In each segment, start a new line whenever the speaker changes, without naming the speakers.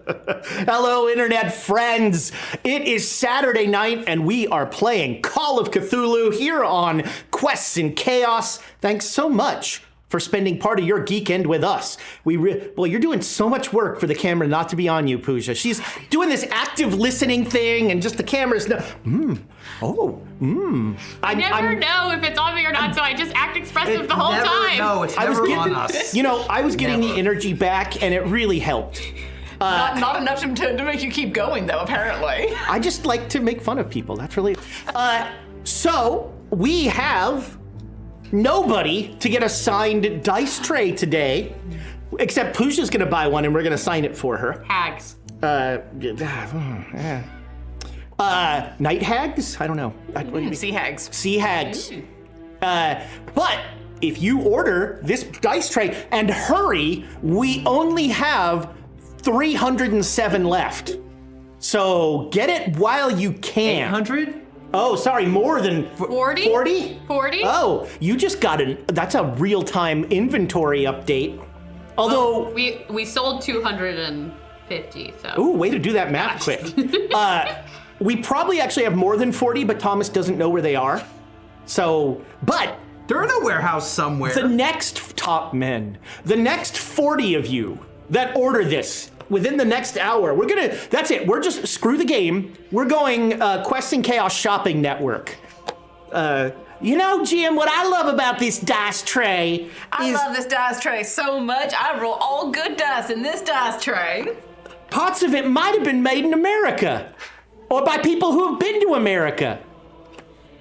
Hello, internet friends. It is Saturday night, and we are playing Call of Cthulhu here on Quests in Chaos. Thanks so much for spending part of your geekend with us. Well, you're doing so much work for the camera not to be on you, Pooja. She's doing this active listening thing, and just the camera's no.
I never know if it's on me or not, so I just act expressive the whole time.
No, it's never on us.
You know, I was getting the energy back, and it really helped.
Not enough to make you keep going, though, apparently.
I just like to make fun of people. That's really... So, we have nobody to get a signed dice tray today, except Pooja's gonna buy one, and we're gonna sign it for her.
Hags.
Night hags? I don't know.
Sea hags.
Sea hags. But if you order this dice tray, and hurry, we only have 307 left. So get it while you can.
800?
Oh, sorry, more than
40?
40?
40?
Oh, you just got that's a real-time inventory update. Although...
Well, we sold 250, so.
Ooh, way to do that math quick. We probably actually have more than 40, but Thomas doesn't know where they are. So, but...
They're in a warehouse somewhere.
The next top men, the next 40 of you that order this within the next hour, that's it. We're just, screw the game. We're going Quests in Chaos Shopping Network. You know, Jim, what I love about this dice tray
I love this dice tray so much. I roll all good dice in this dice tray.
Parts of it might have been made in America or by people who have been to America.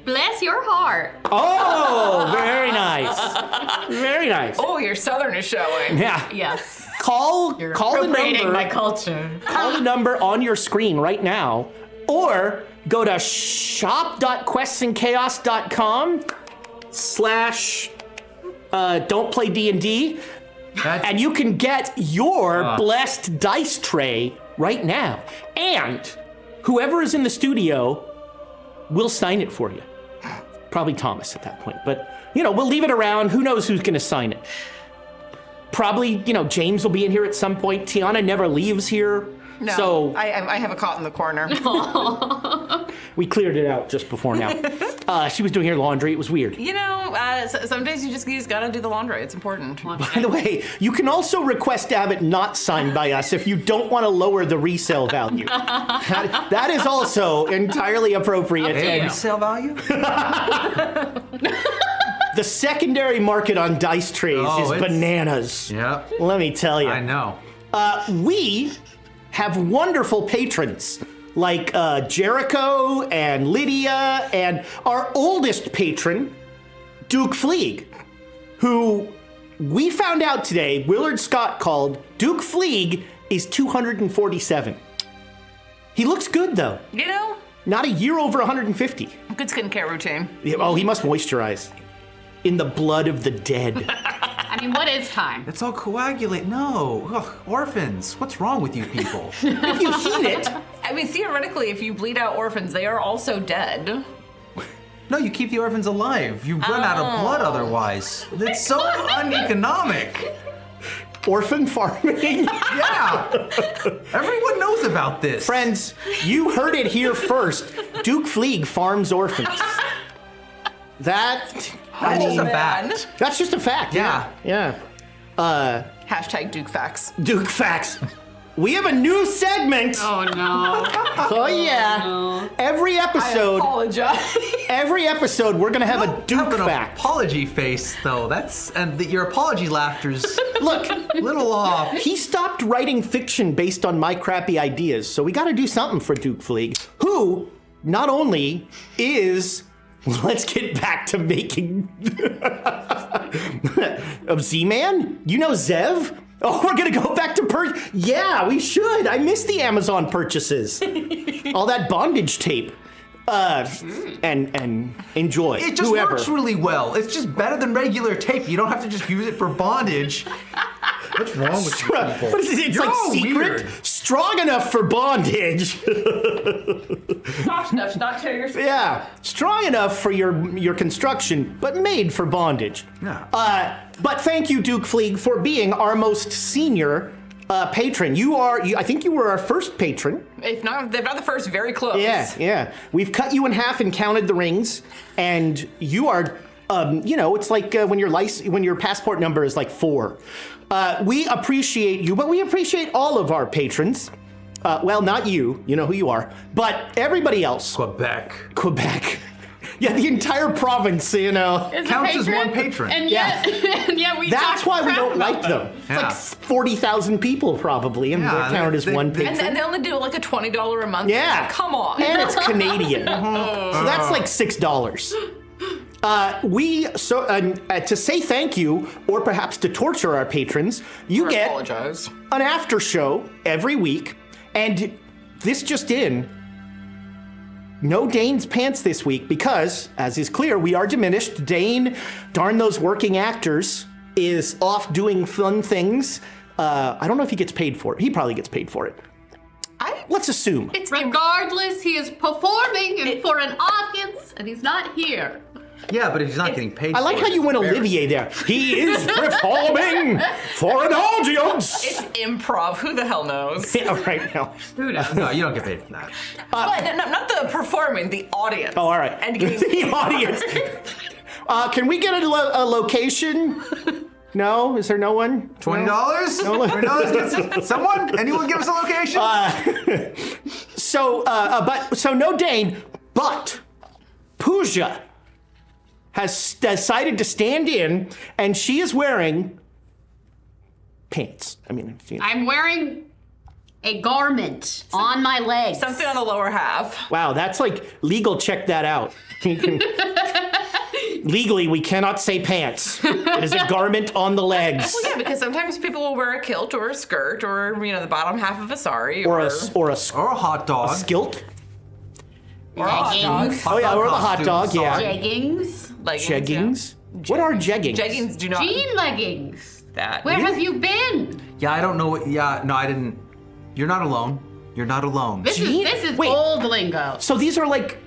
Bless your heart.
Oh, very nice. Very nice.
Oh, your southern is showing.
Yeah.
Yes.
Call the number.
My culture.
Call the number on your screen right now, or go to shop.questsandchaos.com/don't play D&D, and you can get your blessed dice tray right now. And whoever is in the studio will sign it for you. Probably Thomas at that point, but you know, we'll leave it around. Who knows who's gonna sign it? Probably, you know, James will be in here at some point. Tiana never leaves here.
No,
so
I have a cot in the corner.
We cleared it out just before now. She was doing her laundry. It was weird.
You know, some days you just gotta do the laundry. It's important.
By the way, you can also request to have it not signed by us if you don't want to lower the resale value. That is also entirely appropriate.
Hey, resale value?
The secondary market on dice trays is bananas.
Yep.
Let me tell you.
I know.
We have wonderful patrons like Jericho and Lydia, and our oldest patron, Duke Fleeg, who we found out today, Willard Scott called, Duke Fleeg is 247. He looks good though.
You know?
Not a year over 150.
Good skincare routine.
Oh, he must moisturize. In the blood of the dead.
I mean, what is time?
It's all coagulate. No. Ugh, orphans. What's wrong with you people?
If you heat it.
I mean, theoretically, if you bleed out orphans, they are also dead.
No, you keep the orphans alive. You run out of blood otherwise. It's so uneconomic.
Orphan farming?
Yeah. Everyone knows about this.
Friends, you heard it here first. Duke Fleeg farms orphans. That's
just a fact.
That's just a fact. Yeah.
Hashtag Duke Facts.
Duke Facts. We have a new segment.
Oh no.
Oh yeah.
No.
Every episode.
I apologize.
Every episode, we're gonna have a Duke
have an
fact.
Apology face, though. Your apology laughter's
Look,
a little off.
he stopped writing fiction based on my crappy ideas, so we got to do something for Duke Fleeg, who not only is. Let's get back to making of Z-Man. You know Zev? Oh, we're gonna go back to Yeah, we should. I miss the Amazon purchases. All that bondage tape. And enjoy.
It just
whoever.
works really well. It's just better than regular tape. You don't have to just use it for bondage. What's wrong with you people?
What is it? It's
You're
like
all
secret,
weird.
strong enough for bondage.
Soft enough not to your
Yeah, strong enough for your construction, but made for bondage.
Yeah.
But thank you, Duke Fleeg, for being our most senior patron. I think you were our first patron.
If not the first, very close.
Yeah. We've cut you in half and counted the rings, and you are, it's like when your passport number is like 4. We appreciate you, but we appreciate all of our patrons. Well, not you know who you are, but everybody else. Quebec. Yeah, the entire province,
counts as one patron.
And yet, we
That's why we don't like them. It's
Yeah.
like 40,000 people probably, and they're counted as one patron.
And they only do like a $20 a month.
Yeah.
Come on.
And it's Canadian. So that's like $6. To say thank you, or perhaps to torture our patrons, you get
apologize.
an after show every week. And this just in, no Dane's pants this week because, as is clear, we are diminished. Dane, darn those working actors, is off doing fun things. I don't know if he gets paid for it. He probably gets paid for it. Let's assume.
Regardless, he is performing for an audience, and he's not here.
Yeah, but if he's not getting paid
I like
for
how
it,
you went
it's
Olivier there. He is performing for an audience.
It's improv. Who the hell knows?
Yeah, right now.
Who knows?
No, you don't get paid for that.
But not the performing, the audience.
Oh, all right.
And
The audience. Can we get a location? No? Is there no one?
$20?
No.
$20? Someone? Anyone give us a location?
So no Dane, but Pooja has decided to stand in, and she is wearing pants.
I'm wearing a garment on my legs.
Something on the lower half.
Wow, that's like legal. Check that out. Legally, we cannot say pants. It is a garment on the legs.
Well, yeah, because sometimes people will wear a kilt or a skirt or the bottom half of a sari
Or a
Or a hot dog.
skilt.
or a hot dog.
Oh yeah, or the hot dog. Yeah.
Jeggings.
Leggings,
Jeggings. What are jeggings?
Jeggings do not.
Jean leggings.
That.
Where have you been?
Yeah, I don't know what. Yeah, no, I didn't. You're not alone. You're not alone.
This is
Wait.
old lingo.
So these are like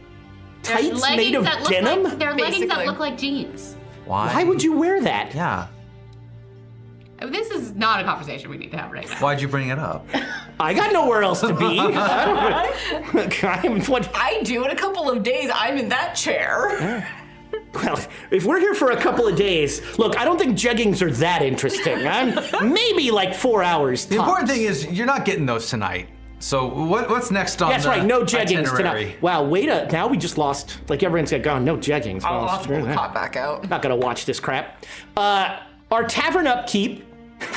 They're
tights made
leggings
of
that look
denim?
Like, they're leggings that
Basically.
look like jeans.
Why?
Why would you wear that?
Yeah.
This is not a conversation we need to have right now.
Why'd you bring it up?
I got nowhere else to be.
I do. In a couple of days, I'm in that chair.
Well, if we're here for a couple of days, look, I don't think jeggings are that interesting. I'm maybe like 4 hours
The
tops.
important thing is you're not getting those tonight. So what's next on
That's
the
right, no jeggings
itinerary?
tonight. Wow, now we just lost, like everyone's got gone, no jeggings.
I'll
Well,
have to pull
screw
the
that.
pot back out.
Not gonna watch this crap. Our tavern upkeep,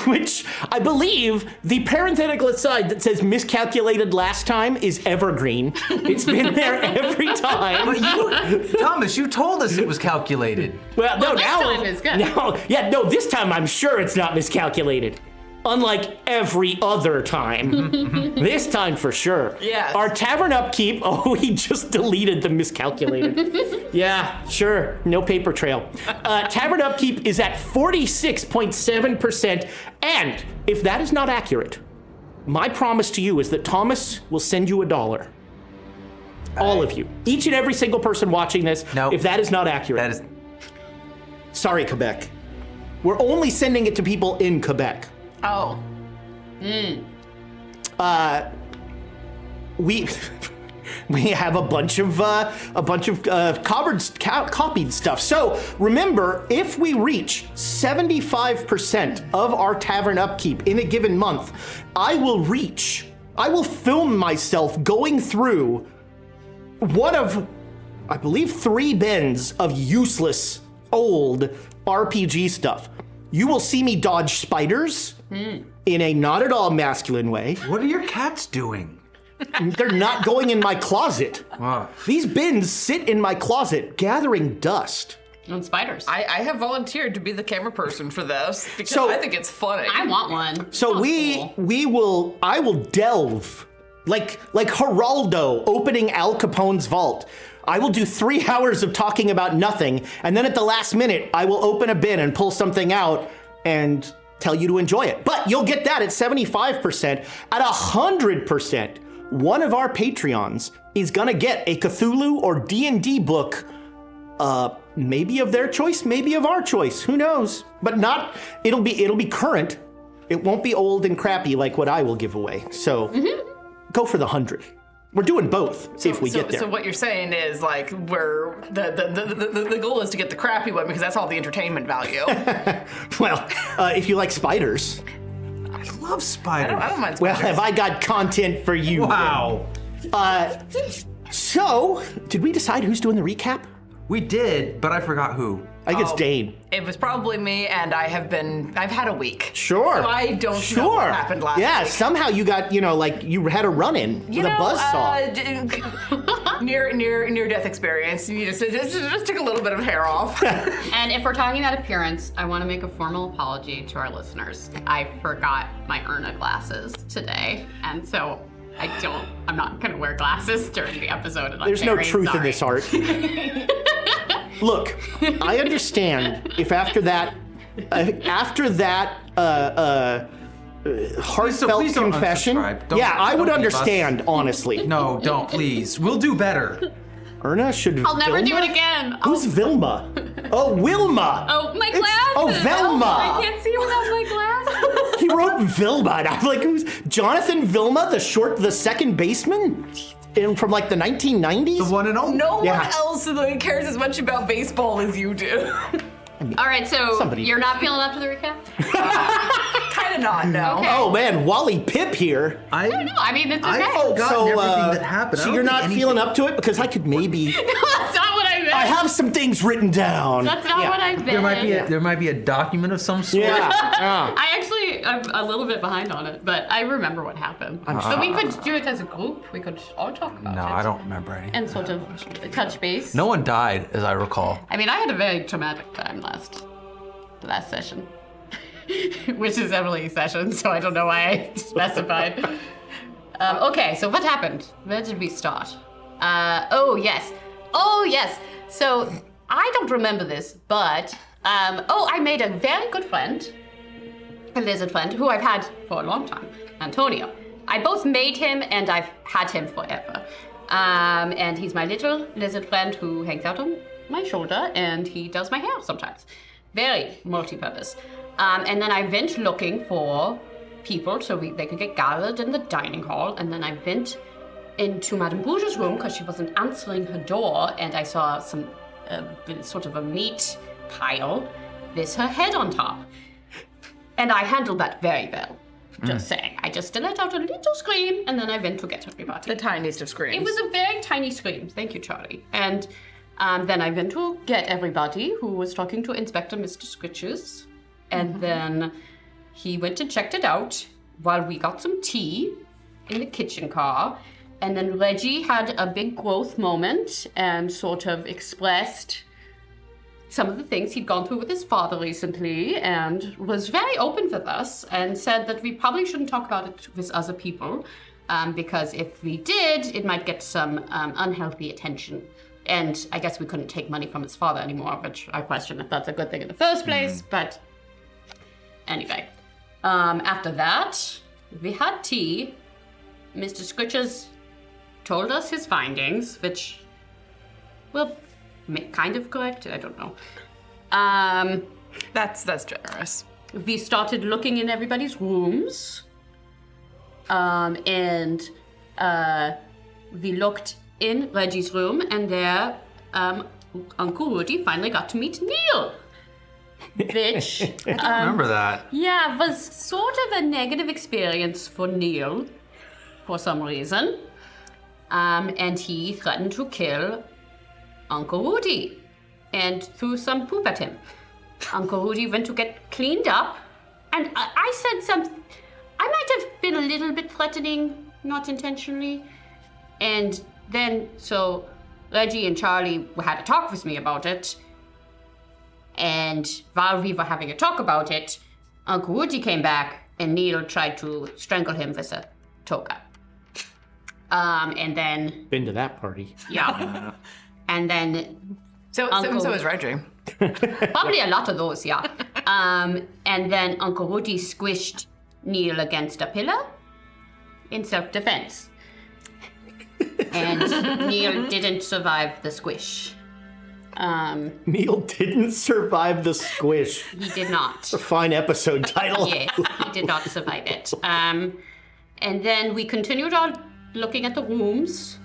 which I believe the parenthetical aside that says miscalculated last time is evergreen. It's been there every time.
But you, Thomas, you told us it was calculated.
Well, no,
this
now.
time is good.
This time I'm sure it's not miscalculated. Unlike every other time. This time for sure.
Yes.
Our tavern upkeep, he just deleted the miscalculated. Yeah, sure, no paper trail. Tavern upkeep is at 46.7%. And if that is not accurate, my promise to you is that Thomas will send you $1. All of you. Each and every single person watching this,
No.
if that is not accurate.
That is.
Sorry, Quebec. We're only sending it to people in Quebec.
Oh.
We have a bunch of copied stuff. So remember, if we reach 75% of our tavern upkeep in a given month, I will film myself going through one of, I believe, 3 bins of useless old RPG stuff. You will see me dodge spiders in a not at all masculine way.
What are your cats doing?
They're not going in my closet.
Wow.
These bins sit in my closet gathering dust.
And spiders.
I have volunteered to be the camera person for this because
So-
I think it's funny.
I want one.
So
Sounds
I will delve like Geraldo opening Al Capone's vault. I will do 3 hours of talking about nothing, and then at the last minute, I will open a bin and pull something out and tell you to enjoy it. But you'll get that at 75%. At 100%, one of our Patreons is gonna get a Cthulhu or D&D book, maybe of their choice, maybe of our choice, who knows? But it'll be current. It won't be old and crappy like what I will give away. So go for the 100. We're doing both. See if we get there.
So what you're saying is like we're the goal is to get the crappy one because that's all the entertainment value.
Well, if you like spiders.
I love spiders.
I don't mind spiders.
Well, have I got content for you?
Wow.
So, did we decide who's doing the recap?
We did, but I forgot who.
I think it's Dane.
It was probably me, and I've had a week.
Sure.
So I don't know what happened last week.
Somehow you got, like you had a run-in with a buzzsaw.
Near death experience. You just took a little bit of hair off.
And if we're talking about appearance, I want to make a formal apology to our listeners. I forgot my Erna glasses today, and so I'm not going to wear glasses during the episode. And
There's no truth in this, Art. Look, I understand if after that heartfelt
please don't
confession,
unsubscribe.
I would
don't leave
understand, honestly.
No, don't, please. We'll do better.
Erna should.
I'll never do
Vilma?
it again.
Who's Vilma? Oh, Wilma.
Oh, my glasses.
Oh, Velma.
I can't see without my glasses.
He wrote Vilma, and I'm like, who's Jonathan Vilma, the second baseman? From like the 1990s?
The one and only.
No one else cares as much about baseball as you do.
All right, so you're not feeling up to the recap?
Kind of not, no.
Okay.
Oh man, Wally Pip here.
No, I mean, it's okay.
I forgot everything that happened.
So you're not feeling up to it? Because I could maybe...
No, that's not what I meant.
I have some things written down.
That's not what I meant.
There might be a document of some sort.
Yeah.
I'm a little bit behind on it, but I remember what happened. So we could do it as a group. We could all talk about it.
No, I don't remember anything.
And sort of touch base.
No one died, as I recall.
I mean, I had a very traumatic time last session, which is Emily's session, so I don't know why I specified. Okay, so what happened? Where did we start? Oh yes. So I don't remember this, but I made a very good friend, a lizard friend, who I've had for a long time, Antonio. I both made him and I've had him forever. And he's my little lizard friend who hangs out on my shoulder and he does my hair sometimes. Very multi-purpose. And then I went looking for people so they could get gathered in the dining hall. And then I went into Madame Bouge's room because she wasn't answering her door. And I saw some sort of a meat pile with her head on top. And I handled that very well. Just saying. I just let out a little scream and then I went to get everybody.
The tiniest of screams.
It was a very tiny scream. Thank you, Charlie. And then I went to get everybody who was talking to Inspector Mr. Scritches. And then he went and checked it out while we got some tea in the kitchen car. And then Reggie had a big growth moment and sort of expressed some of the things he'd gone through with his father recently and was very open with us and said that we probably shouldn't talk about it with other people because if we did, it might get some unhealthy attention. And I guess we couldn't take money from his father anymore, which I question if that's a good thing in the first place. But anyway, after that, we had tea. Mr. Scritches told us his findings, which, well, kind of correct. I don't know.
That's generous.
We started looking in everybody's rooms, and we looked in Reggie's room, and there, Uncle Rudy finally got to meet Neil, which
I don't remember that.
Yeah, was sort of a negative experience for Neil, for some reason, and he threatened to kill Uncle Rudy and threw some poop at him. Uncle Rudy went to get cleaned up, and I said something. I might have been a little bit threatening, not intentionally. And then, so Reggie and Charlie had a talk with me about it. And while we were having a talk about it, Uncle Rudy came back and Neil tried to strangle him with a toga. And then...
Been to that party.
Yeah. And then...
So is Reggie.
Probably a lot of those, yeah. And then Uncle Rudy squished Neil against a pillar in self-defense. And Neil didn't survive the squish.
Neil didn't survive the squish.
He did not.
A fine episode title.
Yes, he did not survive it. And then we continued on looking at the rooms.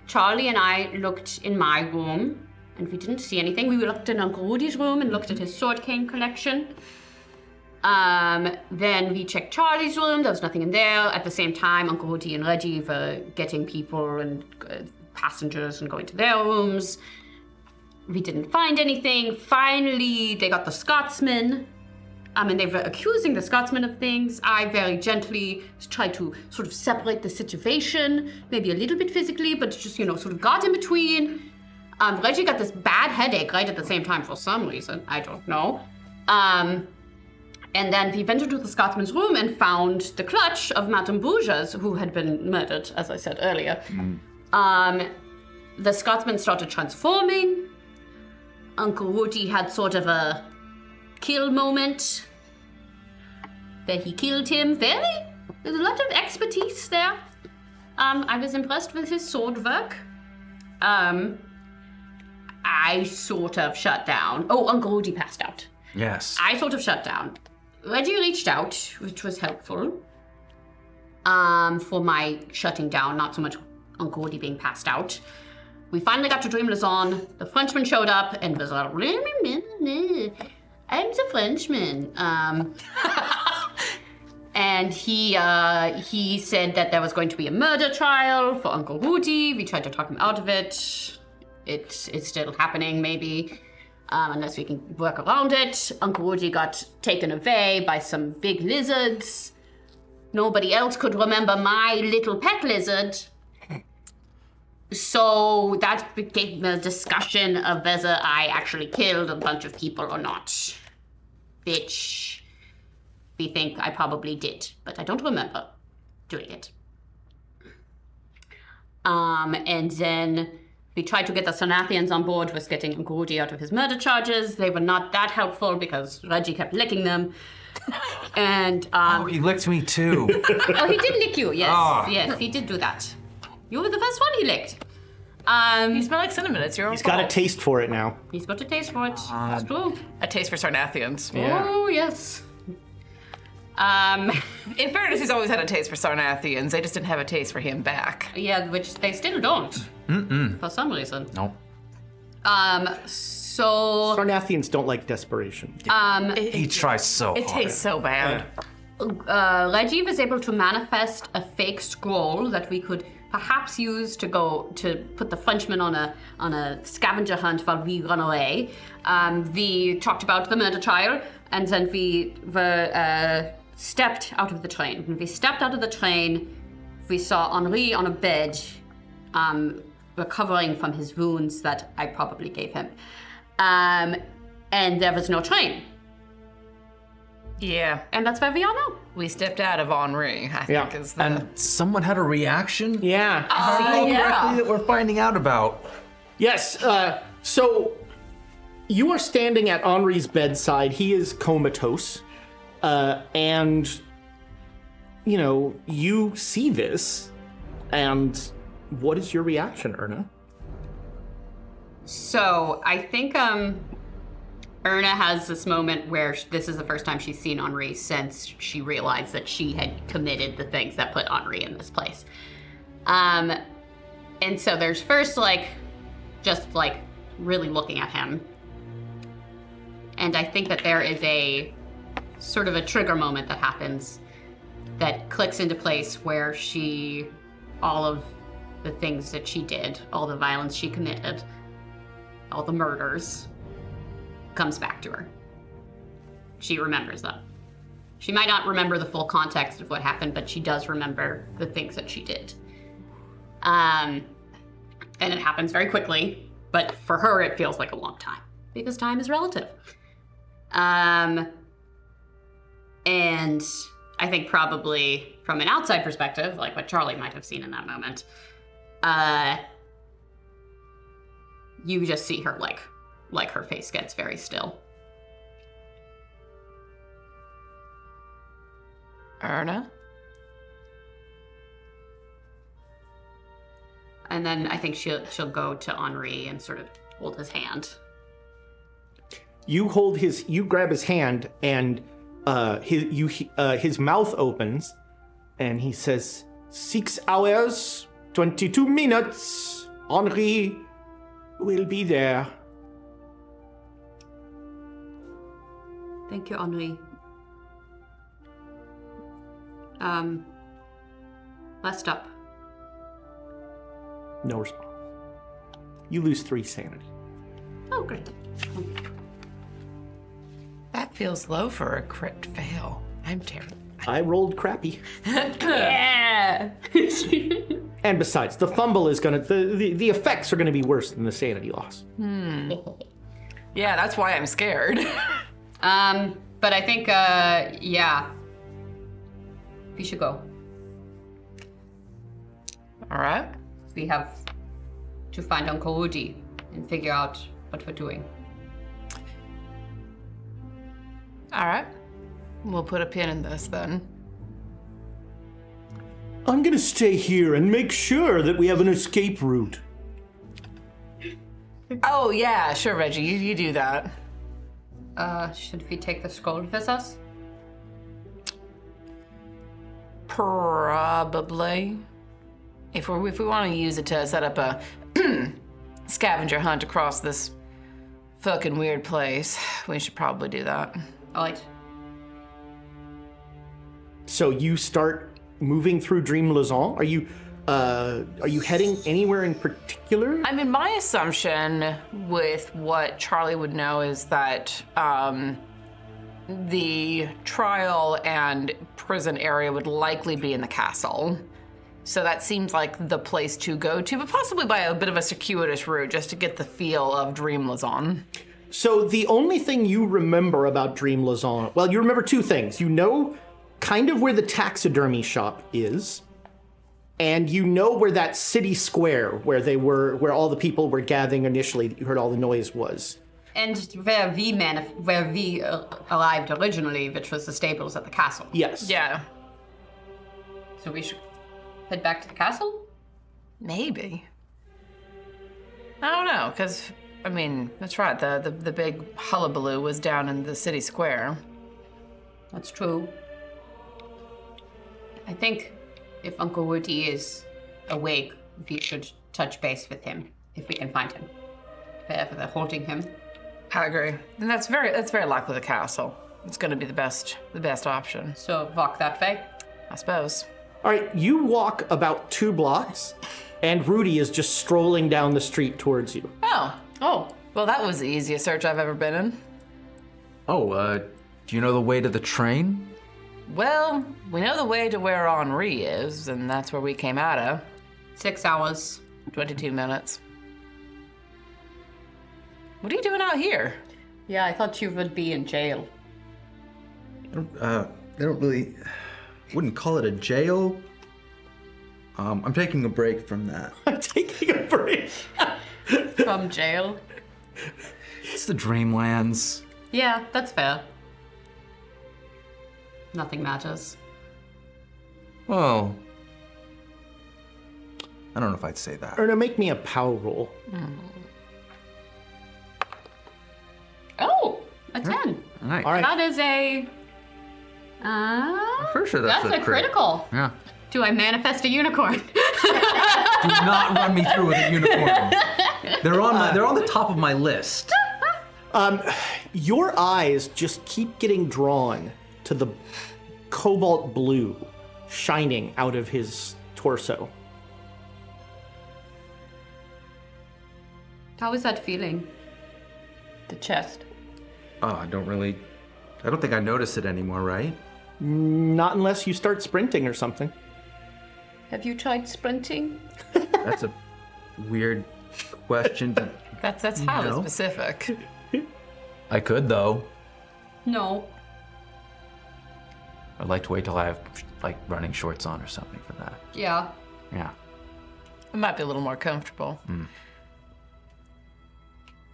Charlie and I looked in my room, and we didn't see anything. We looked in Uncle Rudy's room and looked at his sword cane collection. Then we checked Charlie's room. There was nothing in there. At the same time, Uncle Rudy and Reggie were getting people and passengers and going to their rooms. We didn't find anything. Finally, they got the Scotsman. And they were accusing the Scotsman of things. I very gently tried to sort of separate the situation, maybe a little bit physically, but just, sort of got in between. Reggie got this bad headache right at the same time for some reason. I don't know. And then we went into the Scotsman's room and found the clutch of Madame Bouge's, who had been murdered, as I said earlier. The Scotsman started transforming. Uncle Rudy had sort of a kill moment where he killed him. There's a lot of expertise there. I was impressed with his sword work. I sort of shut down. Oh, Uncle Rudy passed out.
Yes.
I sort of shut down. Reggie reached out, which was helpful. For my shutting down, not so much Uncle Rudy being passed out. We finally got to Dream Luzon. The Frenchman showed up and was like, I'm the Frenchman. And he said that there was going to be a murder trial for Uncle Rudy. We tried to talk him out of it. It's still happening, maybe. Unless we can work around it. Uncle Rudy got taken away by some big lizards. Nobody else could remember my little pet lizard. So that became a discussion of whether I actually killed a bunch of people or not. Which we think I probably did, but I don't remember doing it. And then we tried to get the Sonathians on board with getting Uncle Rudy out of his murder charges. They were not that helpful because Reggie kept licking them. And
he licked me too.
Oh, he did lick you, yes. Yes, he did do that. You were the first one he licked.
You smell like cinnamon. It's your own
He's got a taste for it now.
He's got a taste for it. It's true.
A taste for Sarnathians.
Yeah.
Oh, yes.
In fairness, he's always had a taste for Sarnathians. They just didn't have a taste for him back.
Yeah, which they still don't. For some reason.
Nope.
So...
Sarnathians don't like desperation.
He tries so hard.
It tastes so bad.
Reggie was able to manifest a fake scroll that we could perhaps use to go to put the Frenchman on a scavenger hunt while we run away. We talked about the murder trial, and then we were stepped out of the train. When we stepped out of the train, we saw Henri on a bed, recovering from his wounds that I probably gave him. And there was no train.
Yeah.
And that's where we are now.
We stepped out of Henri, I think is the...
And someone had a reaction?
Yeah.
Correctly that we're finding out about.
Yes. So you are standing at Henri's bedside. He is comatose. And, you see this. And what is your reaction, Erna?
So I think Erna has this moment where this is the first time she's seen Henri since she realized that she had committed the things that put Henri in this place. And so there's first just really looking at him. And I think that there is a sort of a trigger moment that happens that clicks into place where all of the things that she did, all the violence she committed, all the murders, comes back to her. She remembers them. She might not remember the full context of what happened, but she does remember the things that she did. And it happens very quickly, but for her it feels like a long time, because time is relative. And I think probably from an outside perspective, like what Charlie might have seen in that moment, you just see her like her face gets very still.
Erna?
And then I think she'll go to Henri and sort of hold his hand.
You grab his hand, and his mouth opens, and he says, 6 hours, 22 minutes. Henri will be there.
Thank you, Henri. Last up.
No response. You lose 3 sanity.
Oh, great.
That feels low for a crit fail. I'm terrible.
I rolled crappy.
Yeah.
And besides, the fumble is gonna, the effects are gonna be worse than the sanity loss.
Yeah, that's why I'm scared.
But I think, yeah. We should go.
All right.
We have to find Uncle Woody and figure out what we're doing.
All right. We'll put a pin in this then.
I'm gonna stay here and make sure that we have an escape route.
Oh, yeah, sure, Reggie. You do that.
Should we take the scroll with us?
Probably. If we want to use it to set up a scavenger hunt across this fucking weird place, we should probably do that.
All right.
So you start moving through Dream Lausanne. Are you heading anywhere in particular?
I mean, my assumption with what Charlie would know is that the trial and prison area would likely be in the castle. So that seems like the place to go to, but possibly by a bit of a circuitous route just to get the feel of Dream Lausanne.
So the only thing you remember about Dream Lausanne, well, you remember 2 things. You know kind of where the taxidermy shop is, and you know where that city square where all the people were gathering initially, you heard all the noise was.
And where we arrived originally, which was the stables at the castle.
Yes.
Yeah.
So we should head back to the castle?
Maybe. I don't know, because, I mean, that's right, the big hullabaloo was down in the city square.
That's true. I think if Uncle Woody is awake, we should touch base with him, if we can find him. Wherever they're holding him.
I agree. And that's very likely the castle. It's going to be the best option,
So walk that way.
I suppose.
All right, you walk about 2 blocks, and Rudy is just strolling down the street towards you.
Oh. Well, that was the easiest search I've ever been in.
Oh, do you know the way to the train?
Well, we know the way to where Henri is, and that's where we came out of.
6 hours.
22 minutes. What are you doing out here?
Yeah, I thought you would be in jail.
I don't really, wouldn't call it a jail. I'm taking a break from that.
I'm taking a break.
From jail?
It's the Dreamlands.
Yeah, that's fair. Nothing matters.
Well, I don't know if I'd say that.
Erna, make me a power roll.
Oh, a 10.
All right.
All right.
That is a...
I'm pretty sure that's
a critical.
Yeah.
Do I manifest a unicorn?
Do not run me through with a unicorn. They're on the top of my list.
Your eyes just keep getting drawn to the cobalt blue shining out of his torso.
How is that feeling? The chest.
Oh, I don't think I notice it anymore, right?
Not unless you start sprinting or something.
Have you tried sprinting?
That's a weird question to...
That's highly
No.
specific.
I could, though.
No.
I'd like to wait till I have, like, running shorts on or something for that.
Yeah.
Yeah.
It might be a little more comfortable.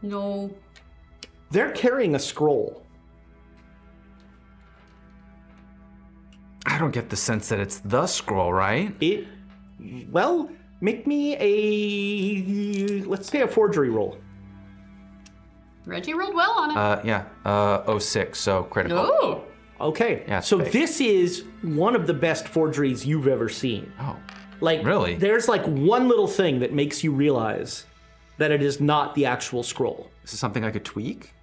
No.
They're carrying a scroll.
I don't get the sense that it's the scroll, right?
Well, make me let's say a forgery roll.
Reggie rolled well on it.
06, so critical.
Ooh.
Okay,
Yeah,
so
fake.
this is one of the best forgeries you've ever seen.
Oh,
Like,
really?
There's like one little thing that makes you realize that it is not the actual scroll.
Is this something I could tweak?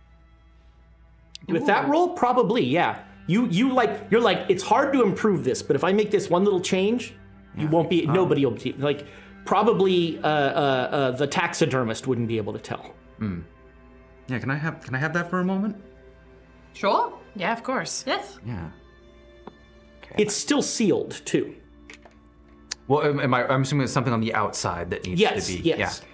With that roll, probably, yeah. You're like, it's hard to improve this, but if I make this one little change, you won't be, nobody will be, like, probably the taxidermist wouldn't be able to tell.
Yeah, can I have that for a moment?
Sure.
Yeah, of course.
Yes.
Yeah.
It's still sealed, too.
Well, I'm assuming it's something on the outside that needs
Yes,
to be.
yes.
Yeah.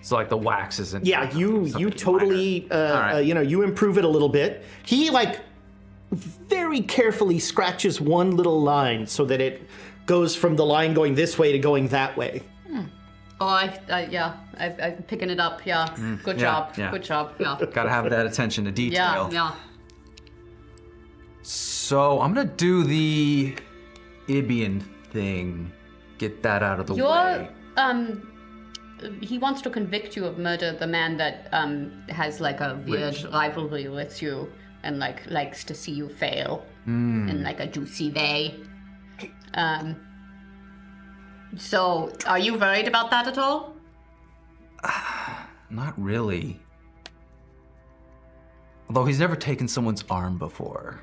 So like the wax isn't.
Yeah, you totally,
right.
you improve it a little bit. He like very carefully scratches one little line so that it goes from the line going this way to going that way.
Oh, I'm picking it up. Yeah. Good job.
yeah.
Good job. Yeah.
Gotta have that attention to detail.
Yeah.
So I'm gonna do the Ibian thing. Get that out of the way.
He wants to convict you of murder. The man that has like a weird rivalry with you and like likes to see you fail in like a juicy way. So, are you worried about that at all?
Not really. Although he's never taken someone's arm before.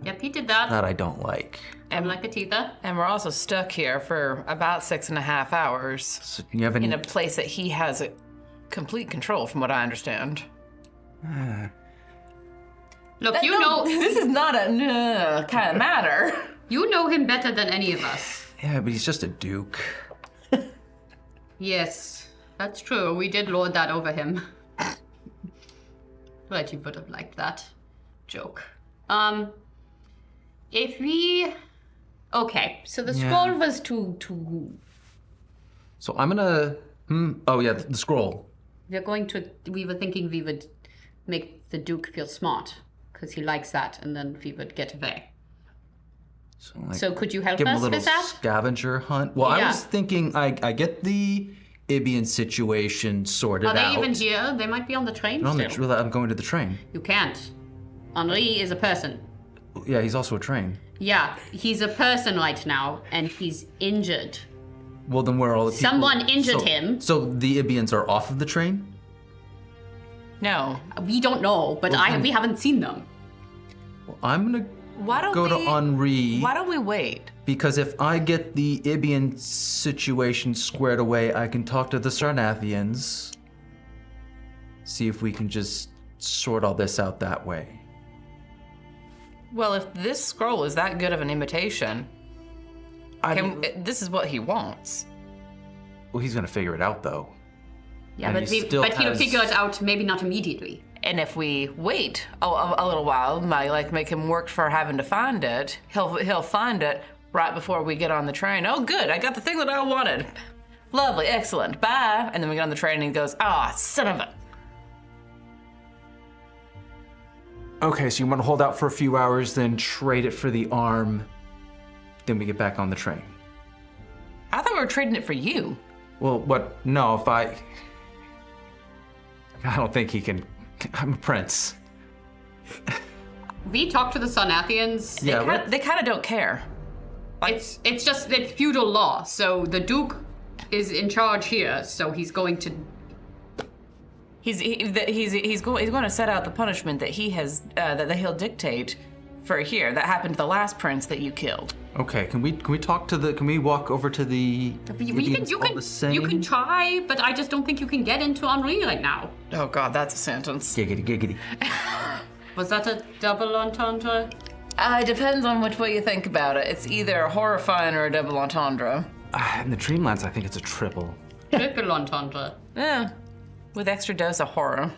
Yep, he did that.
That I don't like.
I'm like a teether.
And we're also stuck here for about 6.5 hours
So you have any?
in a place that he has complete control, from what I understand.
Look, you know,
This is not a kind of matter.
you know him better than any of us.
Yeah, but he's just a duke.
Yes, that's true. We did lord that over him. Reggie would have liked that joke. If we... Okay, so the scroll was to...
So I'm gonna. Oh yeah, the scroll.
We were thinking we would make the Duke feel smart, because he likes that, and then we would get away. So could you help
Give him a
us
little
with that?
scavenger hunt. Well, I
Yeah.
was thinking I get the Ibian situation sorted
Are
out.
they even here? They might be on the train still.
I'm going to the train.
You can't. Henri is a person.
Yeah, he's also a train.
Yeah, he's a person right now, and he's injured.
Well, then where are all the people?
Someone injured him.
So the Ibians are off of the train?
No.
We don't know, but we haven't seen them.
Well, I'm gonna
Why don't
go to
we...
Henri.
Why don't we wait?
Because if I get the Ibian situation squared away, I can talk to the Sarnathians. See if we can just sort all this out that way.
Well, if this scroll is that good of an imitation, this is what he wants.
Well, he's gonna figure it out, though.
Yeah,
And
but
he still
he'll
has-
figure it out maybe not immediately.
And if we wait a little while, might make him work for having to find it. He'll find it right before we get on the train. Oh, good! I got the thing that I wanted. Lovely, excellent. Bye. And then we get on the train and he goes, son of a.
Okay, so you want to hold out for a few hours, then trade it for the arm, then we get back on the train.
I thought we were trading it for you.
Well, what? No, if I don't think he can. I'm a prince.
We talked to the Sarnathians.
Yeah,
They kind of don't care.
It's feudal law, so the Duke is in charge here, so he's going to...
He's going to set out the punishment that he has that he'll dictate for here. That happened to the last prince that you killed.
Okay, can we talk to the? Can we walk over to the?
You can try, but I just don't think you can get into Henri right now.
Oh God, that's a sentence.
Giggity giggity.
Was that a double entendre?
It depends on which way you think about it. It's either horrifying or a double entendre.
In the Dreamlands, I think it's a triple.
Triple entendre.
Yeah, with extra dose of horror.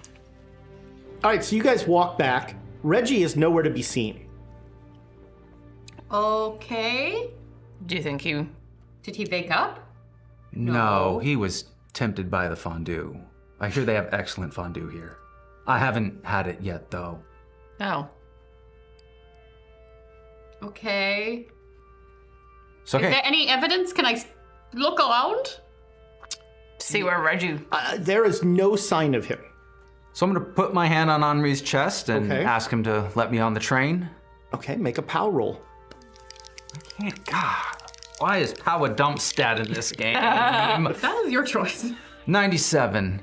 All right, so you guys walk back. Reggie is nowhere to be seen.
Okay.
Do you think you...
Did he wake up?
No, he was tempted by the fondue. I hear they have excellent fondue here. I haven't had it yet, though.
Oh.
Okay.
It's okay.
Is there any evidence? Can I look around?
See where Reggie...
There is no sign of him.
So I'm going to put my hand on Henri's chest and
Okay.
ask him to let me on the train.
Okay, make a POW roll.
God, why is POW a dump stat in this game?
That was your choice.
97.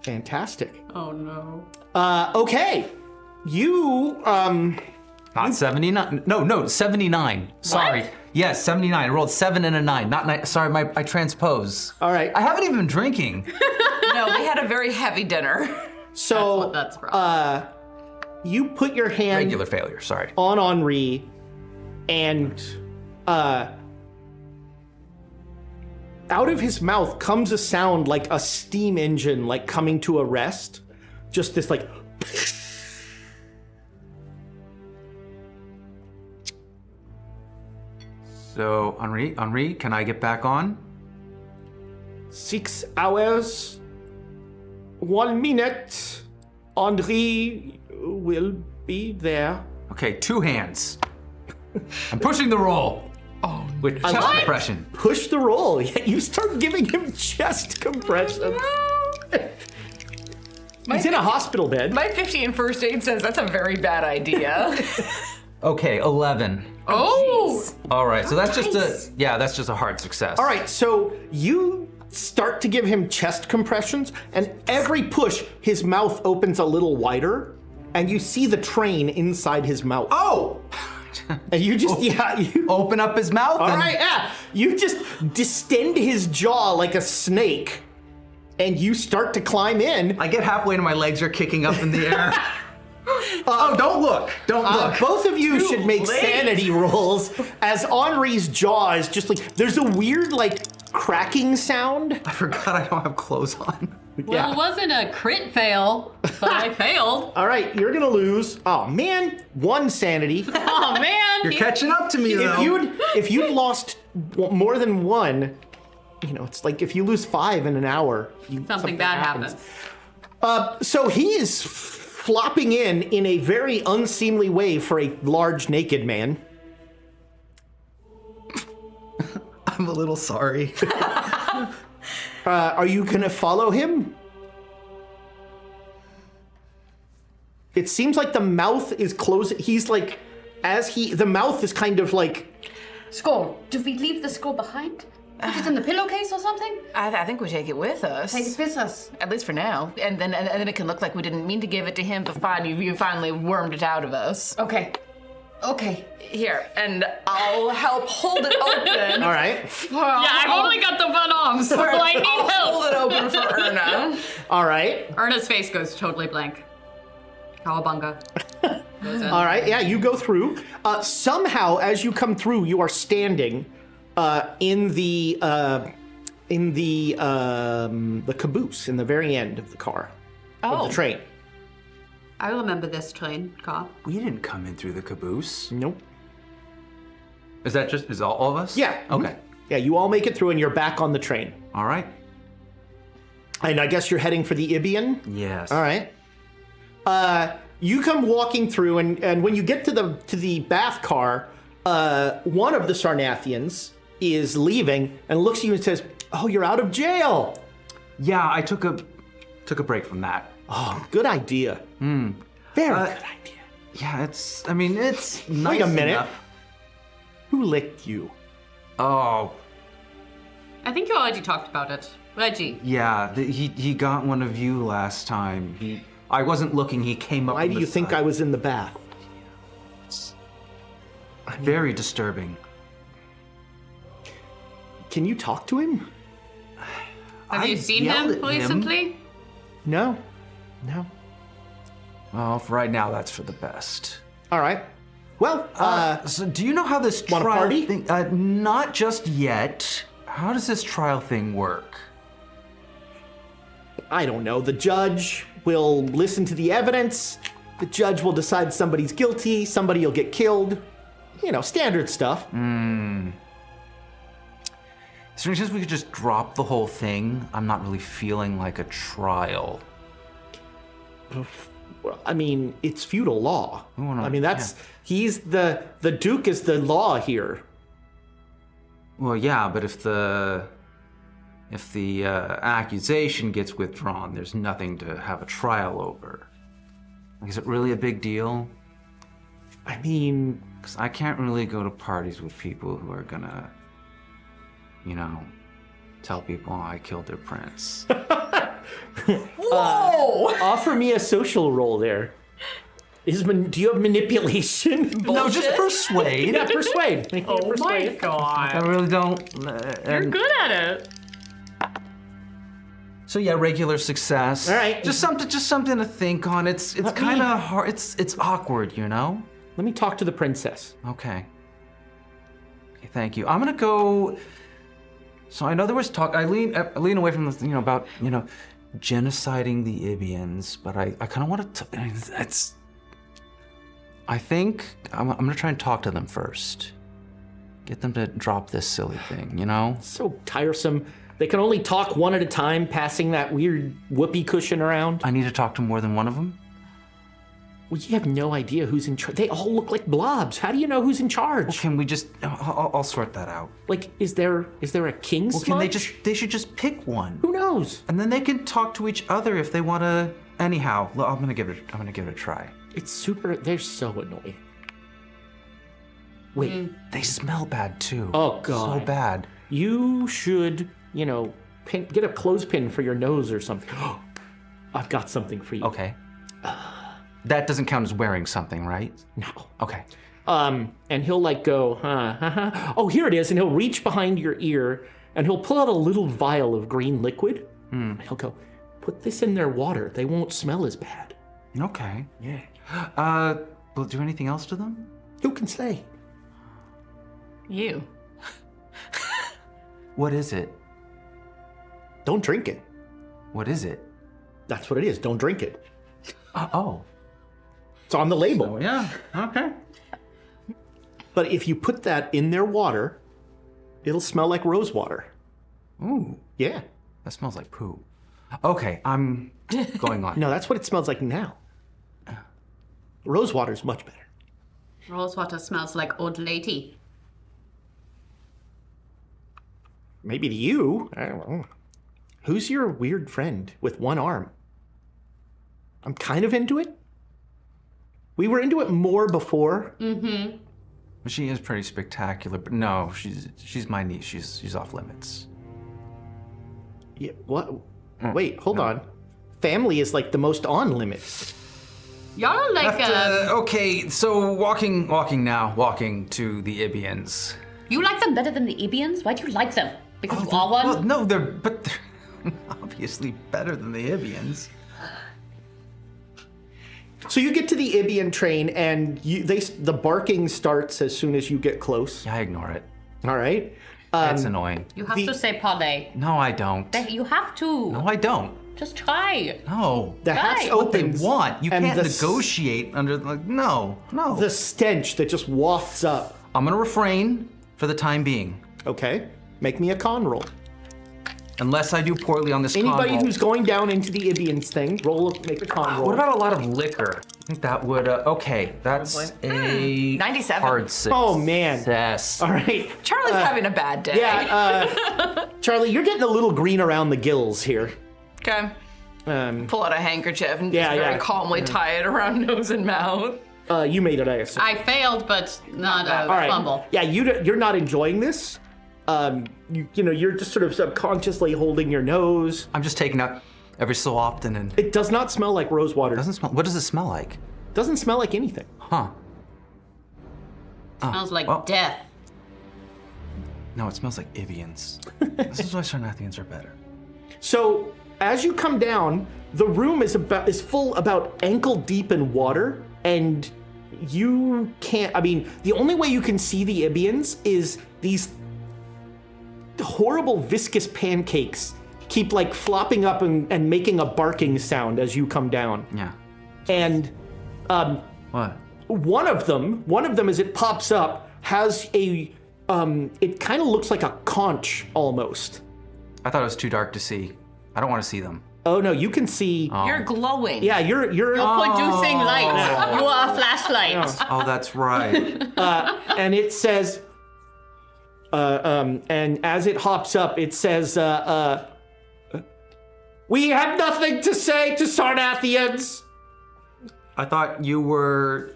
Fantastic.
Oh no.
Okay. You,
Not 79. No, 79. Sorry. Yes, 79. I rolled 7 and a 9. Not 9. Sorry, I transpose.
all right.
I haven't even been drinking.
No, we had a very heavy dinner.
So,
That's wrong.
you put your hand
Regular failure, sorry.
on Henri, and out of his mouth comes a sound like a steam engine, like coming to a rest. Just this, like.
So, Henri, can I get back on?
6 hours, 1 minute. Henri will be there.
Okay, 2 hands. I'm pushing the roll. Oh, with chest
like it.
compression.
Push the roll. You start giving him chest compressions. He's in a hospital bed.
My 50 in first aid says that's a very bad idea.
Okay, 11.
Oh!
All right, so that's just a hard success.
All right, so you start to give him chest compressions, and every push, his mouth opens a little wider, and you see the train inside his mouth.
Oh!
And you just, you.
Open up his mouth.
All
and-
right, yeah. You just distend his jaw like a snake, and you start to climb in.
I get halfway and my legs are kicking up in the air. Oh, don't look. Don't look.
Both of you
Too
should make
late.
sanity rolls as Henri's jaw is just like, there's a weird, like, cracking sound.
I forgot I don't have clothes on.
Well, it wasn't a crit fail, but I failed.
All right, you're gonna lose. Oh man, 1 sanity.
Oh man!
You're catching up to me, though.
If you'd lost more than 1, you know, it's like if you lose 5 in an hour,
Something bad happens.
So he is flopping in a very unseemly way for a large naked man.
I'm a little sorry.
Are you gonna follow him? It seems like the mouth is closing. He's like, the mouth is kind of like.
Skull. Do we leave the skull behind? Put it in the pillowcase or something?
I think we take it with us.
Take it with us.
At least for now. And then it can look like we didn't mean to give it to him, but fine, you finally wormed it out of us.
Okay. Okay.
Here, and I'll help hold it open.
All right.
Yeah, I've only got the one arm, so I need
I'll
help.
hold it open for Erna.
All right.
Erna's face goes totally blank. Cowabunga.
All right. Yeah, you go through. Somehow, as you come through, you are standing in the caboose in the very end of the car of the train.
I remember this train car.
We didn't come in through the caboose.
Nope.
Is all of us?
Yeah.
Okay.
Yeah, you all make it through, and you're back on the train.
All right.
And I guess you're heading for the Ibian.
Yes.
All right. You come walking through, and when you get to the bath car, one of the Sarnathians is leaving and looks at you and says, "Oh, you're out of jail."
Yeah, I took a break from that.
Oh, good idea. Very good idea.
Yeah, it's nice.
Wait a minute.
enough.
Who licked you?
Oh,
I think you already talked about it. Reggie.
yeah. He got one of you last time. I wasn't looking. He came up.
Why do you think I was in the bath?
Very disturbing.
Can you talk to him?
Have you seen
yelled
him
at him.
recently?
No.
Well, for right now, that's for the best.
All right. Well,
So, do you know how this
Want a
trial
party?
thing? Not just yet. How does this trial thing work?
I don't know. The judge will listen to the evidence. The judge will decide somebody's guilty. Somebody will get killed. You know, standard stuff.
Is there any chance we could just drop the whole thing? I'm not really feeling like a trial.
Well, I mean, it's feudal law.
Oh, no,
I mean, he's the Duke is the law here.
Well, yeah, but if the accusation gets withdrawn, there's nothing to have a trial over. Is it really a big deal?
I mean...
Because I can't really go to parties with people who are gonna, tell people I killed their prince.
Whoa!
Offer me a social roll there. Do you have manipulation?
No, just persuade.
Yeah, persuade. Make me a persuade.
God.
I really don't.
You're good at it.
So yeah, regular success.
All right.
Just something to think on. It's kind of hard. It's awkward,
Let me talk to the princess.
Okay, thank you. I'm gonna go. So I know there was talk. I lean away from this, about genociding the Ibians, but I kind of want to. I think I'm gonna try and talk to them first. Get them to drop this silly thing,
So tiresome. They can only talk one at a time, passing that weird whoopee cushion around.
I need to talk to more than one of them.
Well, you have no idea who's in charge. They all look like blobs. How do you know who's in charge?
Well, can we just? I'll sort that out.
Like, is there a king
Well, can
smudge?
they should just pick one.
Who knows?
And then they can talk to each other if they want to. Anyhow, I'm gonna give it a try.
They're so annoying. Wait.
They smell bad too.
Oh, God.
So bad.
You should, get a clothespin for your nose or something. I've got something for you.
Okay. That doesn't count as wearing something, right?
No.
Okay.
And he'll go, oh, here it is. And he'll reach behind your ear and he'll pull out a little vial of green liquid. And he'll go, put this in their water. They won't smell as bad.
Okay.
Yeah.
Will it do anything else to them?
Who can say?
You.
What is it?
Don't drink it.
What is it?
That's what it is. Don't drink it.
Oh.
It's on the label.
Oh, yeah. Okay.
But if you put that in their water, it'll smell like rose water.
Ooh.
Yeah.
That smells like poo. Okay, I'm going on.
No, that's what it smells like now. Rose water's much better.
Rosewater smells like old lady.
Maybe to you. I don't know. Who's your weird friend with one arm? I'm kind of into it. We were into it more before.
Mm-hmm.
She is pretty spectacular, but no, she's my niece. She's off limits.
Yeah, what? Wait, hold on. Family is like the most on limits.
Y'all are like
okay, so walking to the Ibians.
You like them better than the Ibians? Why do you like them? Because you are one?
Well, no, they're obviously better than the Ibians.
So you get to the Ibian train, and the barking starts as soon as you get close.
Yeah, I ignore it.
All right.
That's annoying.
You have to say parlay.
No, I don't.
You have to.
No, I don't.
Just try.
No.
The hatch
Right.
What they
opens.
want. You
and
can't
the
negotiate under no.
The stench that just wafts up.
I'm gonna refrain for the time being.
Okay. Make me a con roll.
Unless I do poorly on this con
Anybody
roll.
who's going down into the Ibians thing, make a con roll.
What about a lot of liquor? I think that would, okay, that's a
97.
hard success.
Oh, man.
Yes.
All right.
Charlie's having a bad day.
Yeah, Charlie, you're getting a little green around the gills here.
Okay.
Um,
Pull out a handkerchief and
Yeah,
just very
yeah.
calmly tie it around nose and mouth.
you made it, I assume.
I failed, but not a
All right.
fumble.
Yeah, you're not enjoying this. You're just sort of subconsciously holding your nose.
I'm just taking out every so often and
It does not smell like rose water.
doesn't smell. What does it smell like?
Doesn't smell like anything.
Huh?
Smells like
well.
death.
No, it smells like Ibians. This is why Sarnathians are better.
So as you come down, the room is full about ankle deep in water, and you can't. I mean, the only way you can see the Ibians is these horrible viscous pancakes keep like flopping up and making a barking sound as you come down.
Yeah.
And
What?
one of them as it pops up has a it kind of looks like a conch almost.
I thought it was too dark to see. I don't want to see them.
Oh no, you can see.
You're glowing.
Yeah, you're
Producing light. You are a flashlight.
Oh, that's right.
and it says, And as it hops up, it says, "We have nothing to say to Sarnathians."
I thought you were...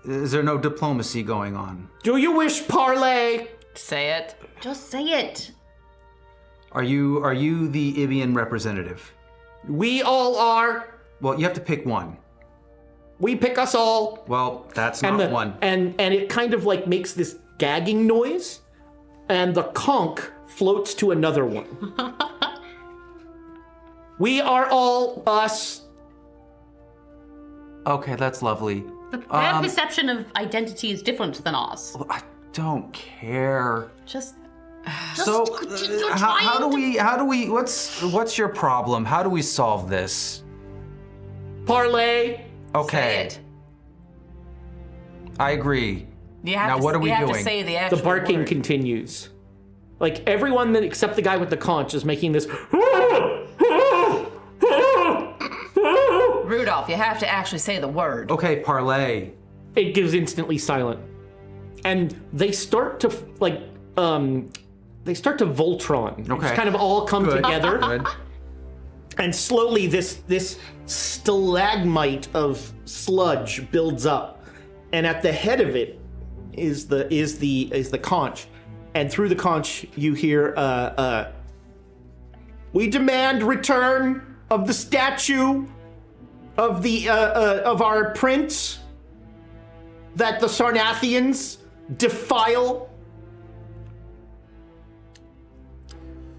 Is there no diplomacy going on?
Do you wish parley?
Say it.
Just say it.
Are you the Ibian representative?
We all are.
Well, you have to pick one.
We pick us all.
Well, that's not one.
And it kind of like makes this gagging noise, and the conch floats to another one. We are all us.
Okay, that's lovely.
Their perception of identity is different than ours.
I don't care.
Just
So,
you're
how do
trying
we, what's your problem? How do we solve this?
Parley.
Okay.
Say it.
I agree.
You have
Now, what are we
you have
doing?
to say the actual
The barking
word.
continues. Like everyone that except the guy with the conch is making this.
Rudolph, you have to actually say the word.
Okay, parlay.
It gives instantly silent, and they start to Voltron.
Okay.
Just kind of all come
Good.
together,
Good.
and slowly this stalagmite of sludge builds up, and at the head of it is the conch, and through the conch you hear "We demand return of the statue of the of our prince that the Sarnathians defile."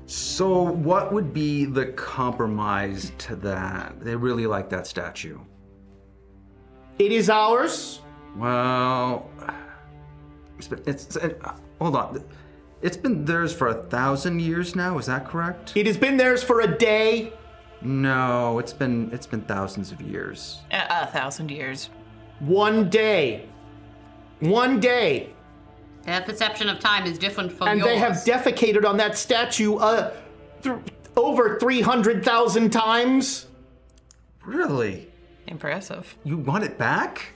So what would be the compromise to that? They really like that statue.
It is ours.
Well, hold on. It's been theirs for 1,000 years now, is that correct?
It has been theirs for a day.
No, it's been thousands of years.
1,000 years.
One day. One day.
Their perception of time is different from
And
yours.
they have defecated on that statue over 300,000 times.
Really?
Impressive.
You want it back?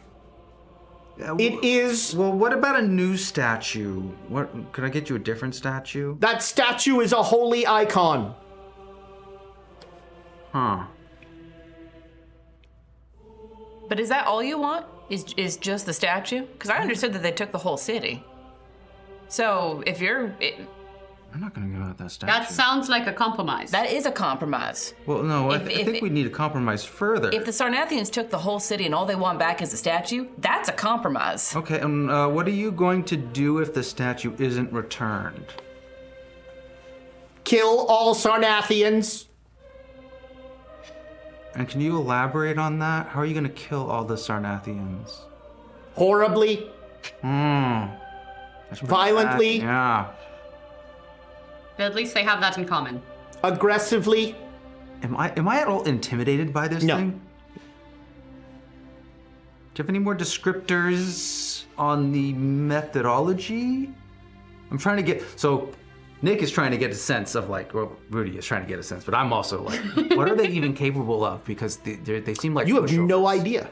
It is.
Well, what about a new statue? What could I get you a different statue?
That statue is a holy icon.
Huh.
But is that all you want? Is just the statue? Because I understood that they took the whole city. So if you're...
I'm not gonna give out that statue.
That sounds like a compromise.
that is a compromise.
Well, no, I
If
think we need to compromise further.
If the Sarnathians took the whole city and all they want back is a statue, that's a compromise.
Okay, and what are you going to do if the statue isn't returned?
Kill all Sarnathians.
And can you elaborate on that? How are you gonna kill all the Sarnathians?
Horribly.
That's pretty
Violently.
bad. Yeah.
But at least they have that in common.
Aggressively.
Am I at all intimidated by this
No.
thing? Do you have any more descriptors on the methodology? I'm trying to get, so Nick is trying to get a sense of like, well, Rudy is trying to get a sense, but I'm also like, what are they even capable of? Because they seem like
You have
pushovers.
no idea.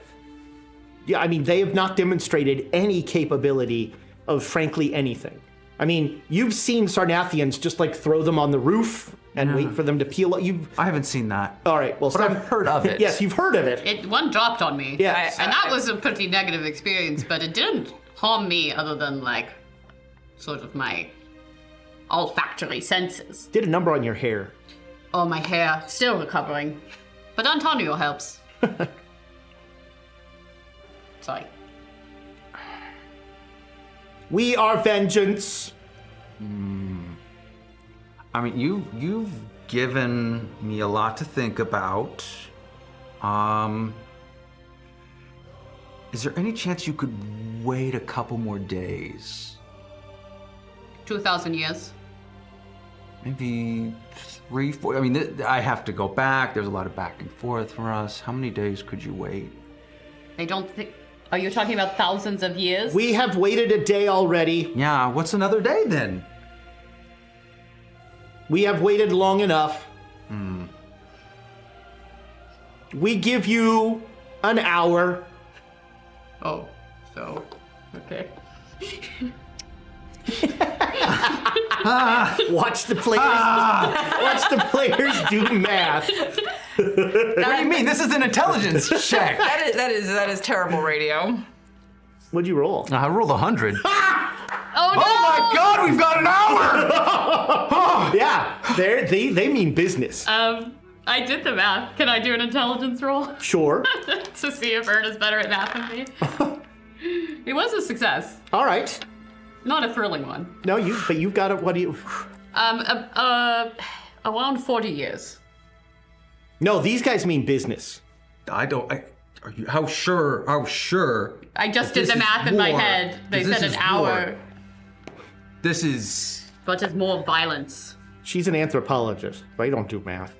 Yeah, I mean, they have not demonstrated any capability of frankly anything. I mean, you've seen Sarnathians just like throw them on the roof and wait for them to peel.
I haven't seen that.
All right, well,
But I've heard of it.
Yes, you've heard of it.
One dropped on me.
Yes.
And that was a pretty negative experience, but it didn't harm me other than like sort of my olfactory senses.
Did a number on your hair.
Oh, my hair, still recovering. But Antonio helps. Sorry.
We are vengeance.
I mean, you've given me a lot to think about. Is there any chance you could wait a couple more days?
2,000 years.
Maybe 3, 4. I mean, I have to go back. There's a lot of back and forth for us. How many days could you wait?
I don't think. Are you talking about thousands of years?
We have waited a day already.
Yeah, what's another day then?
We have waited long enough. We give you an hour.
Oh, so okay.
Watch the players. Watch the players do math.
What do you mean? This is an intelligence check.
That is terrible radio.
What'd you roll?
I rolled 100.
Oh no!
Oh my God, we've got an hour!
Yeah, they mean business.
I did the math. Can I do an intelligence roll?
Sure.
To see if Ern is better at math than me. It was a success.
All right.
Not a thrilling one.
No, you've got it. What do you?
Around 40 years.
No, these guys mean business.
Are you, how sure?
I just did
This
the
is
math in my
war.
head. They
This
said
is
an hour.
war. This is...
But it's more violence.
She's an anthropologist. They don't do math.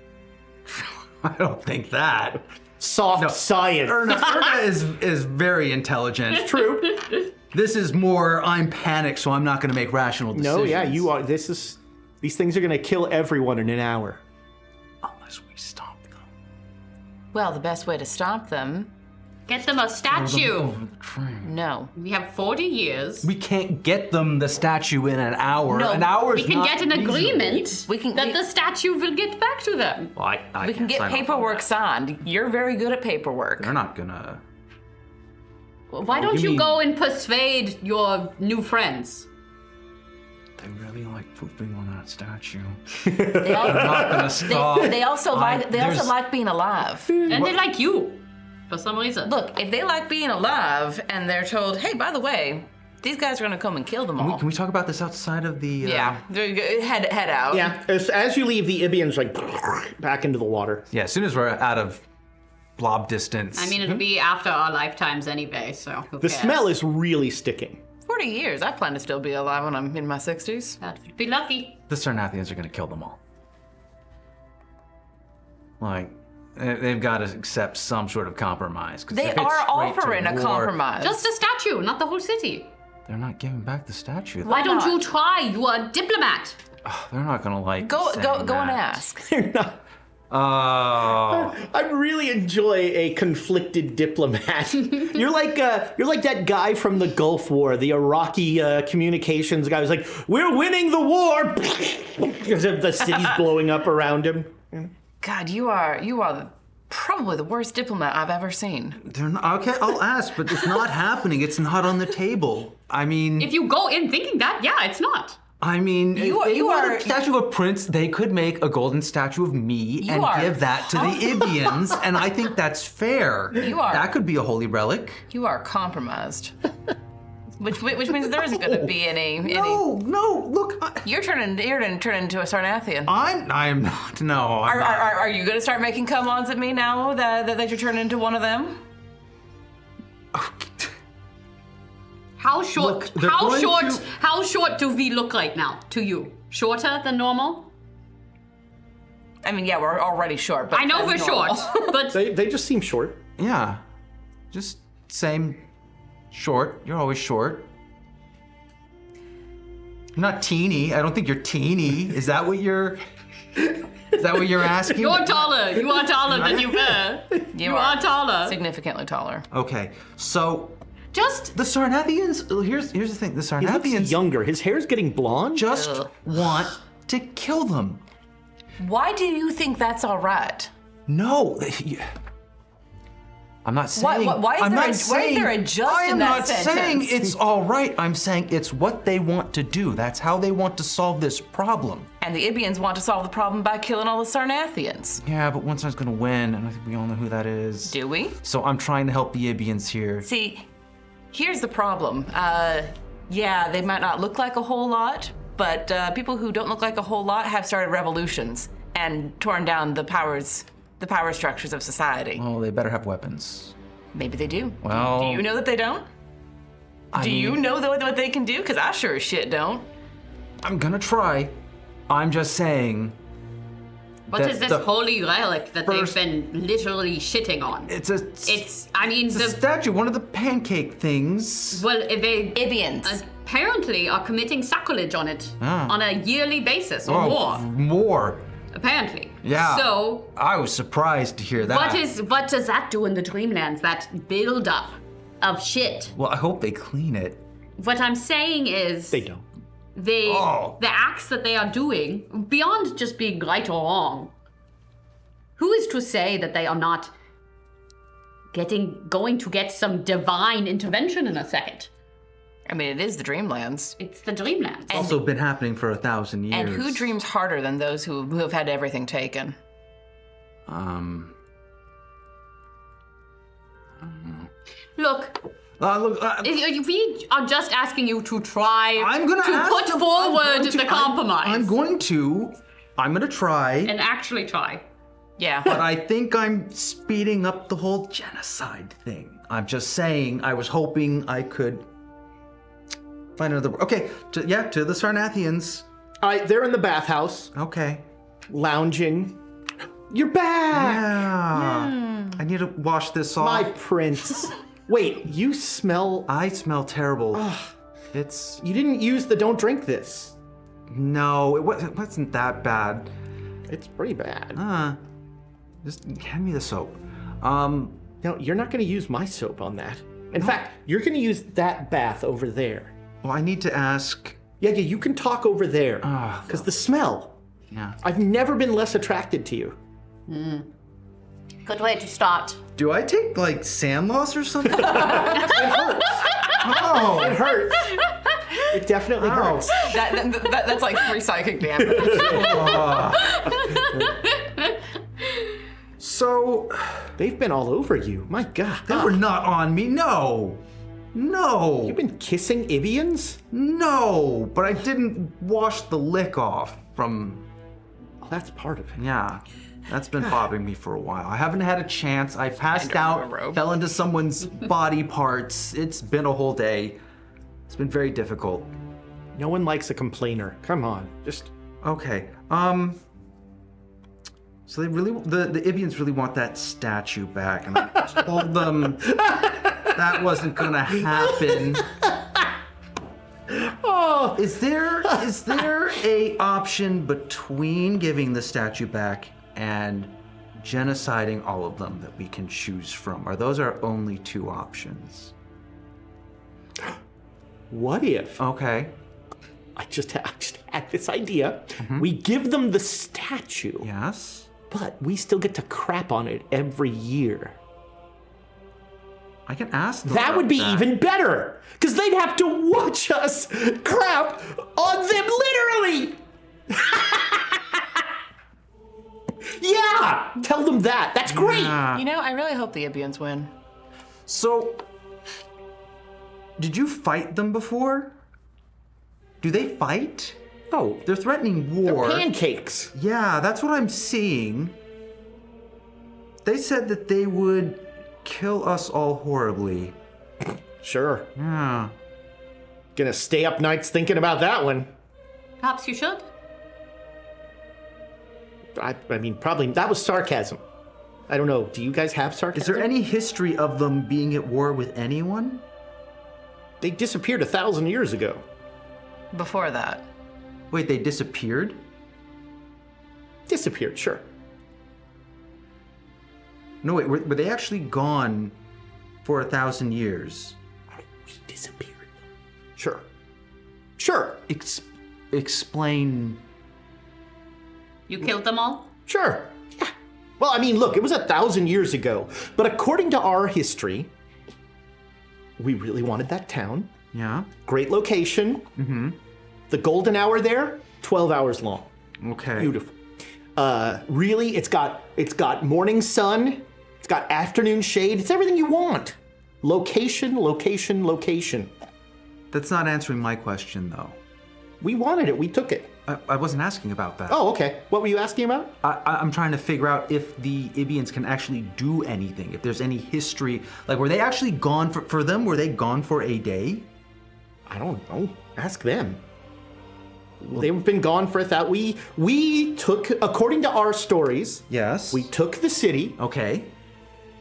I don't think that.
Soft science.
Erna is very intelligent.
True.
This is more, I'm panicked, so I'm not going to make rational decisions.
No, yeah, you are. These things are going to kill everyone in an hour.
Unless we stop them.
Well, the best way to stop them,
Get them a statue.
Over the train.
no.
We have 40 years.
We can't get them the statue in an hour.
No,
an hour is
We can
not
get an
reasonable.
agreement
We can-
that
we-
the statue will get back to them.
Well, I
We can
can't
get
sign off on
paperwork
that.
signed. You're very good at paperwork.
They're not gonna...
Why don't
you
you
mean-
go and persuade your new friends?
They really like pooping on that statue.
They,
I'm not gonna stop.
they also like
there's-
like being alive.
And they like you, for some reason.
Look, if they like being alive and they're told, hey, by the way, these guys are gonna come and kill them all.
Can we talk about this outside of the...
Yeah, head out.
Yeah, as you leave, the Ibians like back into the water.
Yeah, as soon as we're out of blob distance.
I mean, it'll be after our lifetimes anyway, so who
The
cares?
smell is really sticking.
40 years. I plan to still be alive when I'm in my 60s.
That would be lucky.
The Sarnathians are gonna kill them all. Like, they've got to accept some sort of compromise. 'cause
They
if it's
are
straight to
offering a
war,
compromise.
Just a statue, not the whole city.
They're not giving back the statue.
Why don't
not?
you try? You are a diplomat.
They're not gonna like
go
saying
and
that.
ask.
They're not.
Oh.
I really enjoy a conflicted diplomat. You're like that guy from the Gulf War, the Iraqi communications guy who's like, "We're winning the war," because the city's blowing up around him.
God, you are probably the worst diplomat I've ever seen.
They're not, okay, I'll ask, but it's not happening. It's not on the table. I mean,
If you go in thinking that, yeah, it's not.
You
if they
are-
want a statue of a prince, they could make a golden statue of me
You
and
are-
give that to the Ibians, and I think that's fair.
You are-
That could be a holy relic.
You are compromised. which means there isn't going to be any.
No, look,
You're turning into a Sarnathian.
I'm not. No, I'm not.
Are you going to start making come-ons at me now that you're turning into one of them?
How short?
Look, they're
how
going
short?
to-
How short do we look like now to you? Shorter than normal?
I mean, yeah, we're already short. But
I know we're
that's normal.
short, but
They just seem short.
Yeah, just same short. You're always short. You're not teeny. I don't think you're teeny. Is that what you're asking?
you're taller. You are taller than you were.
You
are taller.
significantly taller.
Okay, so
Just
the Sarnathians. Here's the thing. The
He looks
Sarnathians
younger. His hair's getting blonde.
just
Ugh.
want to kill them.
Why do you think that's all right?
No, I'm not saying.
why is
I'm
there
not
a- why is there a just
I
in
am
that
not saying
sentence?
it's all right. I'm saying it's what they want to do. That's how they want to solve this problem.
And the Ibians want to solve the problem by killing all the Sarnathians.
Yeah, but one side's gonna win, and I think we all know who that is.
Do we?
So I'm trying to help the Ibians here.
See, here's the problem. Yeah, they might not look like a whole lot, but people who don't look like a whole lot have started revolutions and torn down the power structures of society.
Oh, they better have weapons.
Maybe they do.
Well,
Do you know that they don't? Do you know what they can do? Because I sure as shit don't.
I'm gonna try. I'm just saying.
what
that
is this
the
holy relic that
first-
they've been literally shitting on?
It's a.
It's. I mean,
It's a
the
statue. One of the pancake things.
well, they
Ibians.
apparently are committing sacrilege on it
Ah.
on a yearly basis or more.
More.
Apparently.
Yeah.
So
I was surprised to hear that.
what does that do in the Dreamlands? That build up of shit.
Well, I hope they clean it.
What I'm saying is
They don't.
the acts that they are doing, beyond just being right or wrong, who is to say that they are not going to get some divine intervention in a second?
I mean, it is the Dreamlands.
It's the Dreamlands.
It's also been happening for 1,000 years.
And who dreams harder than those who have had everything taken?
Look, we are just asking you to try
I'm gonna
put forward the compromise.
I'm going to try.
And actually try.
Yeah.
But I think I'm speeding up the whole genocide thing. I'm just saying, I was hoping I could find another. Okay, to the Sarnathians.
All right, they're in the bathhouse,
Okay.
lounging. You're back!
Yeah. I need to wash this off.
My prince. Wait, you smell...
I smell terrible. It's...
You didn't use the don't drink this.
No, it wasn't that bad.
It's pretty bad.
Just hand me the soap.
No, you're not going to use my soap on that. In fact, you're going to use that bath over there.
Well, I need to ask...
Yeah, you can talk over there. Because the smell.
Yeah.
I've never been less attracted to you.
Good way to start.
Do I take, like, sand loss or something?
It hurts.
Oh!
It hurts. It definitely hurts.
That's like 3 psychic damage.
So...
They've been all over you. My God.
They were not on me. No. No.
You've been kissing Ibians?
No, but I didn't wash the lick off from...
Oh, that's part of it.
Yeah, that's been bothering me for a while. I haven't had a chance. I passed
a
out,
robe.
fell into someone's body parts. It's been a whole day. It's been very difficult.
No one likes a complainer. Come on, just...
Okay, so they really, the Ibians really want that statue back, and I told them that wasn't gonna happen.
Oh,
Is there a option between giving the statue back and genociding all of them that we can choose from? Are those our only 2 options?
what if
Okay.
I just had this idea? We give them the statue,
Yes.
but we still get to crap on it every year.
I can ask them.
That
about
would be
that.
even better, because they'd have to watch us crap on them literally. Yeah, tell them that. That's great.
Yeah.
You know, I really hope the Ibians win.
So, did you fight them before? Do they fight?
Oh,
They're threatening war.
pancakes.
Yeah, that's what I'm seeing. They said that they would kill us all horribly.
Sure.
Yeah.
Gonna stay up nights thinking about that one.
Perhaps you should.
I mean, probably that was sarcasm. I don't know. Do you guys have sarcasm?
Is there any history of them being at war with anyone?
They disappeared 1,000 years ago.
Before that.
Wait, they disappeared?
Disappeared, sure.
No, wait, were they actually gone for 1,000 years?
We disappeared. Sure. Sure.
Explain.
You killed them all?
Sure. Yeah. Well, I mean, look, it was 1,000 years ago. But according to our history, we really wanted that town.
Yeah.
Great location. Mm-hmm. The golden hour there, 12 hours long.
Okay.
Beautiful. Really, it's got morning sun. It's got afternoon shade. It's everything you want. Location, location, location.
That's not answering my question, though.
We wanted it. We took it.
I wasn't asking about that.
Oh, okay. What were you asking about?
I'm trying to figure out if the Ibians can actually do anything, if there's any history. Like, were they actually gone for them? Were they gone for a day?
I don't know. Ask them. They've been gone for 1,000. We took, according to our stories,
Yes.
we took the city.
Okay.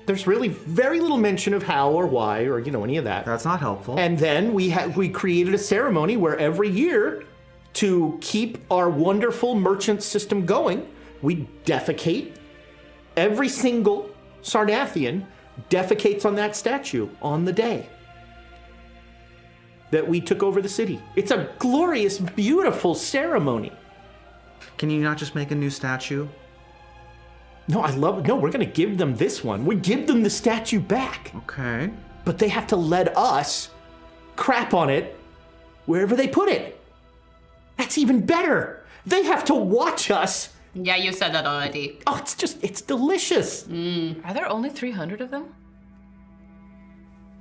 There's really very little mention of how or why or, any of that.
That's not helpful.
And then we created a ceremony where every year, to keep our wonderful merchant system going, we defecate. Every single Sarnathian defecates on that statue on the day. that we took over the city. It's a glorious, beautiful ceremony.
Can you not just make a new statue?
No, we're gonna give them this one. We give them the statue back.
Okay.
But they have to let us crap on it wherever they put it. That's even better. They have to watch us.
Yeah, you said that already.
Oh, it's delicious.
Are there only 300 of them?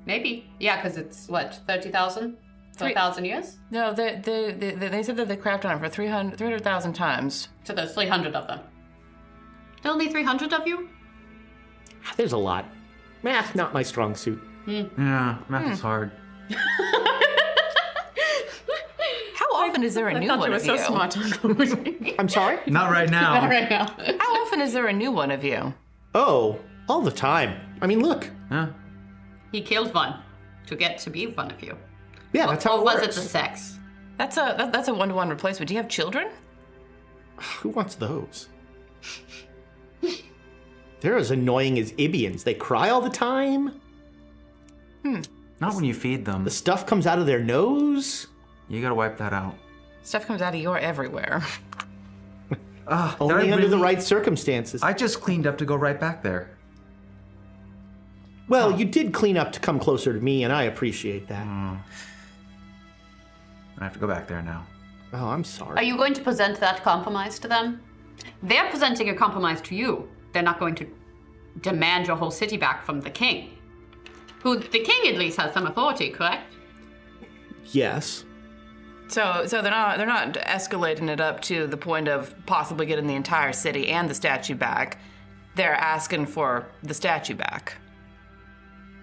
Maybe. Yeah, because it's, what, 30,000? 4,000 years?
No, they said that they craft on it for 300,000 times.
So there's 300 of them. There are only 300 of you?
There's a lot. Math, not my strong suit.
Yeah, math is hard.
How often is there a new one of
so
you?
smart.
I'm sorry?
Not right now.
Not right now.
How often is there a new one of you?
Oh, all the time. I mean, look.
Yeah.
He killed one to get to be one of you.
Yeah, that's how
Or
it
was
works.
it the sex?
That's a one-to-one replacement. Do you have children?
Who wants those? They're as annoying as Ibians. They cry all the time.
Not when you feed them.
The stuff comes out of their nose.
You gotta wipe that out.
Stuff comes out of your everywhere.
Only under the right circumstances.
I just cleaned up to go right back there.
Well, you did clean up to come closer to me, and I appreciate that.
I have to go back there now.
Oh, I'm sorry.
Are you going to present that compromise to them? They're presenting a compromise to you. They're not going to demand your whole city back from the king. Who, the king at least has some authority, correct?
Yes.
So they're not escalating it up to the point of possibly getting the entire city and the statue back. They're asking for the statue back.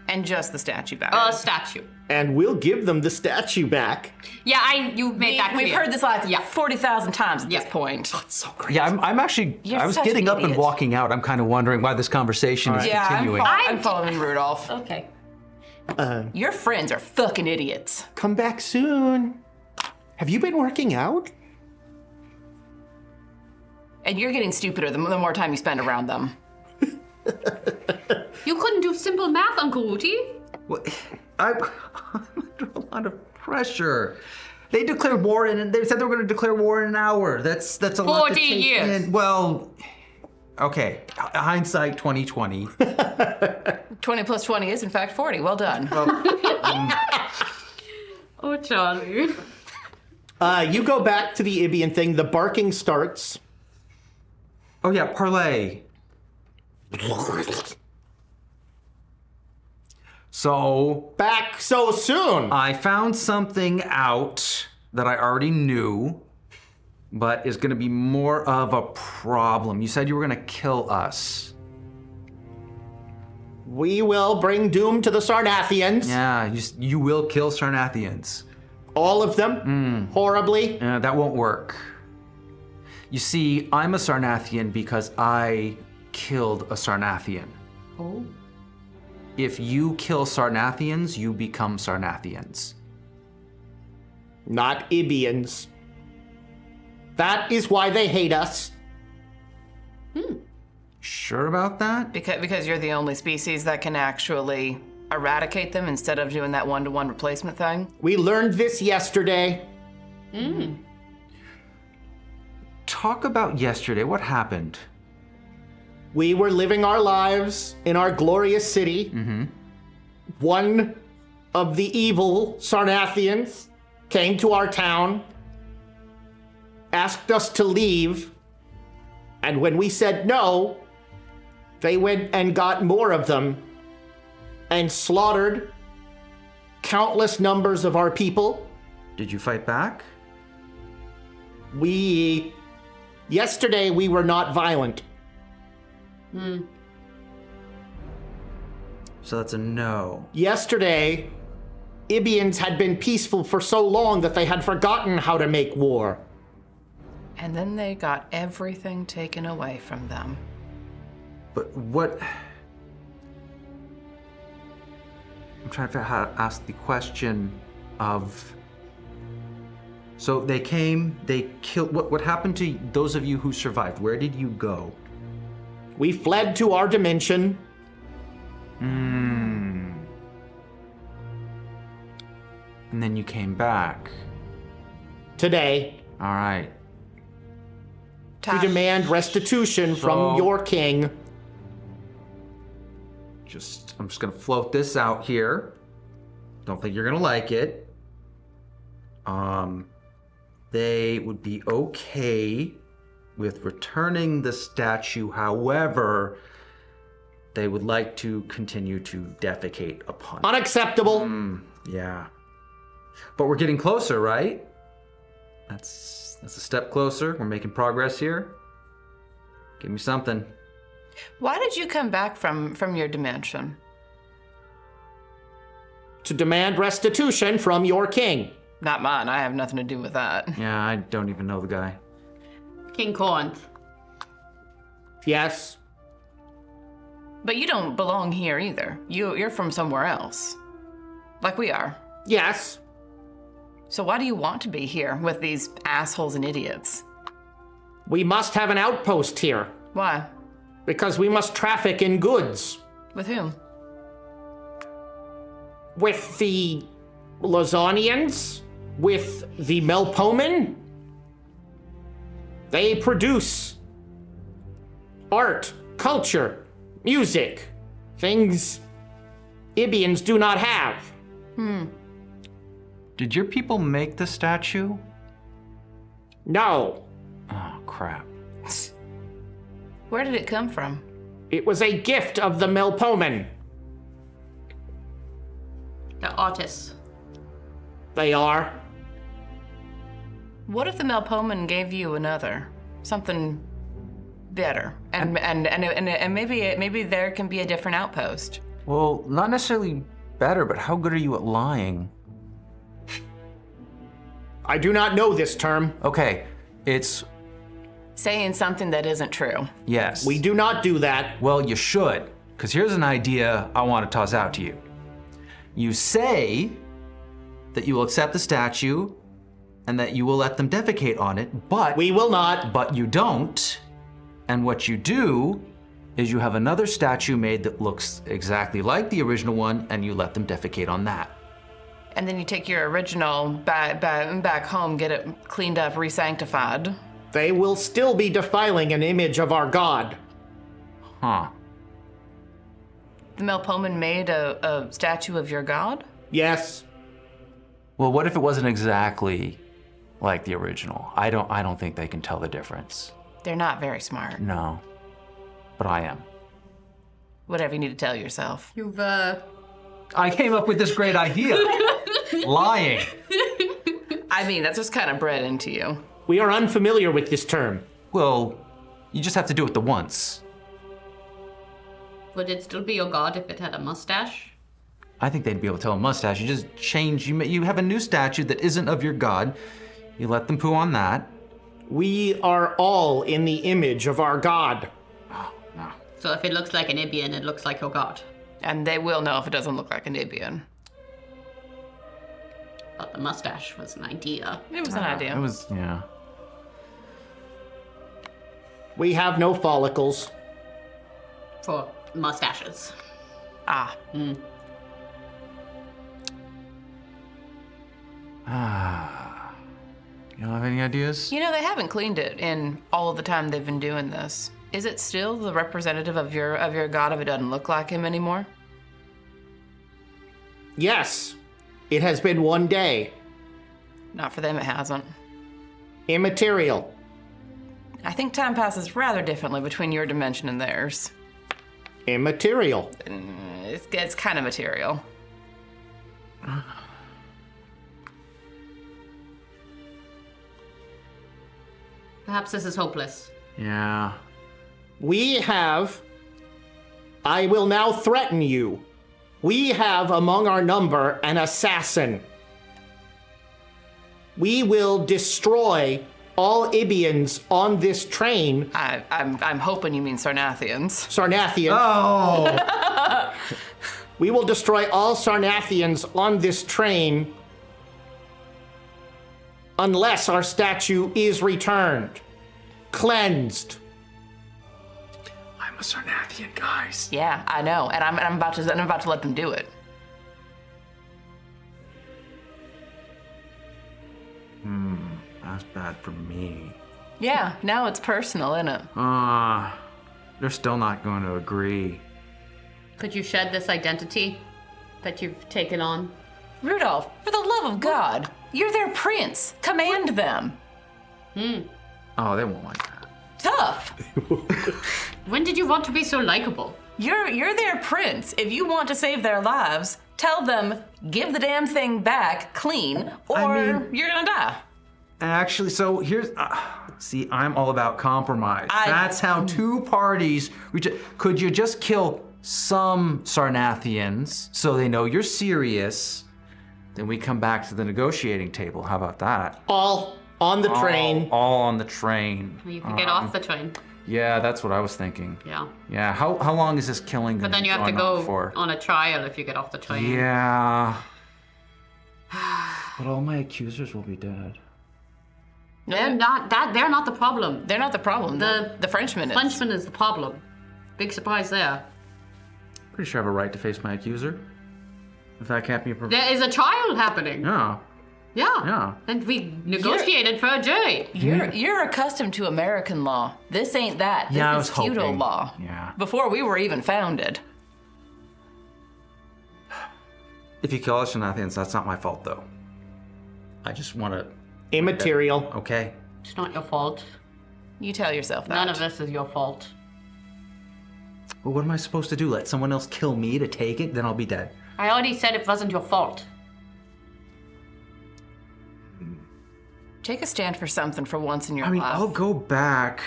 And just the statue back.
A statue.
And we'll give them the statue back.
Yeah, you made that clear.
We've heard this like
Yeah.
40,000 times at this point.
That's so great.
Yeah, I'm actually.
You're
I was
such
getting
an
up and
idiot.
walking out. I'm kind of wondering why this conversation is
Yeah,
continuing.
I'm following Rudolph.
Okay.
Your friends are fucking idiots.
Come back soon. Have you been working out?
And you're getting stupider the more time you spend around them.
You couldn't do simple math, Uncle Wooty.
Well, I'm under a lot of pressure. They declared war and they said they were going to declare war in an hour. That's a lot to
40
take
years.
in. Well, okay. Hindsight 2020.
20 plus 20 is in fact 40. Well done.
Oh, Charlie.
You go back to the Ibian thing. The barking starts.
Oh yeah, parlay. So
Back so soon.
I found something out that I already knew, but is going to be more of a problem. You said you were going to kill us.
We will bring doom to the Sarnathians.
Yeah, you will kill Sarnathians.
All of them. Horribly.
That won't work. You see, I'm a Sarnathian because I killed a Sarnathian.
Oh.
If you kill Sarnathians, you become Sarnathians.
Not Ibians. That is why they hate us.
Sure about that?
Because you're the only species that can actually eradicate them instead of doing that one-to-one replacement thing.
We learned this yesterday.
Talk about yesterday. What happened?
We were living our lives in our glorious city. One of the evil Sarnathians came to our town, asked us to leave, and when we said no, they went and got more of them and slaughtered countless numbers of our people.
Did you fight back?
Yesterday we were not violent.
So that's a no.
Yesterday, Ibians had been peaceful for so long that they had forgotten how to make war.
And then they got everything taken away from them.
But what... I'm trying to figure out how to ask the question of... So they came, they killed... What happened to those of you who survived? Where did you go?
We fled to our dimension.
And then you came back.
Today,
All right.
to demand restitution from your king.
I'm just gonna float this out here. Don't think you're gonna like it. They would be okay with returning the statue. However, they would like to continue to defecate upon it.
Unacceptable.
Yeah. But we're getting closer, right? That's a step closer. We're making progress here. Give me something.
Why did you come back from your dimension?
To demand restitution from your king.
Not mine. I have nothing to do with that.
Yeah, I don't even know the guy.
King Corinth.
Yes.
But you don't belong here either. You're from somewhere else. Like we are.
Yes.
So why do you want to be here with these assholes and idiots?
We must have an outpost here.
Why?
Because we must traffic in goods.
With whom?
With the Lausannians? With the Melpomen? They produce art, culture, music, things Ibians do not have.
Did your people make the statue?
No,
Oh, crap.
Where did it come from?
it was a gift of the Melpomen.
The artists.
They are.
What if the Melpomen gave you another? Something better. And maybe there can be a different outpost.
Well, not necessarily better, but how good are you at lying?
I do not know this term.
Okay, it's
Saying something that isn't true.
yes.
We do not do that.
Well, you should, because here's an idea I want to toss out to you. You say that you will accept the statue and that you will let them defecate on it, but
We will not.
but you don't. And what you do is you have another statue made that looks exactly like the original one, and you let them defecate on that.
And then you take your original back home, get it cleaned up, re-sanctified.
They will still be defiling an image of our god.
Huh.
The Melpomen made a statue of your god?
Yes.
Well, what if it wasn't exactly like the original? I don't think they can tell the difference.
They're not very smart.
No. But I am.
Whatever you need to tell yourself.
You've,
I came up with this great idea. Lying.
I mean, that's just kind of bred into you.
We are unfamiliar with this term.
Well, you just have to do it the once.
would it still be your god if it had a mustache?
I think they'd be able to tell a mustache. You just change, you have a new statue that isn't of your god. You let them poo on that.
We are all in the image of our god.
Oh, no.
So if it looks like an Ibian, it looks like your god.
And they will know if it doesn't look like an Ibian.
But the mustache was an idea.
It was an idea.
It was, yeah.
We have no follicles.
For mustaches.
Ah.
Ah. You don't have any ideas?
You know, they haven't cleaned it in all of the time they've been doing this. Is it still the representative of your god if it doesn't look like him anymore?
Yes, it has been one day.
Not for them, it hasn't.
Immaterial.
I think time passes rather differently between your dimension and theirs.
Immaterial.
It's kind of material.
Perhaps this is hopeless.
Yeah.
We have. I will now threaten you. We have among our number an assassin. We will destroy all Ibians on this train.
I'm hoping you mean Sarnathians.
Sarnathians.
Oh!
We will destroy all Sarnathians on this train unless our statue is returned, cleansed.
I'm a Sarnathian, guys.
Yeah, I know, and I'm about to let them do it.
That's bad for me.
Yeah, now it's personal, isn't it?
They're still not going to agree.
Could you shed this identity that you've taken on?
Rudolph, for the love of God, you're their prince. Command them.
Oh, they won't like that.
Tough.
When did you want to be so likable?
You're their prince. If you want to save their lives, tell them, give the damn thing back clean, or you're gonna die.
Actually, so here's... see, I'm all about compromise. That's how two parties... Could you just kill some Sarnathians so they know you're serious? Then we come back to the negotiating table. How about that?
All on the train.
All on the train.
You can get off the train.
Yeah, that's what I was thinking.
Yeah.
Yeah, how long is this killing
But then you have to go on a trial if you get off the train.
Yeah. But all my accusers will be dead.
They're not the problem.
They're not the problem. The Frenchman is.
Frenchman is the problem. Big surprise there.
Pretty sure I have a right to face my accuser. If that can't be...
There is a trial happening.
Yeah.
Yeah. And we negotiated for a jury.
You're accustomed to American law. This ain't that. This is feudal law.
Yeah.
Before we were even founded.
If you kill all the Sarnathians, that's not my fault, though. I just want to...
Immaterial.
Okay.
It's not your fault.
You tell yourself that.
None of this is your fault.
Well, what am I supposed to do? Let someone else kill me to take it? Then I'll be dead.
I already said it wasn't your fault.
Take a stand for something for once in your life.
I'll go back.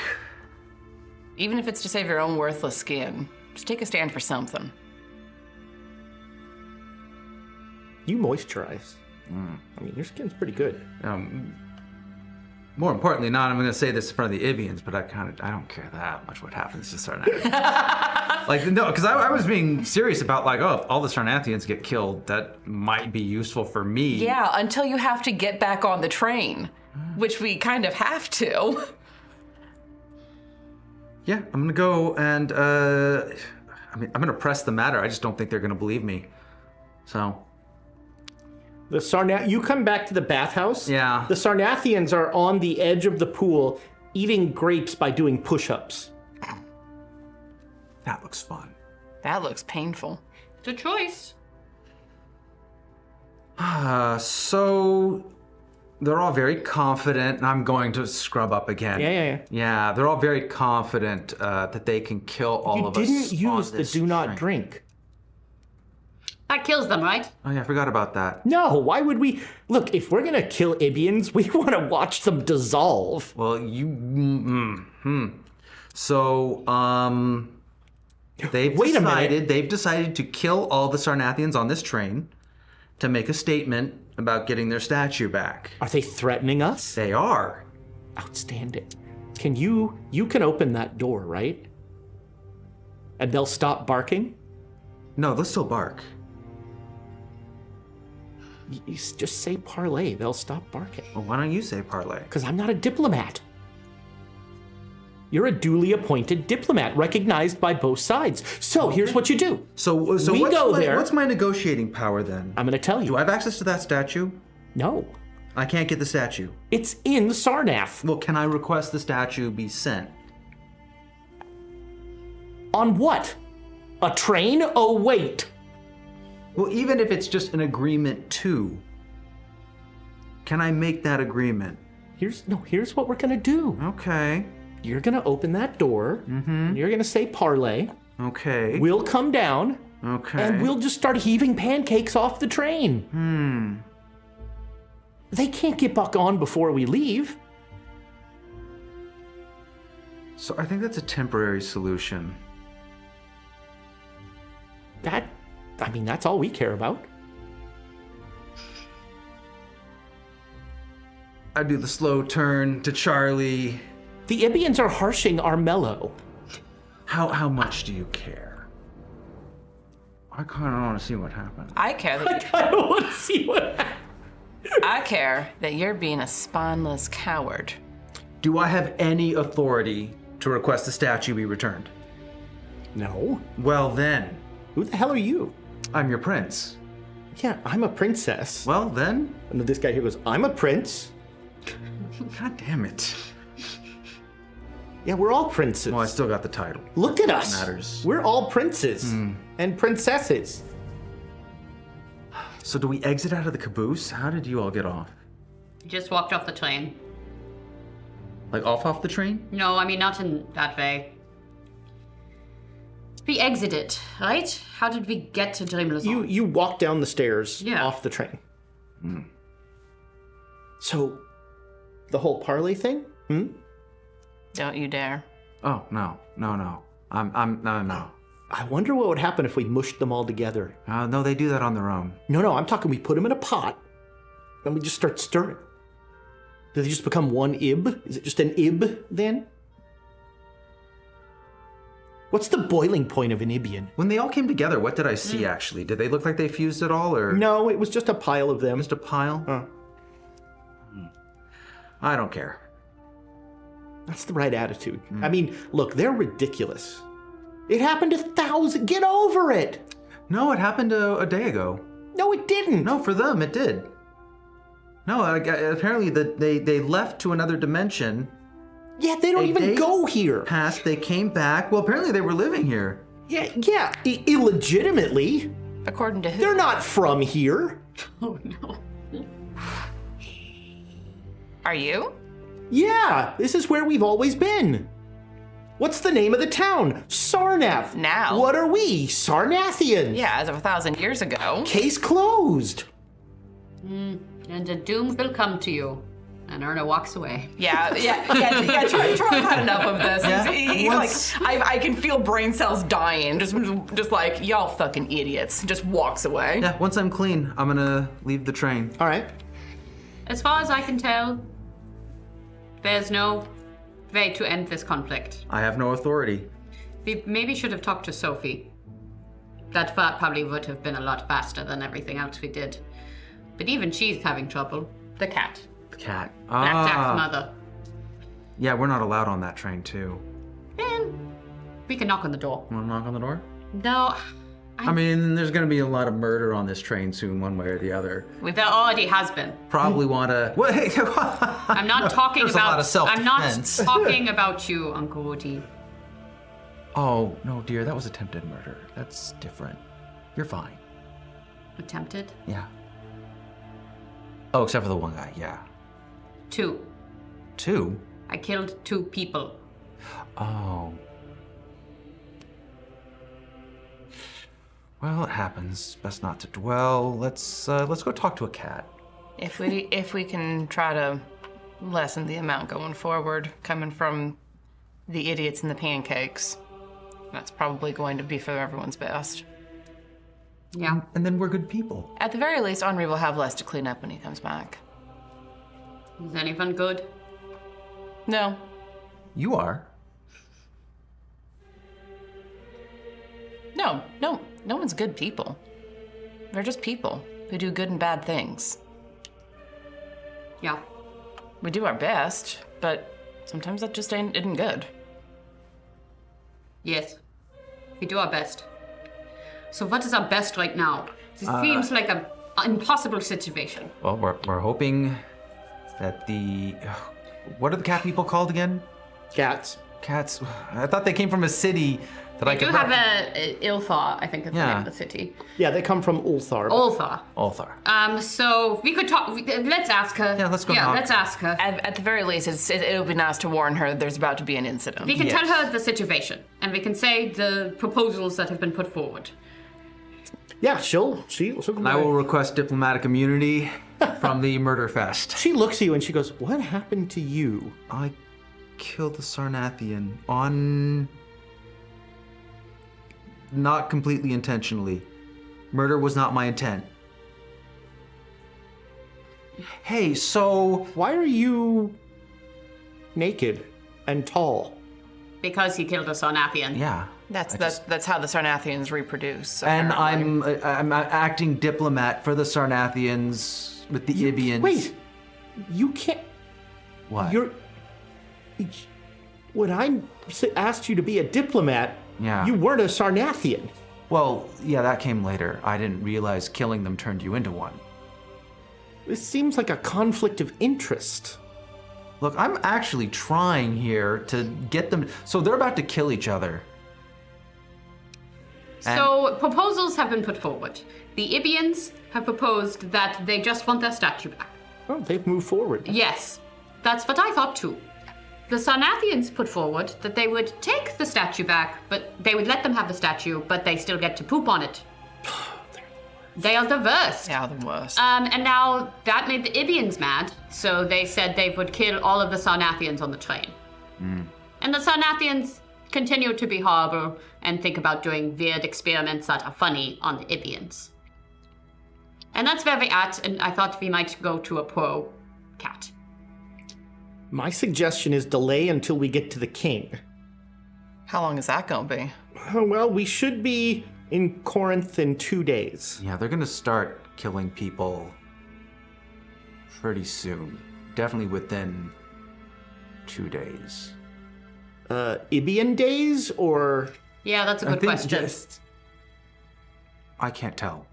Even if it's to save your own worthless skin. Just take a stand for something.
You moisturize. I mean, your skin's pretty good.
More importantly, I'm going to say this in front of the Ibians, but I don't care that much what happens to Sarnath. No, because I was being serious about if all the Sarnathians get killed, that might be useful for me.
Yeah, until you have to get back on the train, which we kind of have to.
Yeah, I'm going to go and, I'm going to press the matter. I just don't think they're going to believe me. So...
You come back to the bathhouse.
Yeah.
The Sarnathians are on the edge of the pool eating grapes by doing push-ups.
That looks fun.
That looks painful.
It's a choice.
So they're all very confident, and I'm going to scrub up again.
Yeah.
Yeah, they're all very confident that they can kill all of us.
You didn't use the do not drink.
That kills them, right?
Oh yeah, I forgot about that.
No, why would we? Look, if we're gonna kill Ibians, we want to watch them dissolve.
Well, So, they've decided to kill all the Sarnathians on this train to make a statement about getting their statue back.
Are they threatening us?
They are.
Outstanding. Can you can open that door, right? And they'll stop barking?
No, they'll still bark.
You just say parlay, they'll stop barking.
Well, why don't you say parlay?
Because I'm not a diplomat. You're a duly appointed diplomat, recognized by both sides. So here's what you do.
So what's my negotiating power then?
I'm going to tell you.
Do I have access to that statue?
No.
I can't get the statue.
It's in Sarnath.
Well, can I request the statue be sent?
On what? A train? Oh, wait.
Well, even if it's just an agreement to, can I make that agreement?
Here's what we're gonna do.
Okay.
You're gonna open that door. Mm-hmm. You're gonna say parlay.
Okay.
We'll come down.
Okay.
And we'll just start heaving pancakes off the train. They can't get back on before we leave.
So I think that's a temporary solution.
That's all we care about.
I do the slow turn to Charlie.
The Ibians are harshing our mellow.
How much do you care? I kind of want to see what happens.
I care that
I don't want to see what happens.
I care that you're being a spineless coward.
Do I have any authority to request the statue be returned?
No.
Well then.
Who the hell are you?
I'm your prince.
Yeah, I'm a princess.
Well then.
And this guy here goes, I'm a prince.
God damn it.
Yeah, we're all princes.
Well, I still got the title.
Look at us.
Matters.
We're all princes and princesses.
So do we exit out of the caboose? How did you all get off?
Just walked off the train.
Like off the train?
No, I mean, not in that way. We exited, right? How did we get to Dreamlazon?
You walked down the stairs off the train. So, the whole parley thing?
Don't you dare.
Oh, no. No. No.
I wonder what would happen if we mushed them all together.
No, they do that on their own.
No, I'm talking we put them in a pot, and we just start stirring. Do they just become one ib? Is it just an ib then? What's the boiling point of an Ibian?
When they all came together, what did I see actually? Did they look like they fused at all, or?
No, it was just a pile of them.
Just a pile? I don't care.
That's the right attitude. I mean, look, they're ridiculous. It happened 1,000. Get over it.
No, it happened a day ago.
No, it didn't.
No, for them, it did. No, apparently they left to another dimension.
Yeah, they don't even go here.
Passed, they came back. Well, apparently they were living here.
Yeah, illegitimately.
According to who?
They're not from here.
Oh, no.
Are you?
Yeah, this is where we've always been. What's the name of the town? Sarnath.
Now.
What are we? Sarnathians.
Yeah, as of 1,000 years ago.
Case closed.
And the doom will come to you. And Erna walks away.
Yeah. Charlie had enough of this.
Yeah.
He's like, I can feel brain cells dying. Just like, y'all fucking idiots. Just walks away.
Yeah, once I'm clean, I'm gonna leave the train.
All right.
As far as I can tell, there's no way to end this conflict.
I have no authority.
We maybe should have talked to Sophie. That probably would have been a lot faster than everything else we did. But even she's having trouble. The cat.
The cat.
Blackjack's mother.
Yeah, we're not allowed on that train, too.
And we can knock on the door.
Want to knock on the door?
No.
I mean, there's gonna be a lot of murder on this train soon, one way or the other.
There already has been.
Probably want to. Wait.
I'm not talking
there's
about.
a lot of self-defense.
I'm not talking about you, Uncle Woody.
Oh no, dear, that was attempted murder. That's different. You're fine.
Attempted?
Yeah. Oh, except for the one guy. Yeah.
2.
2?
I killed 2 people.
Oh. Well, it happens. Best not to dwell. Let's go talk to a cat.
If we can try to lessen the amount going forward, coming from the idiots and the pancakes, that's probably going to be for everyone's best.
Yeah.
And then we're good people.
At the very least, Henri will have less to clean up when he comes back.
Is anyone good?
No.
You are.
No one's good people. They're just people who do good and bad things.
Yeah.
We do our best, but sometimes that just isn't good.
Yes. We do our best. So what is our best right now? This seems like an impossible situation.
Well, we're hoping that what are the cat people called again?
Cats.
Cats. I thought they came from a city that I
We
could.
do have a Ilthar, I think is the
Yeah.
name of the city.
Yeah, they come from Ulthar.
Ulthar.
Ulthar.
So we could talk. Let's ask her.
Yeah, let's go
Yeah,
knock.
let's ask her.
At the very least, it'll be nice to warn her that there's about to be an incident.
We can
Yes.
tell her the situation, and we can say the proposals that have been put forward.
Yeah, she'll
And I will request diplomatic immunity from the murder fest.
She looks at you and she goes, "What happened to you?"
I killed the Sarnathian on. Not completely intentionally. Murder was not my intent. Hey, so.
Why are you naked and tall?
Because he killed a Sarnathian.
Yeah.
That's how the Sarnathians reproduce.
And
apparently.
I'm acting diplomat for the Sarnathians with the Ibians.
Wait, you can't.
What?
When I asked you to be a diplomat,
Yeah.
you weren't a Sarnathian.
Well, yeah, that came later. I didn't realize killing them turned you into one.
This seems like a conflict of interest.
Look, I'm actually trying here to get them. So they're about to kill each other.
So proposals have been put forward. The Ibians have proposed that they just want their statue back.
Oh, they've moved forward.
Yes, that's what I thought too. The Sarnathians put forward that they would take the statue back, but they would let them have the statue, but they still get to poop on it. They are the worst.
Yeah, the worst.
And now that made the Ibians mad, so they said they would kill all of the Sarnathians on the train. And the Sarnathians continue to be horrible and think about doing weird experiments that are funny on the Ibians. And that's where we're at, and I thought we might go to a pro cat.
My suggestion is delay until we get to the king.
How long is that gonna be?
Well, we should be in Corinth in 2 days.
Yeah, they're gonna start killing people pretty soon. Definitely within 2 days.
Ibian days or?
Yeah, that's a
I
good
think
question.
I can't tell.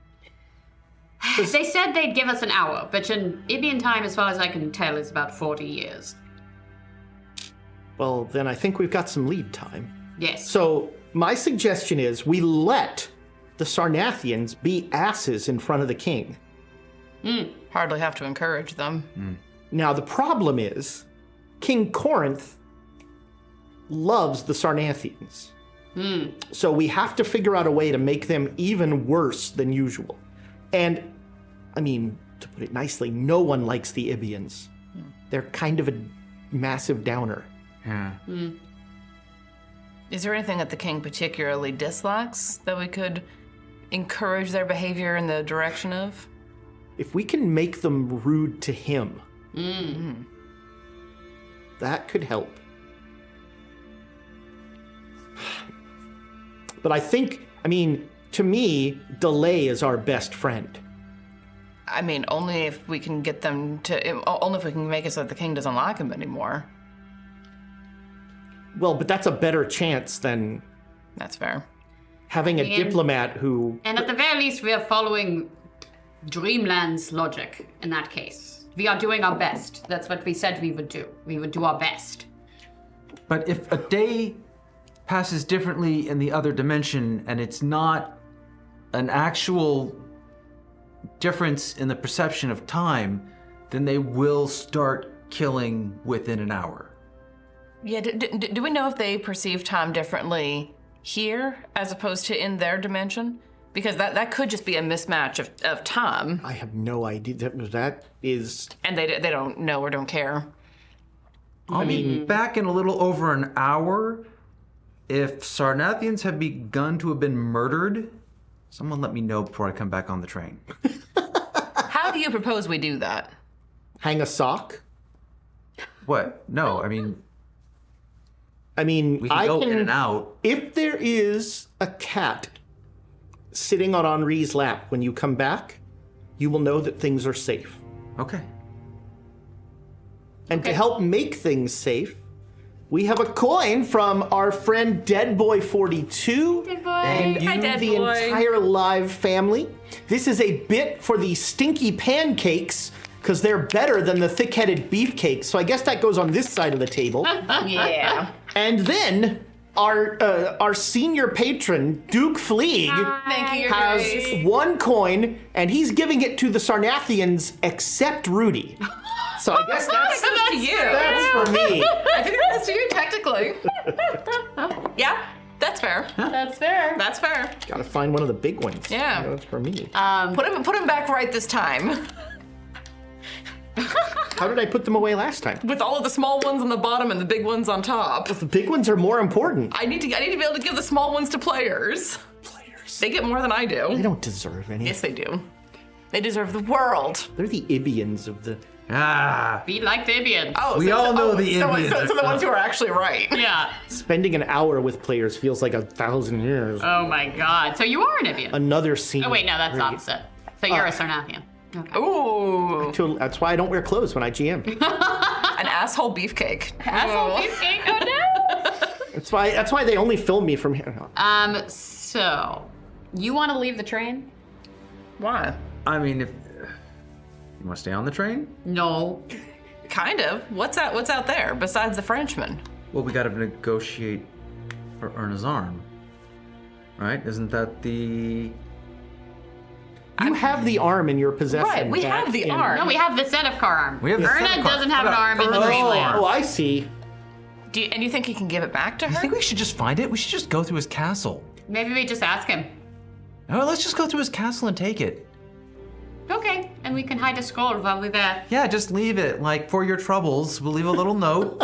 They said they'd give us an hour, but in Ibian time, as far as I can tell, is about 40 years.
Well, then I think we've got some lead time.
Yes.
So my suggestion is we let the Sarnathians be asses in front of the king.
Hardly have to encourage them.
Now the problem is King Corinth loves the Sarnathians. So we have to figure out a way to make them even worse than usual. And, I mean, to put it nicely, no one likes the Ibians. They're kind of a massive downer.
Yeah.
Is there anything that the king particularly dislikes that we could encourage their behavior in the direction of?
If we can make them rude to him, that could help. But I think, to me, delay is our best friend.
I mean, only if we can get them to, only if we can make it so that the king doesn't like him anymore.
Well, but that's a better chance than
That's fair.
having a diplomat who...
And at the very least, we are following Dreamland's logic in that case. We are doing our best. That's what we said we would do. We would do our best.
But if a day passes differently in the other dimension and it's not an actual difference in the perception of time, then they will start killing within an hour.
Yeah, do we know if they perceive time differently here as opposed to in their dimension? Because that could just be a mismatch of time.
I have no idea. That is...
And they don't know or don't care.
I'll be back in a little over an hour. If Sarnathians have begun to have been murdered, someone let me know before I come back on the train.
How do you propose we do that?
Hang a sock?
What? No, I mean, we can
I
go
can...
in and out.
If there is a cat sitting on Henri's lap when you come back, you will know that things are safe.
Okay.
And to help make things safe, we have a coin from our friend Deadboy42
Dead boy.
and
Hi,
you,
Dead
the
Boy.
entire live family. This is a bit for the stinky pancakes because they're better than the thick-headed beefcakes. So I guess that goes on this side of the table.
Yeah.
And then our senior patron, Duke Fleeg,
Thank you,
has
Grace.
one coin, and he's giving it to the Sarnathians except Rudy. So I guess that's
to you.
that's for me.
I think that's to you, technically. Yeah, that's fair.
That's fair.
That's fair.
Gotta find one of the big ones.
Yeah.
That's for me.
Put him back right this time.
How did I put them away last time?
With all of the small ones on the bottom and the big ones on top.
The big ones are more important.
I need to be able to give the small ones to players.
Players.
They get more than I
They
do.
don't deserve any.
Yes, they do. They deserve the world.
They're the Ibians of the...
Ah,
Be like the Ibians.
Oh,
We all know the
so
Indians are
the ones who are actually right.
Yeah.
Spending an hour with players feels like 1,000 years.
Oh my god. So you are an Ibian.
Another scene.
Oh wait, no, that's opposite. So you're a Sarnathian. Okay.
Ooh,
That's why I don't wear clothes when I GM.
an asshole beefcake.
Asshole beefcake. Oh no.
That's why they only film me from here.
So you want to leave the train?
Why?
I mean, if you want to stay on the train?
No.
kind of. What's out there besides the Frenchman?
Well, we got to negotiate for Erna's arm, right? Isn't that the?
You have the arm in your possession.
Right, we
back
have the
in-
arm.
No, we have the Zenithcar arm.
We have the
Erna
Zenithcar.
doesn't have an arm in the
Erna's
Dreamland.
Oh, I see.
And you think he can give it back to her?
I think we should just find it. We should just go through his castle.
Maybe we just ask him.
Oh, let's just go through his castle and take it.
Okay, and we can hide a scroll while we're there.
Yeah, just leave it. Like, for your troubles, we'll leave a little note.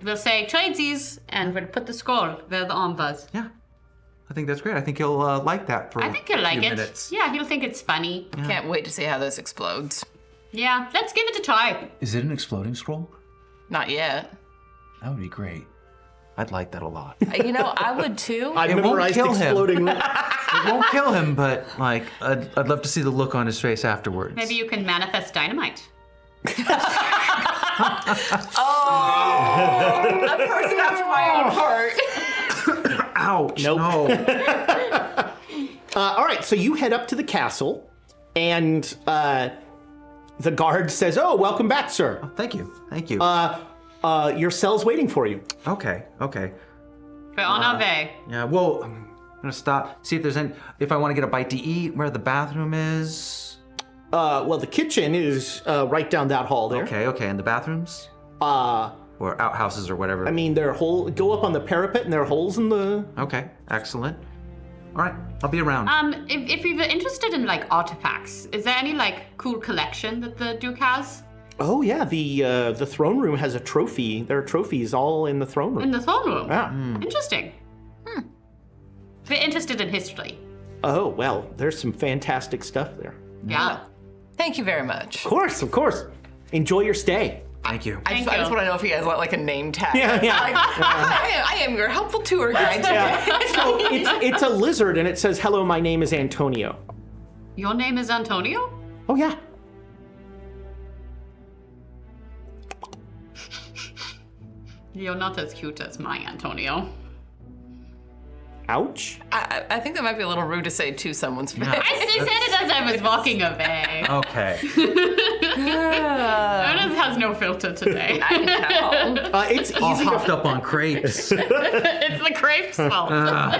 We'll say tradesies, and we'll put the scroll where the arm was.
Yeah, I think that's great. I think he'll like that for
I think he'll
a
like
few
it.
minutes.
Yeah, he'll think it's funny.
Can't wait to see how this explodes.
Yeah, let's give it a try.
Is it an exploding scroll?
Not yet.
That would be great. I'd like that a lot.
You know, I would too.
I
It won't
memorized
kill him.
exploding.
It won't kill him, but like, I'd love to see the look on his face afterwards.
Maybe you can manifest dynamite.
A person after my own heart.
Ouch!
Nope.
No.
All right, so you head up to the castle, and the guard says, "Oh, welcome back, sir.
Thank you. Thank you.
Your cell's waiting for you."
Okay.
We're on our way.
Yeah. Well, I'm gonna stop. See if there's any. If I want to get a bite to eat, where the bathroom is.
Well, the kitchen is right down that hall there.
Okay. And the bathrooms
Uh,
or outhouses or whatever.
I mean, there are go up on the parapet, and there are holes in the.
Okay. Excellent. All right. I'll be around.
If you're interested in like artifacts, is there any like cool collection that the Duke has?
Oh yeah, the throne room has a trophy. There are trophies all in the throne room.
In the throne room?
Yeah.
Interesting. We're interested in history.
Oh well, there's some fantastic stuff there.
Yeah.
Thank you very much.
Of course. Enjoy your stay.
Thank you.
I just
you.
want to know if he has like a name tag.
Yeah.
Like, I am your helpful tour guide.
Yeah. So it's a lizard, and it says, "Hello, my name is Antonio."
Your name is Antonio?
Oh yeah.
You're not as cute as my Antonio.
Ouch.
I think that might be a little rude to say to someone's face.
I said it as I was walking away.
Okay.
Ernest has no filter today.
I can tell.
It's
All
easy
hopped
to.
up on crepes.
It's the crepe's fault.
No,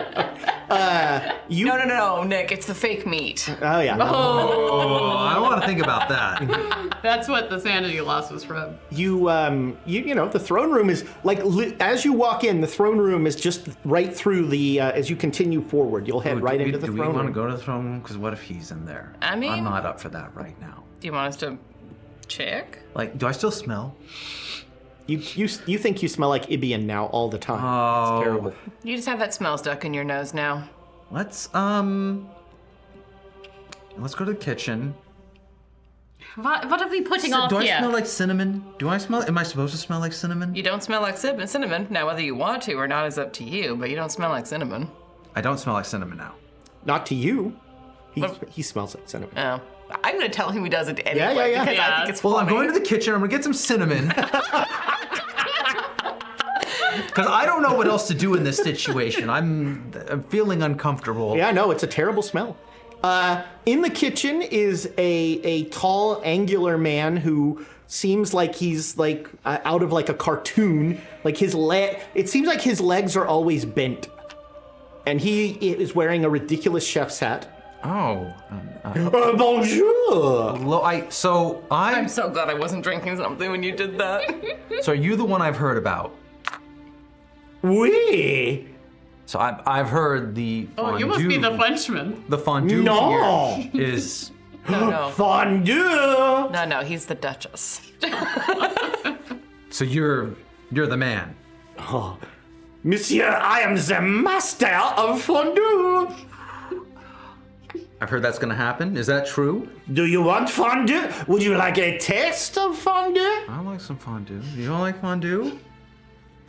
Nick, it's the fake meat.
Oh yeah.
Oh, I don't want to think about that.
That's what the sanity loss was from.
You know, the throne room is like as you walk in, the throne room is just right through the. As you continue forward, you'll head right into the
Do we
throne
want to
room.
go to the throne room? Because what if he's in there?
I mean-
I'm not up for that right now.
Do you want us to check?
Like, do I still smell?
You think you smell like Ibian now all the time.
Oh.
It's terrible.
You just have that smell stuck in your nose now.
Let's go to the kitchen.
What are we putting off
Do I
here?
smell like cinnamon? Am I supposed to smell like cinnamon?
You don't smell like cinnamon. Now, whether you want to or not is up to you, but you don't smell like cinnamon.
I don't smell like cinnamon now.
Not to you. He smells like cinnamon.
Oh. I'm going to tell him he doesn't anyway
Yeah.
because I think it's funny.
Well, I'm going to the kitchen. I'm going to get some cinnamon. Because I don't know what else to do in this situation. I'm feeling uncomfortable.
Yeah, no, it's a terrible smell. In the kitchen is a tall, angular man who seems like he's like out of like a cartoon. Like it seems like his legs are always bent, and he is wearing a ridiculous chef's hat.
Oh.
Bonjour.
I'm
I'm so glad I wasn't drinking something when you did that.
So are you the one I've heard about?
Oui.
So I've heard the fondue.
Oh, you must be the Frenchman.
The fondue
No.
here is.
No.
Fondue.
No, he's the Duchess.
So you're the man.
Monsieur, I am the master of fondue.
I've heard that's gonna happen. Is that true?
Do you want fondue? Would you like a taste of fondue?
I like some fondue. You don't like fondue?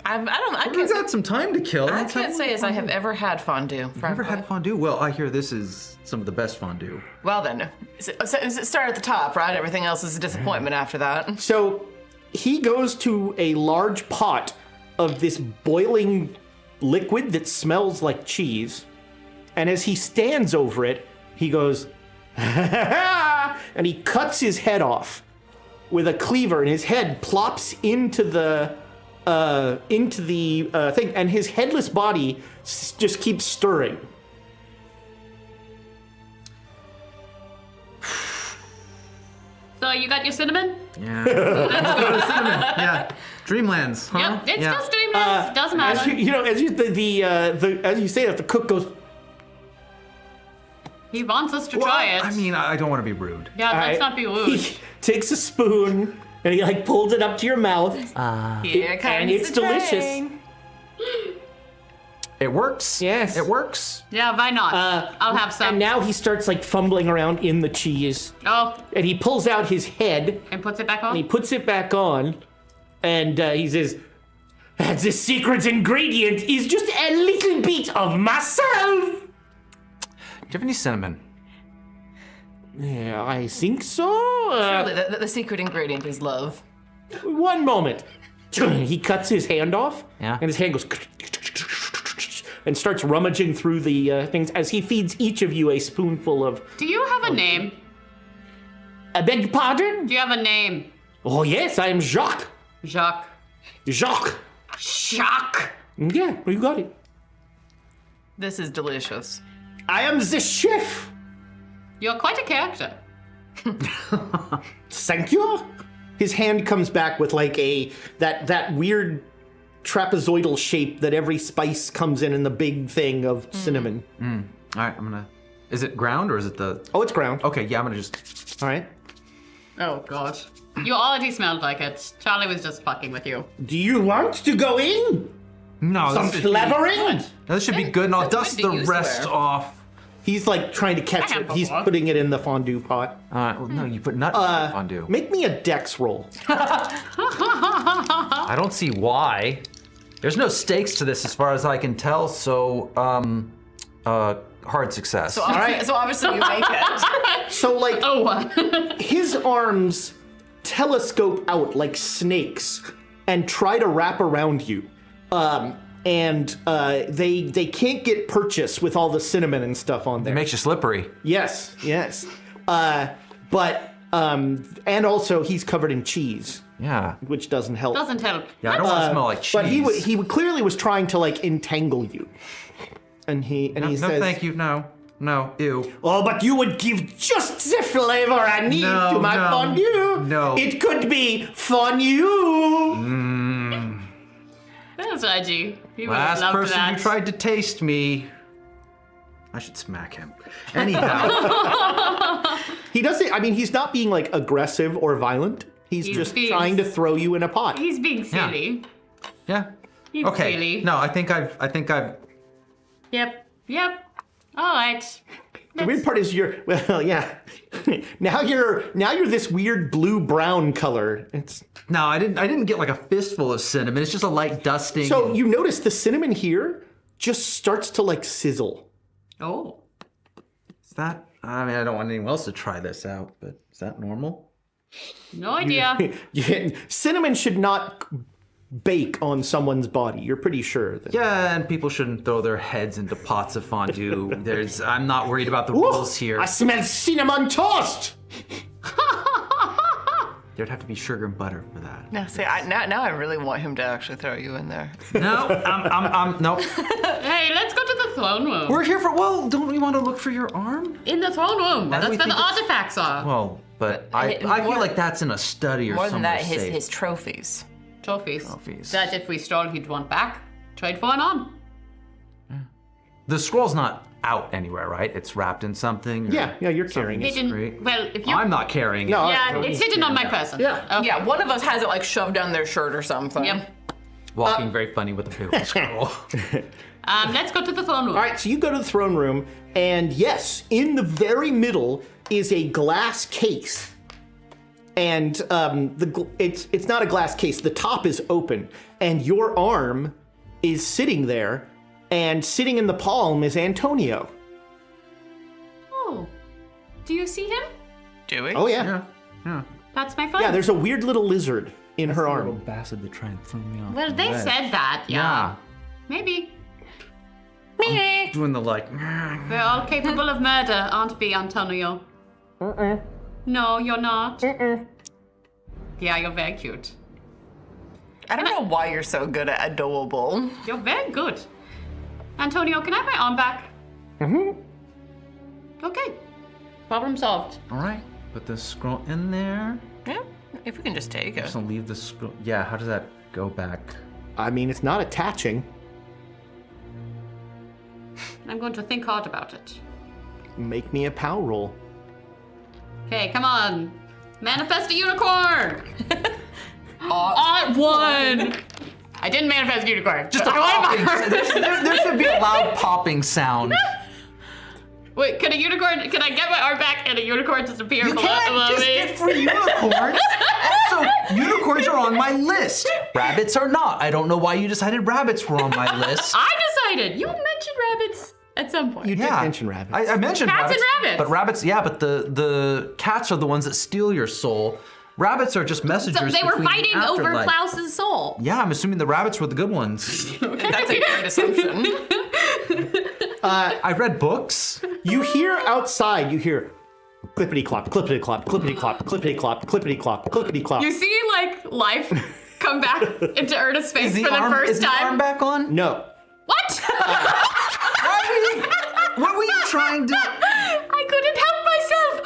I
We've
can't
got some time to kill.
I
Let's have
can't
a
say
little
as I have
fondue.
ever had fondue.
Never
frankly.
had fondue? Well, I hear this is some of the best fondue.
Well then, start at the top, right? Everything else is a disappointment after that.
So he goes to a large pot of this boiling liquid that smells like cheese. And as he stands over it, he goes, and he cuts his head off. with a cleaver, and his head plops into the thing, and his headless body just keeps stirring.
So you got your cinnamon?
Yeah. Cinnamon. Yeah. Dreamlands, huh?
Yep, it's
yeah.
just dreamlands. It doesn't matter.
As you say that, the cook goes,
He wants us to try it.
I mean, I don't want to be rude.
Yeah, let's not be rude.
He takes a spoon and he like pulls it up to your mouth.
Here comes
And it's
the
delicious.
train.
It works.
Yes.
It works.
Yeah, why not? I'll have some.
And now he starts like fumbling around in the cheese.
Oh,
And he pulls out his head
and puts it back
and he
on?
puts it back on. And he says, the secret ingredient is just a little bit of myself.
Do you have any cinnamon?
Yeah, I think so.
Surely the secret ingredient is love.
One moment. He cuts his hand off.
Yeah.
And his hand goes and starts rummaging through the things as he feeds each of you a spoonful of.
Do you have a name?
I beg your pardon?
Do you have a name?
Oh yes, I am Jacques.
Jacques.
Jacques.
Jacques!
Yeah, you got it.
This is delicious.
I am the chef.
You're quite a character.
Thank you. His hand comes back with like that weird trapezoidal shape that every spice comes in the big thing of cinnamon.
All right, I'm gonna. Is it ground or is it the?
Oh, it's ground.
Okay, yeah, I'm gonna just.
All right.
Oh, God. You already smelled like it. Charlie was just fucking with you.
Do you want to go in?
No,
Some
this should be,
flavoring?
this should be good, and I'll dust
good
the
to
rest
use
off.
He's like trying to catch
I
it.
have
He's
before.
putting it in the fondue pot.
Well, no, you put nut fondue.
Make me a dex roll.
I don't see why. There's no stakes to this as far as I can tell, so hard success.
So, so obviously you make it.
So like
Oh,
his arms telescope out like snakes and try to wrap around you. They can't get purchase with all the cinnamon and stuff on there.
It makes you slippery.
Yes. And also he's covered in cheese,
Yeah.
which doesn't help.
doesn't help.
Yeah, I don't want to smell like cheese.
But he clearly was trying to like entangle you. And he
No,
says,
thank you. No, ew.
"Oh, but you would give just the flavor I need
No,
to my
no,
fondue.
no.
It could be fondue."
That's Reggie. He would
Last
love
person
that.
who tried to taste me. I should smack him. Anyhow,
He doesn't. I mean, he's not being like aggressive or violent. He's just
being-
trying to throw you in a pot.
He's being silly.
yeah.
He's
Okay.
silly.
No, I think I've.
Yep. All right.
The weird part is now you're this weird blue-brown color. It's
No, I didn't get like a fistful of cinnamon. It's just a light dusting.
so you notice the cinnamon here just starts to like sizzle.
Oh.
Is that? I mean, I don't want anyone else to try this out, but is that normal?
No idea.
Cinnamon should not bake on someone's body. You're pretty sure that.
Yeah, and people shouldn't throw their heads into pots of fondue. I'm not worried about the rules here.
I smell cinnamon toast.
There'd have to be sugar and butter for that.
Now, see, now I really want him to actually throw you in there.
No, no.
Hey, let's go to the throne room.
We're here for. Well, don't we want to look for your arm?
in the throne room.
Why do
That's
we
where the
think it's-
artifacts are.
Well, but I feel like that's in a study or
More than
somewhere
that,
safe.
his trophies.
Trophies.
Trophies.
That if we stole, he'd want back. Trade for an arm.
The scroll's not out anywhere, right? It's wrapped in something. or
Yeah, you're carrying it.
Hidden.
great.
Well, if you.
I'm not carrying it.
No,
Yeah, it's hidden on my person.
Yeah.
Okay.
Yeah, one of us has it like shoved down their shirt or something.
Yep.
Walking very funny with a paper scroll.
Let's go to the throne room.
All right, so you go to the throne room, and yes, in the very middle is a glass case. And it's not a glass case. The top is open, and your arm is sitting there, and sitting in the palm is Antonio.
Oh. Do you see him?
Do we?
Oh yeah,
Yeah.
That's my friend.
yeah. There's a weird little lizard in her arm.
bastard to try and throw me off.
Well, they said that. Yeah. Maybe.
Doing the like.
We're all capable of murder, aren't we, Antonio? No, you're not. Yeah, you're very cute.
I don't know why you're so good at adorable.
You're very good. Antonio, can I have my arm back?
Mm-hmm.
Okay. Problem solved.
All right, put the scroll in there.
Yeah, if we can just take it.
Just gonna leave the scroll. Yeah, how does that go back?
I mean, it's not attaching.
I'm going to think hard about it.
Make me a POW roll.
Okay, come on. Manifest a unicorn!
Aw,
One! I didn't manifest a unicorn.
Just a popping. There should be a loud popping sound.
Wait, can I get my arm back and a unicorn just appear
You
below
can't just
me?
get free unicorns. Also, unicorns are on my list. Rabbits are not. I don't know why you decided rabbits were on my list.
I decided. You mentioned rabbits at some point.
You did mention rabbits.
I mentioned
Cats
rabbits.
and rabbits.
But rabbits, yeah, but the cats are the ones that steal your soul. Rabbits are just messengers.
So they were
between
fighting over
afterlife.
Klaus's soul.
Yeah, I'm assuming the rabbits were the good ones.
that's a great assumption.
I read books.
You hear outside, you hear clippity clop, clippity clop, clippity clop, clippity clop, clippity clop, clippity clop.
You see, like, life come back into Ernest's face
Is
for the first
is the
time.
arm back on?
No.
What?
What were you trying to...
I couldn't help myself.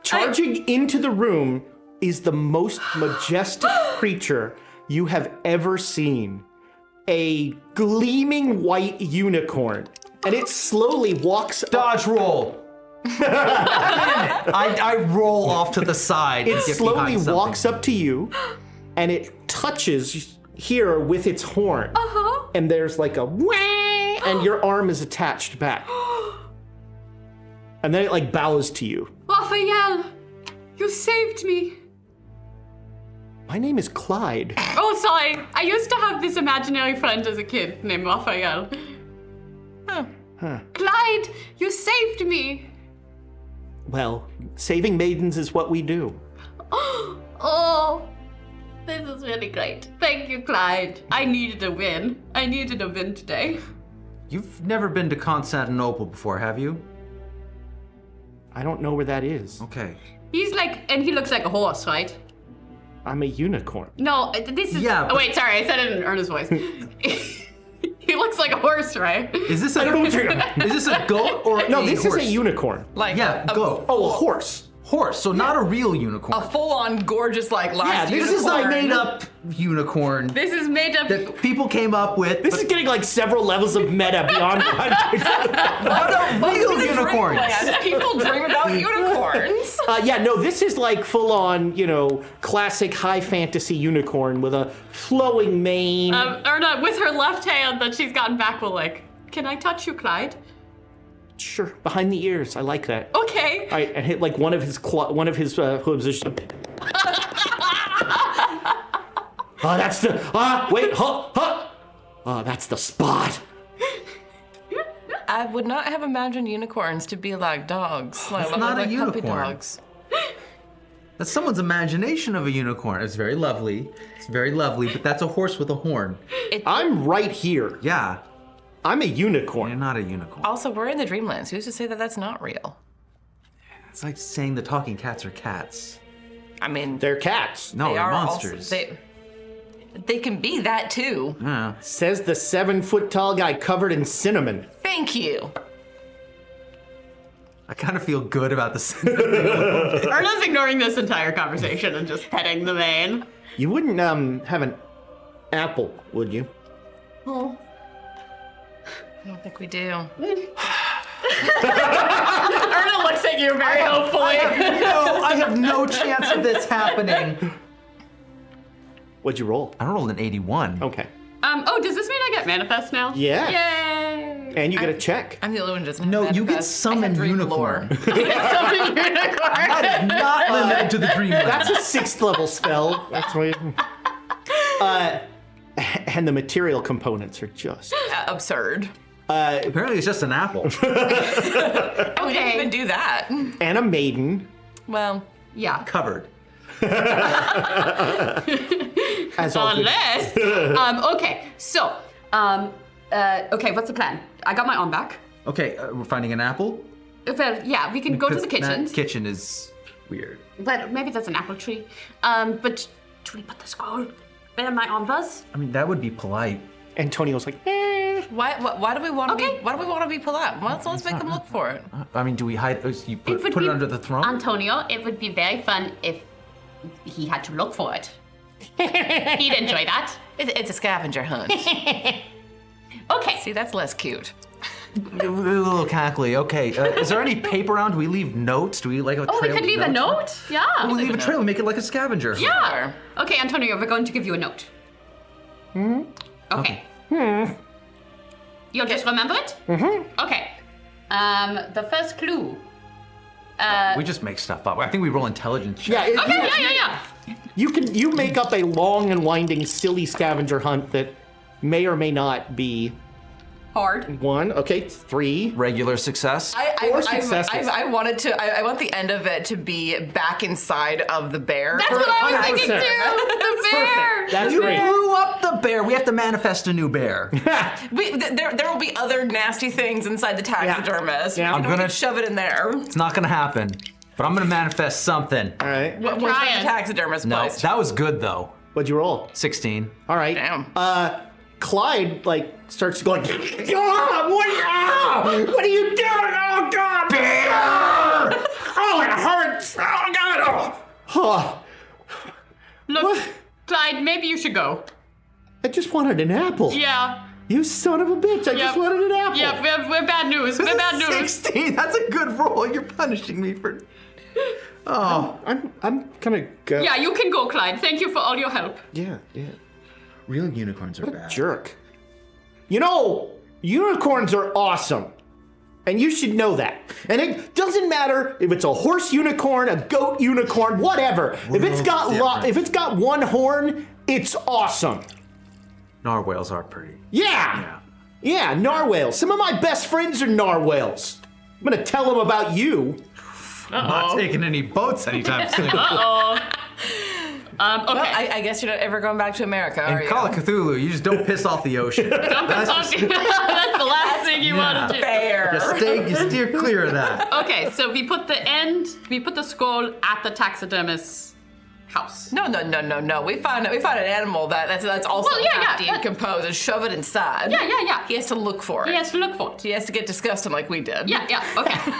Charging into the room is the most majestic creature you have ever seen. A gleaming white unicorn. And it slowly walks up.
Dodge roll. I roll off to the side.
It
and get
slowly
behind something.
walks up to you, and it touches here with its horn.
Uh-huh.
And there's like a wah, and your arm is attached back. And then it like bows to you.
Raphael, you saved me.
My name is Clyde.
Oh, sorry. I used to have this imaginary friend as a kid named Raphael. Clyde, you saved me.
Well, saving maidens is what we do.
Oh, this is really great. Thank you, Clyde. I needed a win. I needed a win today.
You've never been to Constantinople before, have you?
I don't know where that is.
Okay.
He's like, and he looks like a horse, right?
I'm a unicorn.
No, this is.
Yeah,
Oh,
but-
wait, sorry. I said it in Ernest's voice. He looks like a horse, right?
Is this a
I don't know what you're...
is this a goat or
No,
a
this
horse?
is a unicorn.
Like
Yeah, goat.
Oh, a horse.
Horse, so not a real unicorn.
a full-on gorgeous like
Yeah,
last
this
This is a
unicorn.
made-up unicorn
This is made of.
that people came up with.
This is getting like several levels of meta beyond
What a real unicorn.
Dreamland. People dream about unicorns.
Yeah, no, this is like full on, classic high fantasy unicorn with a flowing mane.
Erna, with her left hand that she's gotten back, will like, can I touch you, Clyde?
Sure, behind the ears. I like that.
Okay.
I hit like one of his hooves. Is just... Oh, that's the. Wait, huh. Oh, that's the spot.
I would not have imagined unicorns to be like dogs. Like,
It's not a
like puppy
unicorn.
dogs.
That's someone's imagination of a unicorn. It's very lovely. But that's a horse with a horn.
I'm right here.
Yeah,
I'm a
you're
unicorn.
not a unicorn.
Also, we're in the Dreamlands. Who's to say that that's not real?
It's like saying the talking cats are cats.
I mean,
They're cats.
No,
they
they're
are
monsters.
Also, they can be that too.
Yeah.
Says the 7-foot tall guy covered in cinnamon.
Thank you.
I kind of feel good about this.
Erna's ignoring this entire conversation and just petting the mane.
You wouldn't have an apple, would you?
Oh.
I don't think we do.
Erna looks at you very hopefully.
I have no chance of this happening.
What'd you roll?
I rolled an 81.
Okay.
Does this mean I get manifest now?
Yeah.
Yay!
And you get a check.
I'm the only one who doesn't have
No, you get
manifest. I
summon
have dream
unicorn.
lore.
Something unicorn.
That is not limited to the Dreamland.
That's a 6th level spell. That's why. And the material components are just.
Absurd.
Apparently, it's just an apple.
Oh, we didn't even do that.
And a maiden.
Well,
Yeah.
Covered.
As all good.
Unless. Okay. So. Okay. What's the plan? I got my arm back.
Okay, we're finding an apple.
Well, yeah, we can go to the kitchen.
That kitchen is weird.
But maybe there's an apple tree. But do we put the scroll where my arm was?
I mean, that would be polite.
Antonio's like, eh.
Why do we want to
Okay.
be? Why do we want to be polite? Let's make them look for it.
I mean, do we hide? You put
would
it
be-
under the throne?
Antonio, it would be very fun if he had to look for it. He'd enjoy that.
It's a scavenger hunt.
Okay.
See, that's less cute.
A little cackly. Okay. Is there any paper around? Do we leave notes? Do we like a trail?
Oh, we could
of
leave a
notes?
note? Yeah.
We leave a trail. Make it like a scavenger. hunt.
Yeah. Okay, Antonio, we're going to give you a note. Okay. You'll just remember it? Okay. The first clue.
We just make stuff up. I think we roll intelligence.
Yeah,
Okay, yeah.
you make up a long and winding, silly scavenger hunt that may or may not be
Hard.
1, okay, 3.
Regular success.
Four successes.
I want the end of it to be back inside of the bear.
That's what I was
100%.
thinking too. The bear.
That's
You
great.
blew up the bear. We have to manifest a new bear.
There will be other nasty things inside the taxidermist.
Yeah.
We
I'm
don't
gonna-
get to shove it in there.
It's not gonna happen. But I'm gonna manifest something.
All right.
What's the
trying.
taxidermist
No,
placed?
that was good though.
What'd you roll?
16.
All right.
Damn.
Clyde starts going. What are you doing? Oh God! Bear! Oh, it hurts! Oh God! Oh.
Look,
What?
Clyde, maybe you should go.
I just wanted an apple.
Yeah.
You son of a bitch! I just wanted an apple.
Yeah, we're bad news. We're bad news.
16. That's a good roll. You're punishing me for. Oh.
I'm gonna go.
Yeah, you can go, Clyde. Thank you for all your help.
Yeah.
Real unicorns are bad.
Jerk. You know, unicorns are awesome. And you should know that. And it doesn't matter if it's a horse unicorn, a goat unicorn, whatever. If it's got one horn, it's awesome.
Narwhals are pretty.
Yeah, narwhals. Some of my best friends are narwhals. I'm gonna tell them about you.
I'm not taking any boats anytime soon.
Okay.
Well, I guess you're not ever going back to America, are
In
you?
Call of Cthulhu, you just don't piss off the ocean.
That's the last thing you want to do.
Fair.
You steer clear of that.
Okay, so we put the scroll at the taxidermist's house.
No. We found an animal that's also
Well, yeah,
half
yeah.
decomposed and shove it inside.
Yeah.
He has to look for it.
He has to look for it.
He has to get disgusted like we did.
Yeah, okay.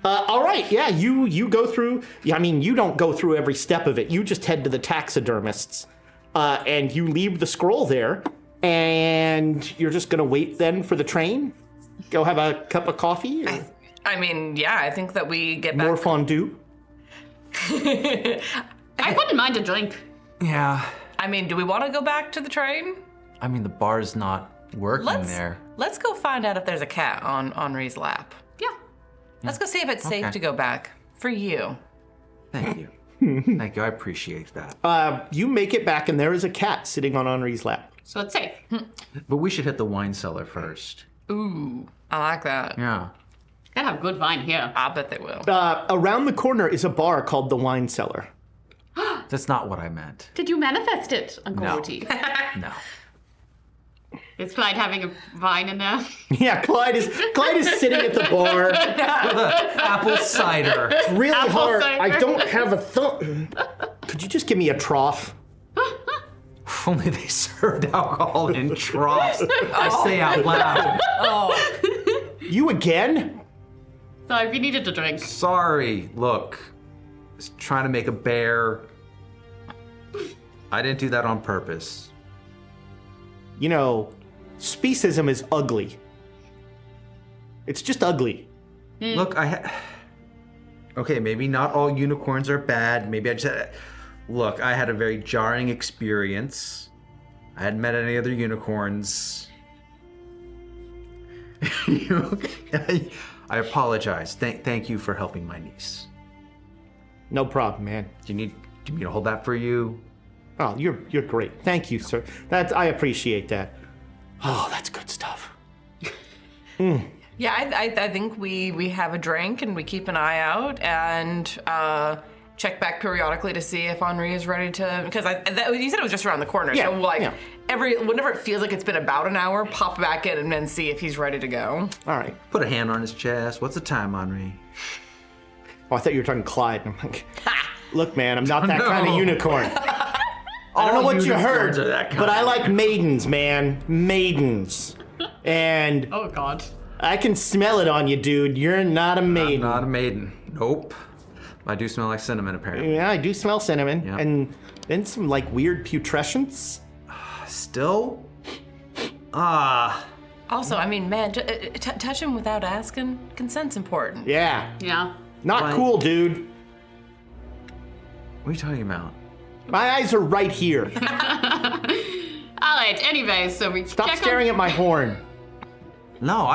All right, yeah, you go through. I mean, you don't go through every step of it. You just head to the taxidermists, and you leave the scroll there, and you're just gonna wait then for the train. Go have a cup of coffee. Or
I mean, yeah, I think that we get back.
more fondue.
I wouldn't mind a drink.
Yeah.
I mean, do we want to go back to the train?
I mean, the bar's not working there.
Let's go find out if there's a cat on Henri's lap.
Yeah.
Let's go see if it's safe
Okay.
to go back. For you.
Thank you. Thank you. I appreciate that.
You make it back, and there is a cat sitting on Henri's lap.
So it's safe.
But we should hit the wine cellar first.
Ooh, I like that.
Yeah.
They have good wine here.
I bet they will.
Around the corner is a bar called the Wine Cellar.
That's not what I meant.
Did you manifest it, Uncle
No.
Woody?
No.
Is Clyde having a vine in there?
Yeah, Clyde is sitting at the bar.
Apple cider.
It's really
Apple
hard.
cider.
I don't have a thumb. Could you just give me a trough?
If only they served alcohol in troughs. I say out loud.
You again?
Sorry, we needed a drink.
Sorry. Look, I was trying to make a bear. I didn't do that on purpose.
You know, speciesism is ugly. It's just ugly.
Look, okay, maybe not all unicorns are bad. Maybe I just look, I had a very jarring experience. I hadn't met any other unicorns. I apologize. Thank you for helping my niece.
No problem, man.
Do you need me to hold that for you?
Oh, you're great. Thank you, sir. I appreciate that. Oh, that's good stuff.
Yeah, I think we have a drink and we keep an eye out and check back periodically to see if Henri is ready to. Because you said it was just around the corner,
Yeah,
so like
yeah.
whenever it feels like it's been about an hour, pop back in and then see if he's ready to go.
All right.
Put a hand on his chest. What's the time, Henri?
Oh, I thought you were talking Clyde. I'm like, look, man, I'm not that kind of unicorn. I don't know what you heard, but I like maidens, man. Maidens. And
Oh, God.
I can smell it on you, dude. You're not a maiden.
I'm not a maiden. Nope. I do smell like cinnamon, apparently.
Yeah, I do smell cinnamon.
Yep.
And then some, like, weird putrescence.
Still?
Also, I mean, man, touch him without asking. Consent's important.
Yeah.
Yeah.
Not
Like-
cool, dude.
What are you talking about?
My eyes are right here.
All right, anyway, so we
Stop
check
staring at my horn.
No,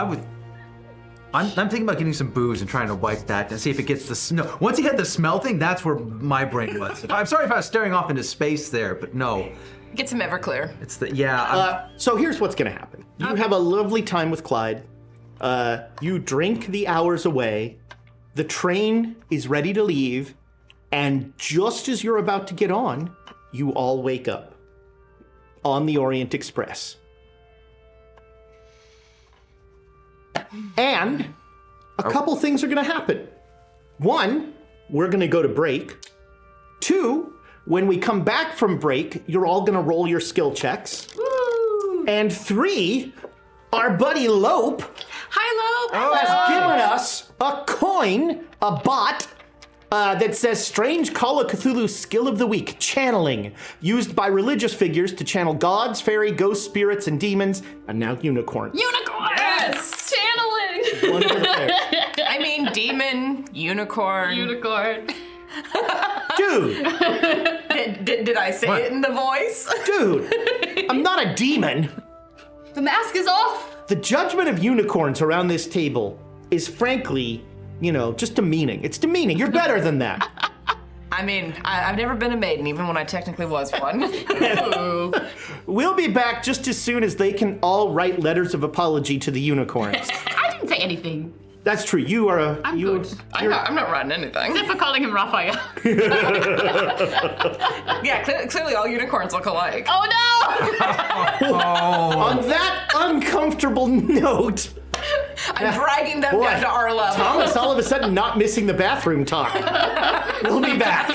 I'm thinking about getting some booze and trying to wipe that and see if it gets the smell. Once he had the smell thing, that's where my brain was. I'm sorry if I was staring off into space there, but no.
Get some Everclear.
It's the, yeah.
So here's what's gonna happen. You have a lovely time with Clyde. You drink the hours away. The train is ready to leave. And just as you're about to get on, you all wake up on the Orient Express. And a couple things are gonna happen. One, we're gonna go to break. Two, when we come back from break, you're all gonna roll your skill checks.
Woo!
And three, our buddy Lope
Hi, Lope.
has given us a coin, a bot, that says Strange Call of Cthulhu Skill of the Week, Channeling, used by religious figures to channel gods, fairy, ghosts, spirits, and demons, and now unicorns.
Unicorn!
Yes!
Channeling!
Wonderful thing.
I mean, demon, unicorn.
Unicorn.
Dude,
Did I say it in the voice?
dude, I'm not a demon.
The mask is off!
The judgment of unicorns around this table is frankly, just demeaning. It's demeaning. You're better than that.
I mean, I've never been a maiden, even when I technically was one.
We'll be back just as soon as they can all write letters of apology to the unicorns.
I didn't say anything.
That's true. You are a.
I'm
you,
good.
I'm not writing anything.
Except for calling him Raphael.
Yeah, clearly all unicorns look alike.
Oh no!
On that uncomfortable note,
I'm dragging them
boy,
down to our level.
Thomas all of a sudden not missing the bathroom talk. We'll be back.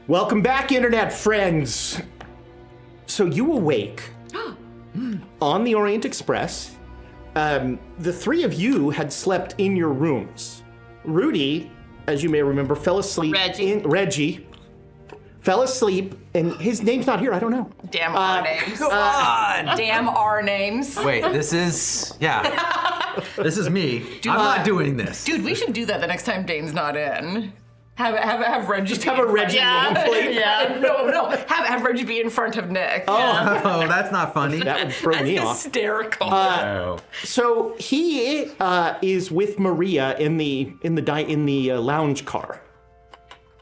Welcome back, internet friends. So you awake on the Orient Express. The three of you had slept in your rooms. Rudy, as you may remember, fell asleep. Reggie fell asleep, and his name's not here. I don't know.
Damn our names.
Come on.
Damn our names.
Wait, this is me. I'm not doing this.
Dude, we should do that the next time Dane's not in. Have Reggie
Just have a Reggie roleplay.
Yeah. No. Have Reggie be in front of Nick.
Oh, that's not funny.
That would throw me off.
Hysterical.
So he is with Maria in the lounge car.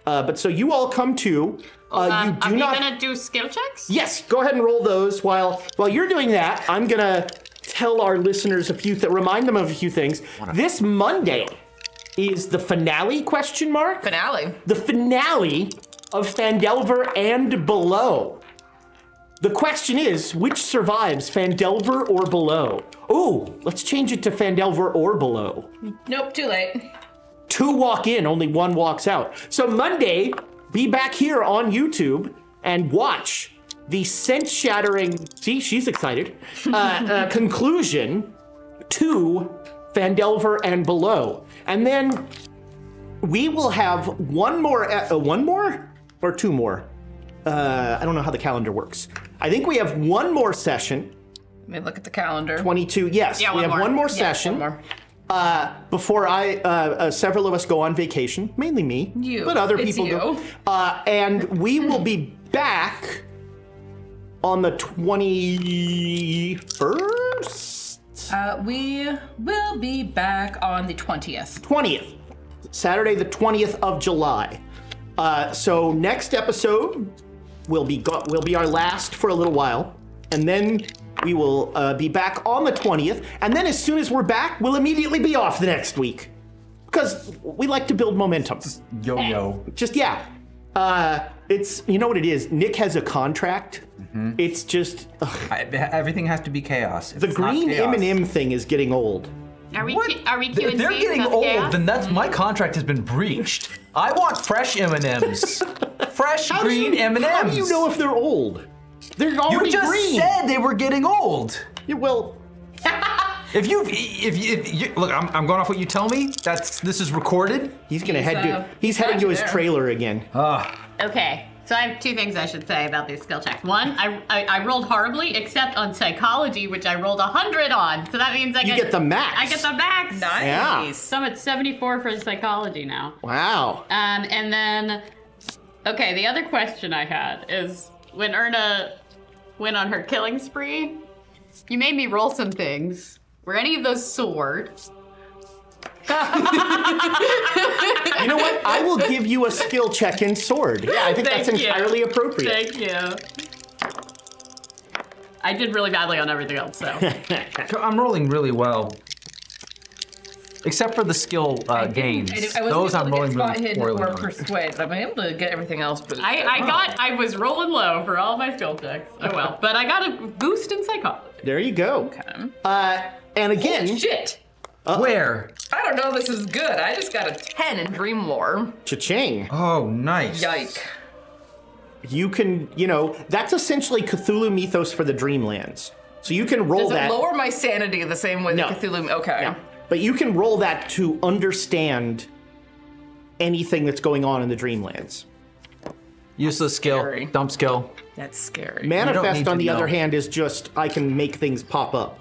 But so you all come to. You do
are we
not.
gonna do skill checks?
Yes, go ahead and roll those. While you're doing that, I'm gonna tell our listeners remind them of a few things. This Monday is the finale ?
Finale.
The finale of Phandelver and Below. The question is, which survives, Phandelver or Below? Ooh, let's change it to Phandelver or Below.
Nope, too late.
2 walk in, only 1 walks out. So Monday, be back here on YouTube and watch the sense-shattering, see, she's excited, conclusion to Phandelver and Below. And then we will have one more or 2 more? I don't know how the calendar works. I think we have 1 more session.
Let me look at the calendar.
22, yes.
Yeah,
we have one more session.
1 more.
Before several of us go on vacation, mainly me, but other people go. And we will be back on the 21st?
We will be back on the 20th.
20th. Saturday, the 20th of July. So next episode will be our last for a little while. And then we will be back on the 20th. And then as soon as we're back, we'll immediately be off the next week. Because we like to build momentum.
Yo-yo.
Just, yeah. It's, you know what it is? Nick has a contract. Mm-hmm. It's just...
everything has to be chaos.
The green M&M thing is getting old.
Are we
What?
Q&C?
If they're getting
That's
old,
chaos?
then that's my contract has been breached. I want fresh M&Ms. Fresh green M&Ms.
How do you know if they're old? They're already
You just
green.
said they were getting old.
Yeah, well...
If you look, I'm going off what you tell me. This is recorded.
He's heading to his trailer again.
Okay, so I have 2 things I should say about these skill checks. One, I rolled horribly, except on psychology, which I rolled 100 on. So that means
You get the max.
I get the max.
Nice.
Yeah.
So I'm at 74 for psychology now.
Wow.
And then, okay, the other question I had is when Erna went on her killing spree, you made me roll some things. Were any of those sword?
You know what? I will give you a skill check in sword. Yeah, I think that's
Thank you.
entirely appropriate.
Thank you. I did really badly on everything else, so.
I'm rolling really well. Except for the skill gains. Those I'm rolling really poorly on.
Persuade. I'm able to get everything else, but
I was rolling low for all my skill checks. Oh well. But I got a boost in psychology.
There you go.
Okay.
And again...
Holy shit!
Where?
I don't know if this is good. I just got a 10 in Dream Lore.
Cha-ching.
Oh, nice.
Yike.
You can, that's essentially Cthulhu mythos for the Dreamlands. So you can roll
Does
that.
it lower my sanity the same way
No.
that Cthulhu... Okay.
No. But you can roll that to understand anything that's going on in the Dreamlands.
Useless skill.
Scary.
Dump skill.
That's scary.
Manifest,
need
on
to
the other
know.
hand, is just I can make things pop up.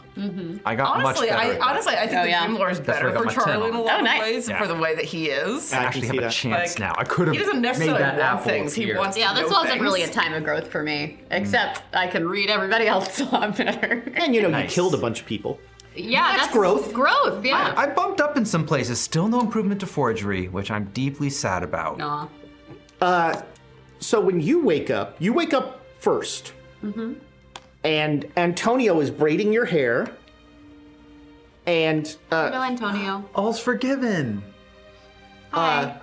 I got
Honestly,
much better.
I think the Dream Lore is
That's where
better
I got
for
my 10
Charlie in a
on.
lot of
nice.
ways for the way that he is.
I
I
actually
can
have
see
a
that.
chance now. I could have
He doesn't
made
necessarily
that
want
apple
things. He
appear.
wants
Yeah,
to
this
know
wasn't really a
things.
time of growth for me. Except I can read everybody else a lot better.
And you
Nice.
killed a bunch of people.
Yeah,
That's growth.
Growth, yeah.
I bumped up in some places. Still no improvement to forgery, which I'm deeply sad about.
Aw.
So when you wake up first. Mm-hmm. And Antonio is braiding your hair. And
Hello, Antonio.
All's forgiven.
Hi.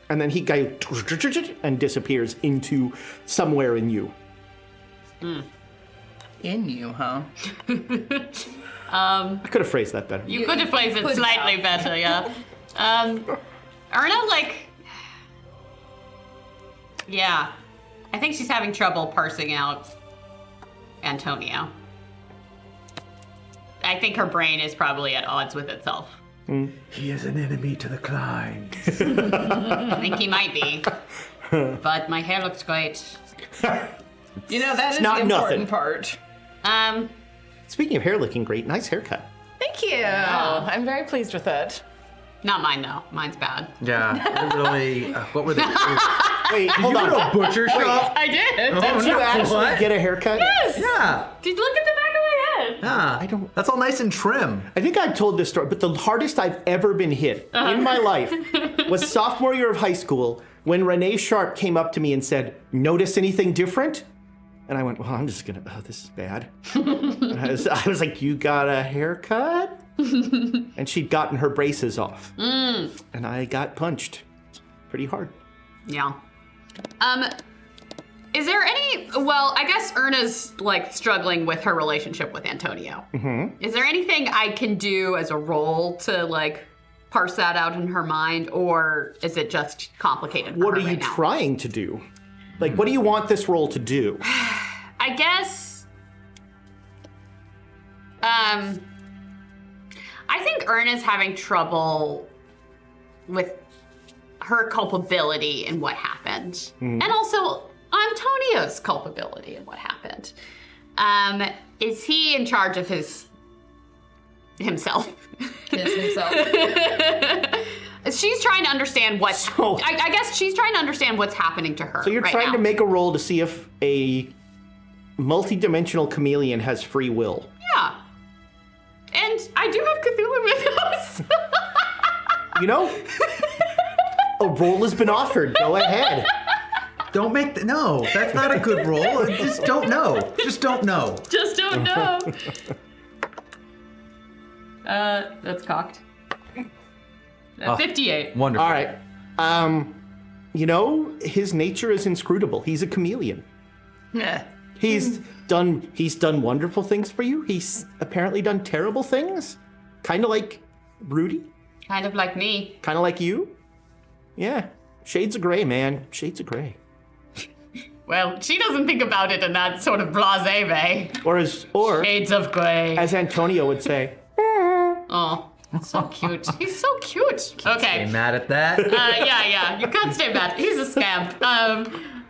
and then he goes and disappears into somewhere in you.
In you, huh?
I could have phrased that better.
You could have phrased it
could
slightly better, yeah. Erna, Yeah. I think she's having trouble parsing out Antonio. I think her brain is probably at odds with itself.
He is an enemy to the Kleins.
I think he might be. But my hair looks great.
You know, that is
not
the important
nothing.
part.
Speaking of hair looking great, nice haircut.
Thank you. I'm very pleased with it.
Not mine, though. Mine's bad.
Yeah, really. What were they?
Wait, hold
You
on.
go to a butcher shop?
I did.
Did you actually
What?
get a haircut?
Yes.
Yeah.
Did look at the back of my head.
Yeah.
I don't-
That's all nice and trim.
I think I've told this story, but the hardest I've ever been hit in my life was sophomore year of high school when Renee Sharp came up to me and said, "Notice anything different?" And I went, "Well, I'm just gonna, oh, this is bad." And I was like, "You got a haircut?" And she'd gotten her braces off. And I got punched pretty hard.
Yeah. Is there any, well, I guess Erna's like struggling with her relationship with Antonio. Mm-hmm. Is there anything I can do as a role to like parse that out in her mind, or is it just complicated for
What
her
are you
right now?
trying to do? Like, what do you want this role to do?
I guess, I think Erna's having trouble with her culpability in what happened. And also Antonio's culpability in what happened. Is he in charge of himself? She's trying to understand what,
So-
I guess she's trying to understand what's happening to her.
So you're
right
trying
now.
to make a roll to see if a multi-dimensional chameleon has free will.
Yeah. And I do have Cthulhu mythos.
You know, a roll has been offered. Go ahead.
Don't make the, no, that's not a good roll. Just don't know. Just don't know.
Just don't know. That's cocked. 58.
Wonderful.
All right. You know, his nature is inscrutable. He's a chameleon.
Yeah.
He's done wonderful things for you. He's apparently done terrible things. Kind of like Rudy.
Kind of like me.
Kind of like you. Yeah. Shades of gray, man. Shades of gray.
Well, she doesn't think about it in that sort of blasé way.
Or
Shades of grey.
as Antonio would say,
Oh, so cute. He's so cute.
Stay
Okay.
mad at that.
Yeah. You can't stay mad. He's a scamp.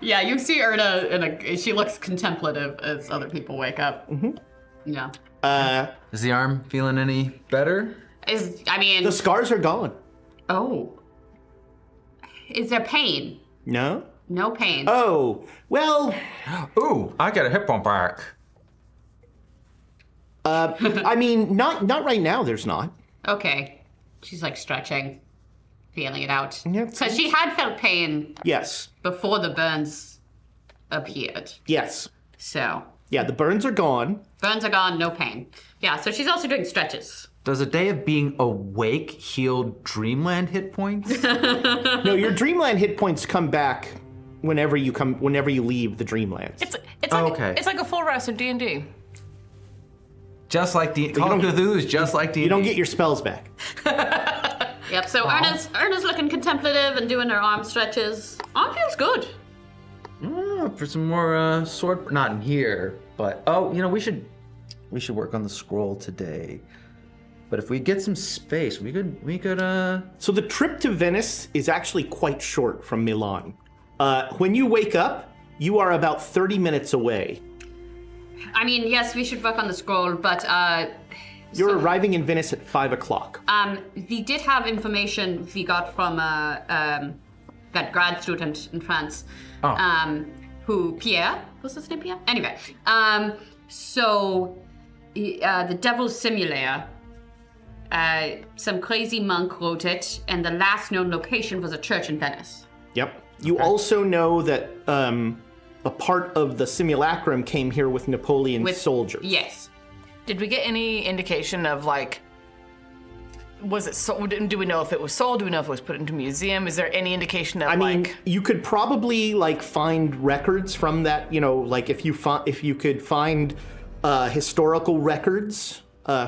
Yeah, you see Erna she looks contemplative as other people wake up. Mm-hmm. Yeah.
Is the arm feeling any better?
the scars are gone.
Oh. Is there pain?
No?
No pain.
Oh, well,
Ooh, I got a hip bump back.
I mean, not right now, there's not.
Okay. She's like stretching, feeling it out.
Yeah,
Because she had felt pain
Yes.
before the burns appeared.
Yes.
So,
Yeah, the burns are gone.
burns are gone, no pain. Yeah, so she's also doing stretches.
Does a day of being awake heal dreamland hit points?
No, your dreamland hit points come back whenever you leave the dreamlands.
It's like
Okay.
it's like a full rest in D&D.
Just like the Call of Cthulhu is just like the.
You don't get your spells back.
Yep, so Erna's looking contemplative and doing her arm stretches. Arm feels good.
For some more sword, not in here, but we should work on the scroll today. But if we get some space, we could.
So the trip to Venice is actually quite short from Milan. When you wake up, you are about 30 minutes away.
I mean, yes, we should work on the scroll, but
You're arriving in Venice at 5 o'clock.
we did have information we got from that grad student in France. Who, Pierre? Was his name Pierre? Anyway, so the Devil's Simulator, some crazy monk wrote it, and the last known location was a church in Venice.
Yep. You also know that a part of the simulacrum came here with Napoleon's soldiers.
Yes.
Did we get any indication of like, was it sold? Do we know if it was sold? Do we know if it was put into a museum? Is there any indication of
I mean,
like?
you could probably like find records from that. You know, like if you could find historical records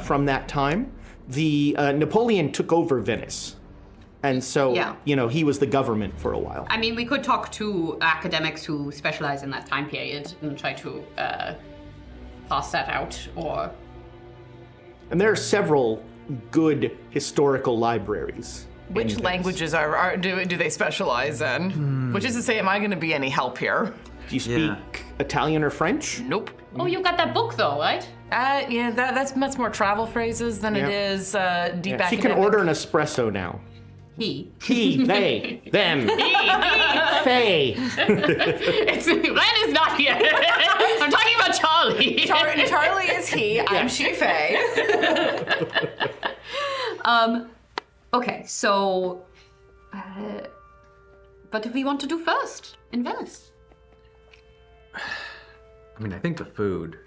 from that time. The Napoleon took over Venice, And so,
Yeah.
he was the government for a while.
I mean, we could talk to academics who specialize in that time period and try to toss that out, or...
And there are several good historical libraries.
Which languages do they specialize in? Which is to say, am I going to be any help here?
Do you speak Italian or French?
Nope.
Oh, you got that book, though, right?
Yeah, that's much more travel phrases than it is deep
She
academic.
can order an espresso now.
He,
they, them, they.
Ren is not here. I'm talking about Charlie.
Charlie is he. I'm she Faye.
Okay, so... what do we want to do first in Venice?
I mean, I think the food.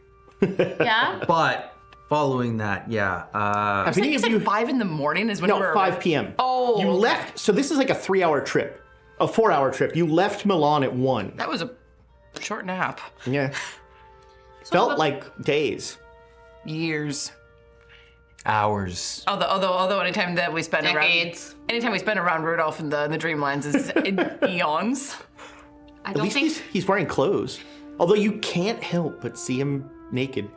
Yeah?
But following that,
Have any
You
of
said
you...
5 in the morning is when we
No,
were
5 p.m.
Oh,
You
okay.
left... So this is like a 3-hour trip. A 4-hour trip. You left Milan at 1.
That was a short nap.
Yeah. Felt like days.
Years.
hours.
Although anytime that we spend
Decades.
around Rudolph in the Dreamlands is eons.
I
At
don't
least
think...
he's wearing clothes. Although you can't help but see him naked.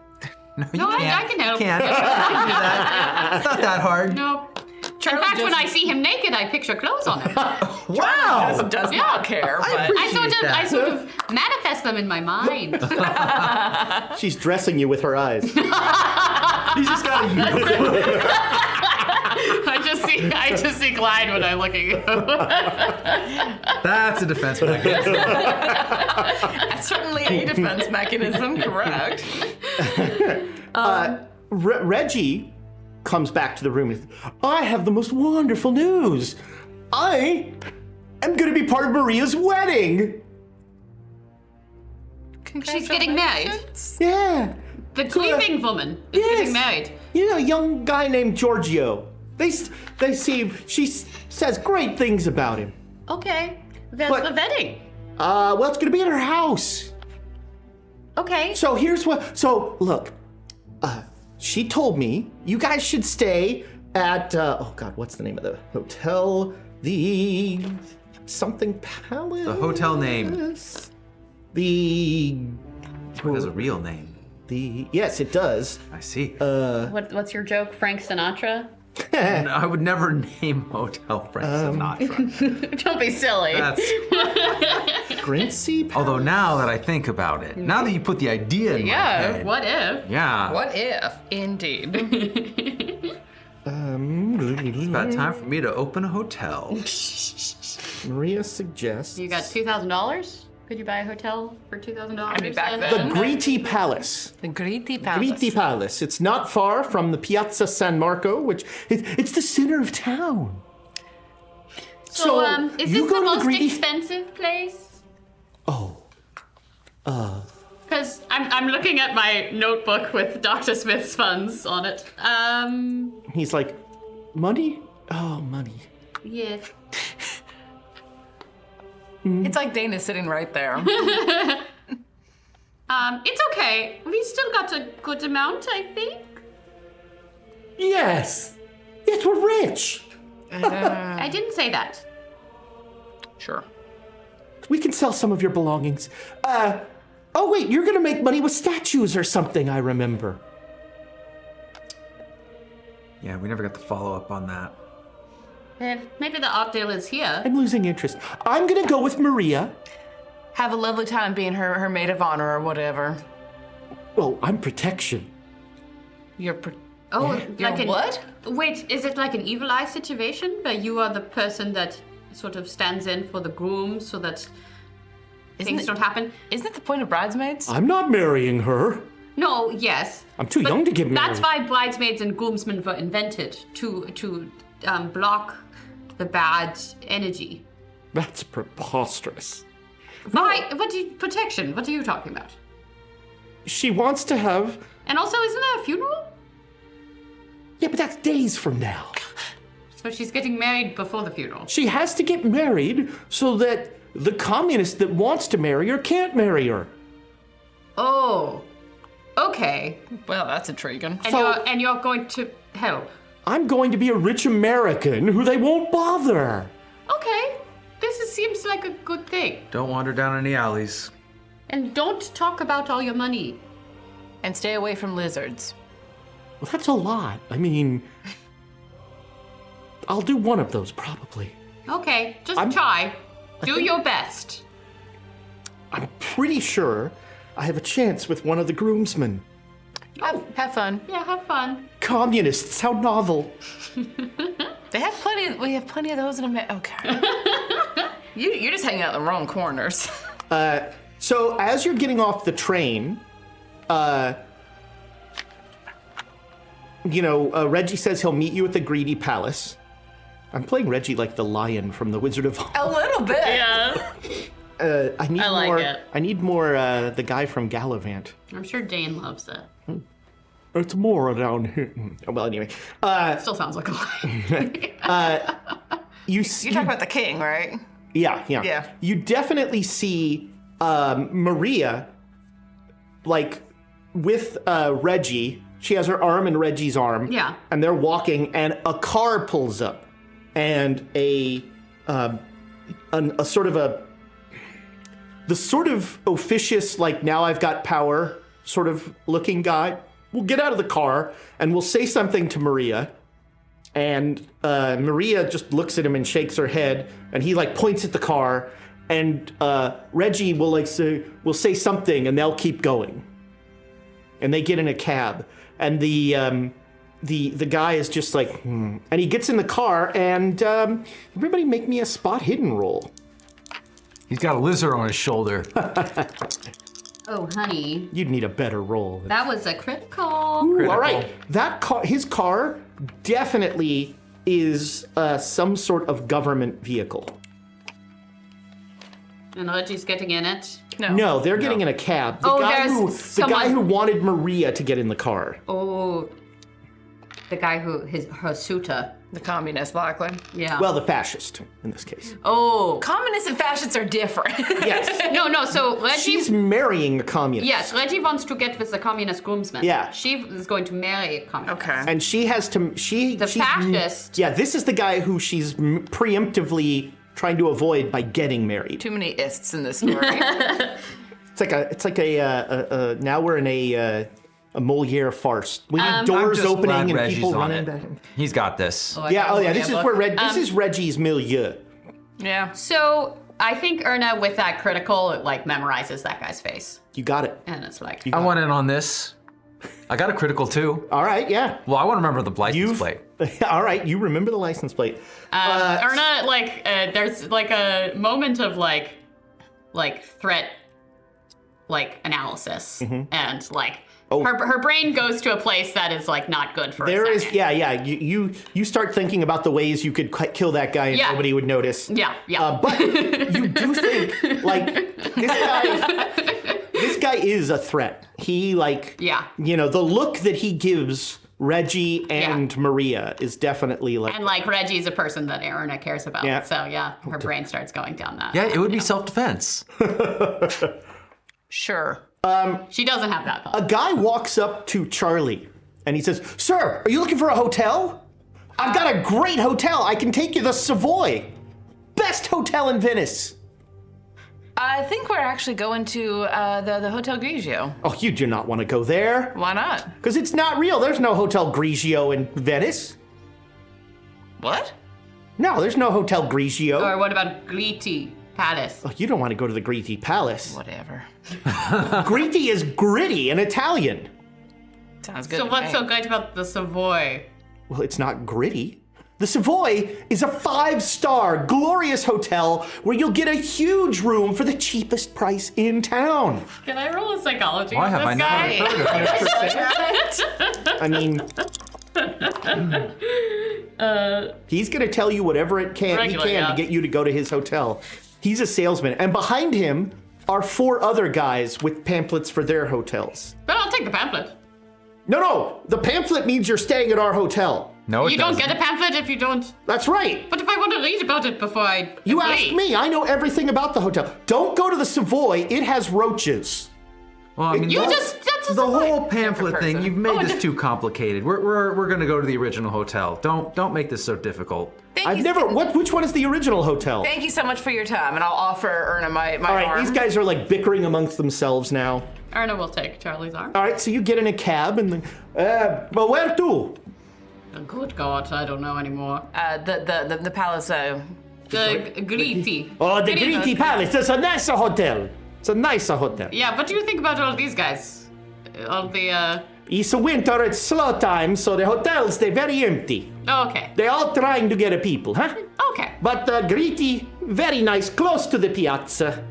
No, I can help.
Can't. I can do that. It's not that hard.
No. In fact, when I see him naked, I picture clothes on him.
Wow.
Does not care, but
I sort of manifest them in my mind.
She's dressing you with her eyes.
He's just got a uniform.
I just see Clyde when I'm looking at him.
That's a defense mechanism.
that's certainly a defense mechanism, correct?
Reggie comes back to the room and says, I have the most wonderful news. I am going to be part of Maria's wedding.
She's getting married.
Yeah.
The grieving woman is getting married.
A young guy named Giorgio. She says great things about him.
Okay. Where's
But-
the wedding?
Well, it's going to be at her house.
Okay.
So look, she told me you guys should stay at, what's the name of the hotel? The something palace?
The hotel name.
The,
It has a real name.
yes, it does.
I see.
What's your joke, Frank Sinatra?
And I would never name Hotel Frank Sinatra.
Don't be silly.
That's,
Grincy Palace?
although now that I think about it, now that you put the idea in my head.
What if?
Yeah.
What if, indeed?
It's about time for me to open a hotel.
Maria suggests
You got $2,000? Could you buy a hotel for $2,000?
I mean, back
the
then.
Gritti Palace.
The Gritti Palace.
Gritti Palace. It's not far from the Piazza San Marco, which it's the center of town.
So, is
you
this
go
the
to
most
Gritti-
expensive place?
Oh,
Because I'm looking at my notebook with Dr. Smith's funds on it.
he's like, money? Oh, money.
Yeah.
It's like Dana sitting right there.
It's okay. We still got a good amount, I think.
Yes, we're rich.
I didn't say that.
Sure.
We can sell some of your belongings. Oh wait, you're gonna make money with statues or something, I remember.
Yeah, we never got the follow up on that.
Maybe the art deal is here.
I'm losing interest. I'm gonna go with Maria.
Have a lovely time being her maid of honor or whatever.
Oh, I'm protection.
Oh,
You're
like
what?
Wait, is it like an evil eye situation where you are the person that sort of stands in for the groom so that things don't happen?
Isn't it the point of bridesmaids?
I'm not marrying her.
No, yes.
I'm too
But
young to get married.
That's why bridesmaids and groomsmen were invented, to block the bad energy.
That's preposterous.
Why? Protection? What are you talking about?
She wants to have...
And also, isn't there a funeral?
Yeah, but that's days from now.
So she's getting married before the funeral.
She has to get married so that the communist that wants to marry her can't marry her.
Oh, okay.
Well, that's intriguing.
And you're going to help.
I'm going to be a rich American who they won't bother.
Okay, seems like a good thing.
Don't wander down any alleys.
And don't talk about all your money.
And stay away from lizards.
Well, that's a lot. I mean, I'll do one of those probably.
Okay, just try. Do your best.
I'm pretty sure I have a chance with one of the groomsmen.
Have fun.
Yeah, have fun.
Communists, how novel.
They have plenty. We have plenty of those in America. Okay. You're just hanging out in the wrong corners.
So as you're getting off the train, Reggie says he'll meet you at the Greedy Palace. I'm playing Reggie like the lion from The Wizard of Oz.
A little bit.
Yeah.
I need more the guy from Gallivant.
I'm sure Dane loves it.
It's more down here. Well, anyway.
Still sounds like a lie.
You're
talking about the king, right?
Yeah. You definitely see Maria, like, with Reggie. She has her arm in Reggie's arm.
Yeah.
And they're walking, and a car pulls up. And the sort of officious, like, now I've got power sort of looking guy will get out of the car and will say something to Maria. And Maria just looks at him and shakes her head, and he like points at the car, and Reggie will say something, and they'll keep going. And they get in a cab, and the guy is just like, and he gets in the car, and everybody make me a spot hidden roll.
He's got a lizard on his shoulder.
Oh, honey.
You'd need a better roll.
That was a critical.
Ooh, all right. That car, his car definitely is some sort of government vehicle.
And Reggie's getting in it?
No, they're getting in a cab. The guy who wanted Maria to get in the car.
Oh, the guy her suitor.
The communist, likely.
Yeah.
Well, the fascist, in this case.
Oh.
Communists and fascists are different.
Yes.
No, so Reggie...
She's marrying a communist.
Yes, Reggie wants to get with the communist groomsman.
Yeah.
She is going to marry a communist.
Okay.
And she has to... The
fascist...
Yeah, this is the guy who she's preemptively trying to avoid by getting married.
Too many ists in this story.
It's like a now we're in a Moliere farce. We need doors opening and
Reggie's
people running back.
He's got this.
This is where this is Reggie's milieu.
Yeah.
So I think Erna, with that critical, like memorizes that guy's face,
You got it.
and it's like,
I went in on this. I got a critical too.
All right, yeah.
Well, I want to remember the license plate.
All right, you remember the license plate.
Erna, there's like a moment of like threat, like analysis, and like. Her brain goes to a place that is like not good for a second.
You start thinking about the ways you could kill that guy and nobody would notice.
Yeah.
But you do think like this guy is a threat. He the look that he gives Reggie and Maria is definitely like.
And like Reggie's a person that Erna cares about.
Yeah.
So her brain starts going down that.
Yeah, it would be self-defense.
Sure.
She doesn't have that thought.
A guy walks up to Charlie and he says, "Sir, are you looking for a hotel? I've got a great hotel. I can take you to the Savoy. Best hotel in Venice."
I think we're actually going to the Hotel Grigio.
Oh, you do not want to go there.
Why not?
Because it's not real. There's no Hotel Grigio in Venice.
What?
No, there's no Hotel Grigio.
Or what about Gritti Palace?
Oh, you don't want to go to the Gritti Palace.
Whatever.
Gritti is gritty in Italian.
Sounds good.
So
to
what's
me.
so great about the Savoy?
Well, it's not gritty. The Savoy is a 5-star, glorious hotel where you'll get a huge room for the cheapest price in town.
Can I roll a psychology
Why
on
have I
this
never
guy?
heard of it?
I mean, he's going to tell you whatever he can to get you to go to his hotel. He's a salesman. And behind him are 4 other guys with pamphlets for their hotels.
But I'll take the pamphlet.
No. The pamphlet means you're staying at our hotel.
No,
You don't get a pamphlet if you don't.
That's right.
But if I want to read about it before I
You
agree.
asked me. I know everything about the hotel. Don't go to the Savoy. It has roaches.
Well, I mean,
That's
the whole pamphlet
Different
thing.
person.
You've made this too complicated. We're gonna go to the original hotel. Don't make this so difficult.
I've never. Which one is the original hotel?
Thank you so much for your time, and I'll offer Erna my
All right,
arm.
these guys are like bickering amongst themselves now.
Erna will take Charlie's arm.
All right, so you get in a cab and but where to?
Oh, good God, I don't know anymore.
The palace.
The Griti.
Oh, the Griti Palace. It's a nicer hotel. It's a nicer hotel.
Yeah, what do you think about all these guys? All the,
It's winter, it's slow time, so the hotels, they're very empty.
Oh, okay.
They're all trying to get a people, huh?
Okay.
But Griti, very nice, close to the piazza.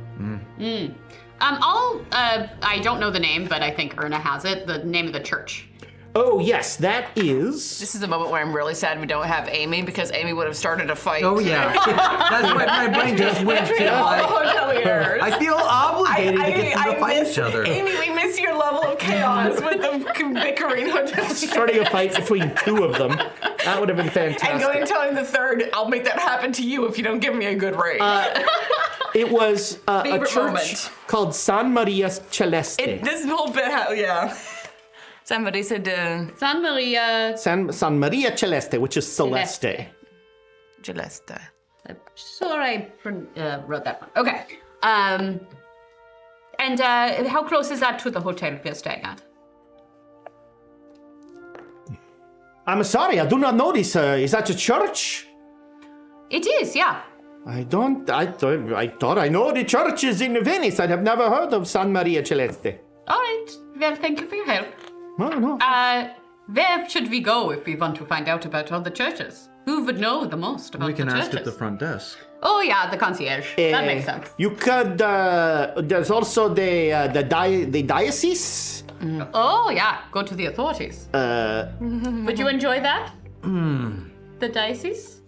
I don't know the name, but I think Erna has it. The name of the church.
Oh, yes, that is...
This is a moment where I'm really sad we don't have Amy, because Amy would have started a fight.
Oh yeah, that's why my brain just went to
Hoteliers.
I feel obligated to get them to fight each other.
Amy, we miss your level of chaos with the bickering hoteliers.
starting a fight between two of them. That would have been fantastic.
And going and telling the third, I'll make that happen to you if you don't give me a good rate.
It was a
Favorite
church
moment.
called San Maria Celeste.
This whole bit, yeah. Somebody said
San Maria.
San Maria Celeste, which is Celeste.
Celeste.
I'm sure I wrote that one. Okay. And how close is that to the hotel we're staying at?
I'm sorry, I do not know this. Is that a church?
It is, yeah.
I thought I know the churches in Venice. I have never heard of San Maria Celeste.
All right. Well, thank you for your help.
No.
Where should we go if we want to find out about all the churches? Who would know the most about
We can
the
ask
churches?
at the front desk.
Oh, yeah, the concierge. That makes sense.
You could. There's also the diocese.
Oh, yeah, go to the authorities. Would you enjoy that? The diocese?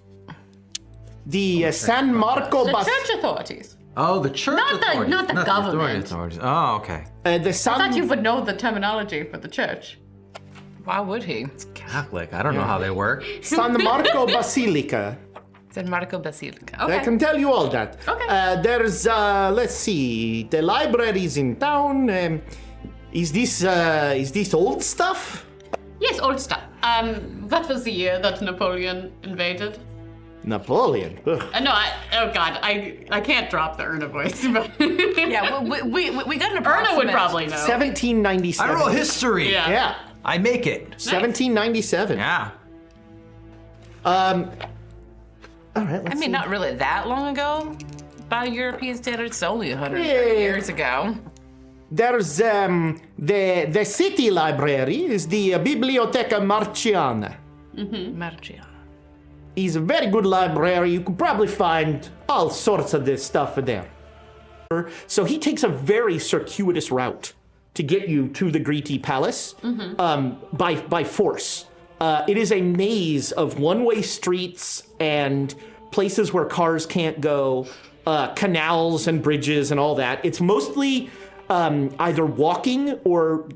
The San Marco
The church authorities.
Oh, the church authorities.
not the government.
Authorities. Oh, okay.
The
I
San.
thought you would know the terminology for the church.
Why would he?
Catholic. I don't know how they work.
San Marco Basilica.
San Marco Basilica.
I can tell you all that.
Okay.
There's, let's see, the libraries in town. Is this old stuff?
Yes, old stuff. What was the year that Napoleon invaded?
Napoleon. Ugh.
No, oh God, I can't drop the Erna voice. But
Yeah, we got an
Erna would
approximate.
probably know.
1797.
I roll history.
Yeah.
Yeah.
I make it.
1797.
Yeah.
All right, let's
I mean,
see.
not really that long ago. By European standards, it's only 130
Yeah.
years ago.
There's the city library is the Biblioteca Marciana.
Marcia.
It's a very good library. You could probably find all sorts of this stuff there. So he takes a very circuitous route to get you to the Griti Palace by force. It is a maze of one-way streets and places where cars can't go, canals and bridges and all that. It's mostly either walking or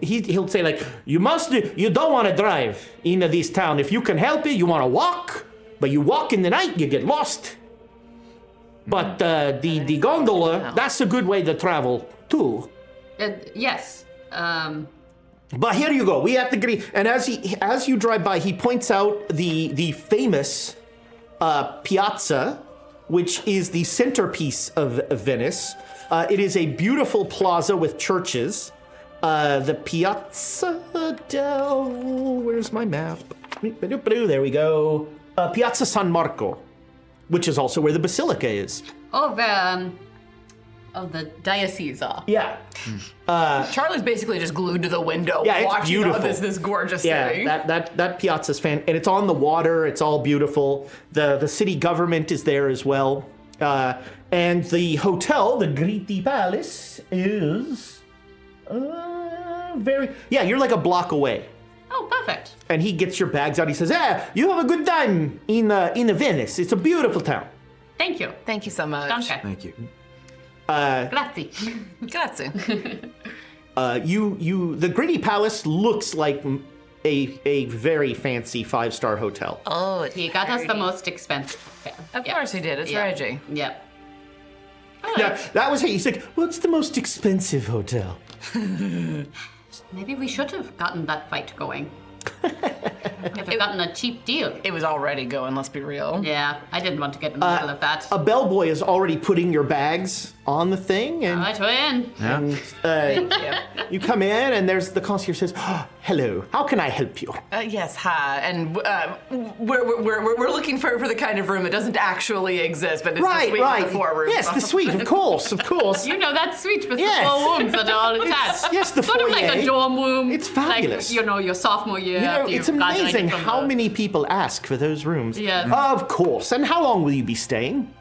he'll say like, you don't want to drive into this town. If you can help it, you want to walk, but you walk in the night, you get lost. But the gondola, that's a good way to travel too.
Yes.
But here you go. We have to agree. And as you drive by, he points out the famous piazza, which is the centerpiece of Venice. It is a beautiful plaza with churches. The Piazza where's my map? There we go. Piazza San Marco, which is also where the basilica is.
The diocese are.
Yeah.
Charlie's basically just glued to the window,
Yeah, it's
watching
beautiful.
this gorgeous
Yeah,
city.
that piazza's and it's on the water. It's all beautiful. The city government is there as well, and the hotel, the Griti Palace, is you're like a block away.
Oh, perfect.
And he gets your bags out. He says, you have a good time in Venice. It's a beautiful town.
Thank you.
Thank you so much.
Danke.
Thank you.
Grazie.
Grazie.
The Griti Palace looks like a very fancy 5-star hotel.
Oh,
He got us the most expensive.
of course he did. It's Reggie.
Yep.
Yeah, that was He's like, what's the most expensive hotel?
Maybe we should have gotten that fight going. Could have gotten a cheap deal.
It was already going, let's be real.
Yeah, I didn't want to get in the middle of that.
A bellboy is already putting your bags on the thing, and
All right, we're in.
you come in, and there's the concierge says, oh, "Hello, how can I help you?"
Yes, hi. And we're looking for the kind of room that doesn't actually exist, but it's the suite with the 4 rooms.
Yes, the suite, of course.
You know that suite with
Yes.
the 4 rooms that are all attached.
Yes, the
sort of like
foyer.
a dorm room.
It's fabulous.
Like, your sophomore year. after
It's
you've graduated
amazing
from
how
the-
many people ask for those rooms.
Yes.
Of course. And how long will you be staying?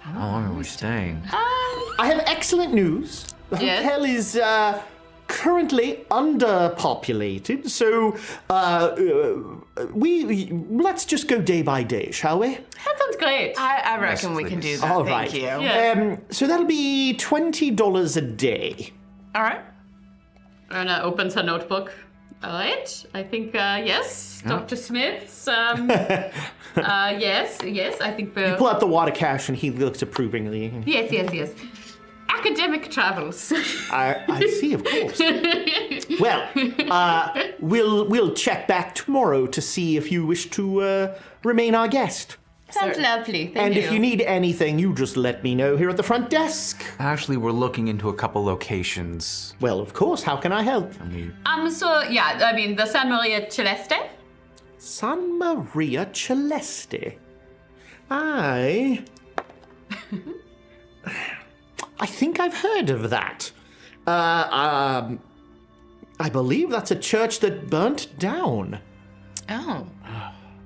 How long are we staying?
I have excellent news. The
Yes?
hotel is currently underpopulated, so let's just go day by day, shall we?
That sounds great.
I reckon we can do that.
All
Thank
right.
you.
Yeah.
So that'll be $20 a day.
All right.
Erna opens her notebook. All right. I think, yes. Dr. Smith's, yes, I think we're...
Pull out the water cash, and he looks approvingly.
Yes. Academic travels.
I see, of course. Well, we'll check back tomorrow to see if you wish to remain our guest.
Sounds lovely. Thank
And
you.
if you need anything, you just let me know here at the front desk.
Actually, we're looking into a couple locations.
Well, of course, how can I help?
The San Maria Celeste.
San Maria Celeste. I think I've heard of that. I believe that's a church that burnt down.
Oh.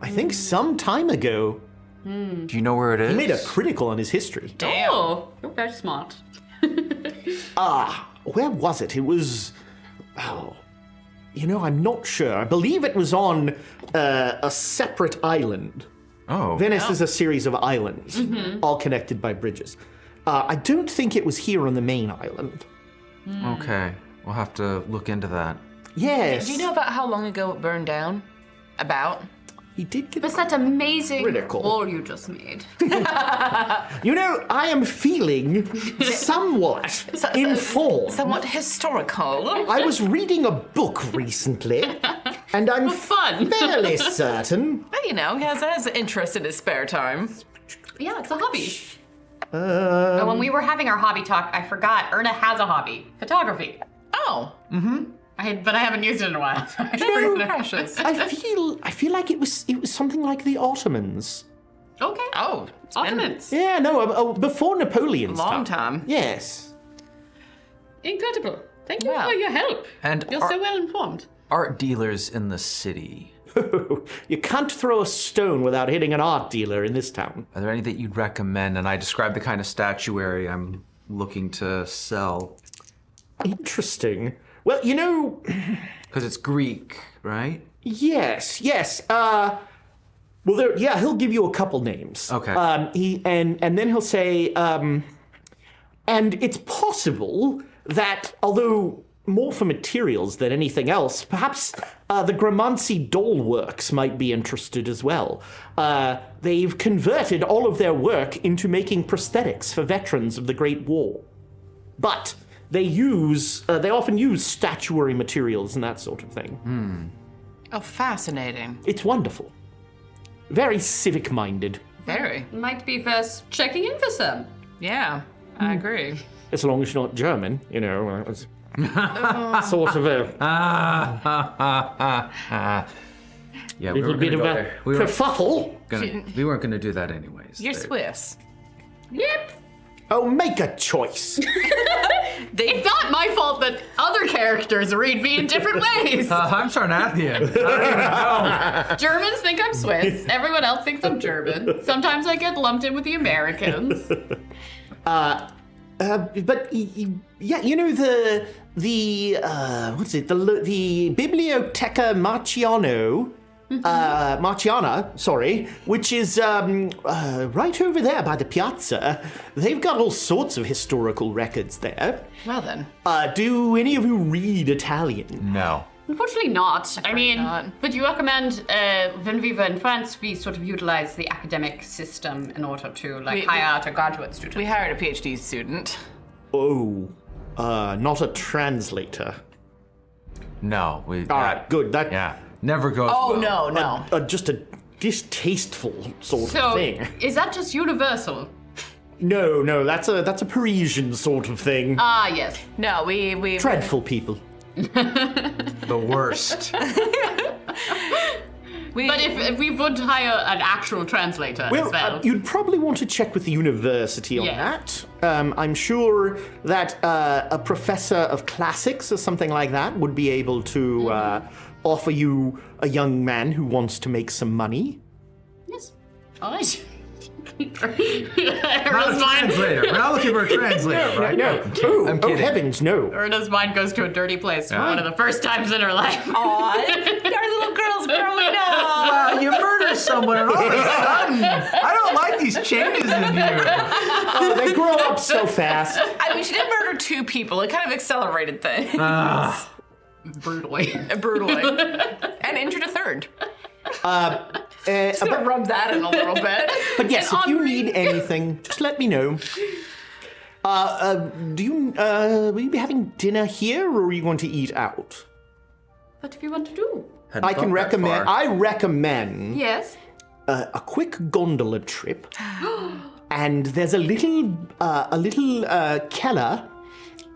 I think some time ago.
Do you know where it is?
He made a critical on his history.
Oh, you're very smart.
Where was it? It was... Oh, I'm not sure. I believe it was on a separate island.
Oh.
Venice is a series of islands, all connected by bridges. I don't think it was here on the main island.
Okay. We'll have to look into that.
Yes.
Do you know about how long ago it burned down? About?
He did get
What's that amazing
critical.
roll you just made?
I am feeling somewhat informed.
Somewhat historical.
I was reading a book recently, and I'm
Fun.
fairly certain.
Well, he has an interest in his spare time.
Yeah, it's a hobby. But when we were having our hobby talk, I forgot Erna has a hobby, photography.
Oh.
But I haven't used it in a while. So I
Very
forgot.
precious.
I feel like it was something like the Ottomans.
Okay.
Oh, it's been
Ottomans.
Yeah, no, before Napoleon's
a long time.
Yes.
Incredible. Thank you
Wow.
for your help.
And
You're so well informed.
art dealers in the city.
You can't throw a stone without hitting an art dealer in this town.
Are there any that you'd recommend? And I describe the kind of statuary I'm looking to sell.
Interesting. Well,
Because it's Greek, right?
yes. He'll give you a couple names.
Okay.
And then he'll say, and it's possible that although more for materials than anything else, perhaps the Gramancy Doll Works might be interested as well. They've converted all of their work into making prosthetics for veterans of the Great War. But they often use statuary materials and that sort of thing.
Oh, fascinating.
It's wonderful. Very civic-minded,
Very.
Might be worth checking in for some.
Yeah, I agree.
as long as you're not German, it's sort of a
Yeah, we
little
were
bit
gonna
of
go
a
there. We weren't
kerfuffle.
gonna do that anyways.
You're
There-
Swiss.
Yep.
Oh, make a choice.
It's not my fault that other characters read me in different ways.
I'm Sarnathian.
Germans think I'm Swiss. Everyone else thinks I'm German. Sometimes I get lumped in with the Americans.
But yeah, the Biblioteca Marciana, which is right over there by the piazza. They've got all sorts of historical records there.
Well then.
Do any of you read Italian?
No.
Unfortunately not. I mean,
not.
would you recommend, when we were in France, we sort of utilize the academic system in order to hire out a graduate student?
We hired a PhD student.
Oh, not a translator.
No.
All right, good. That
Yeah. Never goes
Oh,
well.
no.
just a distasteful sort
So,
of thing.
is that just universal?
No, that's a Parisian sort of thing.
Ah, yes.
No, we
Dreadful people.
The worst.
But if we would hire an actual translator
Well,
as well.
you'd probably want to check with the university on
Yeah.
that. I'm sure that a professor of classics or something like that would be able to offer you a young man who wants to make some money.
Yes. All right.
Not a translator. We're not looking for a translator, right?
No. Oh,
I'm kidding.
heavens, no.
Erna's mind goes to a dirty place for one of the first times in her life.
Aw, our little girl's growing up.
Wow, you murder someone and all of a sudden, I don't like these changes in you.
Oh, they grow up so fast.
I mean, she did murder 2 people. It kind of accelerated things.
Brutally.
Brutally. And injured a 3rd. Just
But
gonna rub that in a little bit.
yes, if you need anything, just let me know. Will you be having dinner here, or are you going to eat out?
What do you want to do?
I can recommend. I recommend
Yes.
a quick gondola trip, and there's a little Keller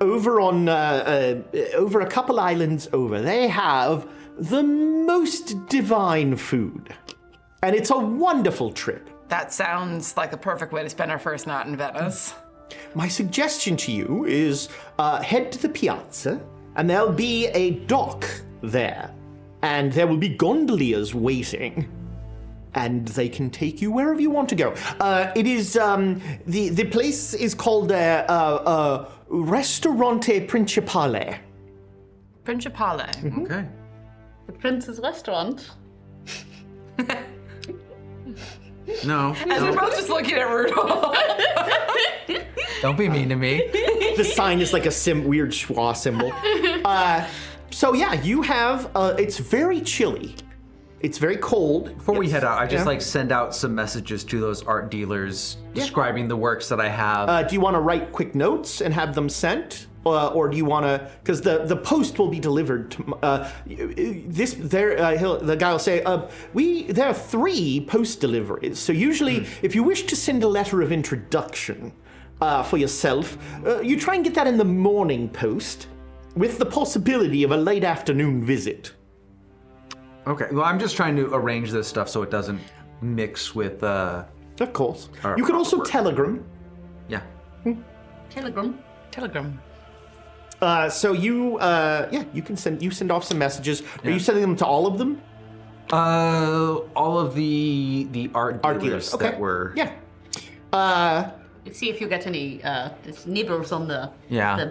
over on over a couple islands over. They have the most divine food, and it's a wonderful trip.
That sounds like the perfect way to spend our first night in Venice.
My suggestion to you is head to the piazza, and there'll be a dock there, and there will be gondoliers waiting, and they can take you wherever you want to go. It is the place is called Ristorante Principale.
Principale.
Okay.
The Prince's Restaurant.
No.
As we're both just looking at Rudolph.
Don't be mean to me.
The sign is like a weird schwa symbol. So yeah, you have. It's very chilly. It's very cold.
Before we head out, I just send out some messages to those art dealers describing the works that I have.
Do you want to write quick notes and have them sent, or do you want to? Because the post will be delivered. The guy will say, there are 3 post deliveries. So usually, if you wish to send a letter of introduction for yourself, you try and get that in the morning post, with the possibility of a late afternoon visit.
Okay, well, I'm just trying to arrange this stuff so it doesn't mix with,
Of course.
Our
You could also
work.
telegram.
yeah.
Telegram.
Telegram.
So you can send off some messages. Are you sending them to all of them?
All of the art dealers
Okay.
that were...
Yeah.
See if you get any nibbles on the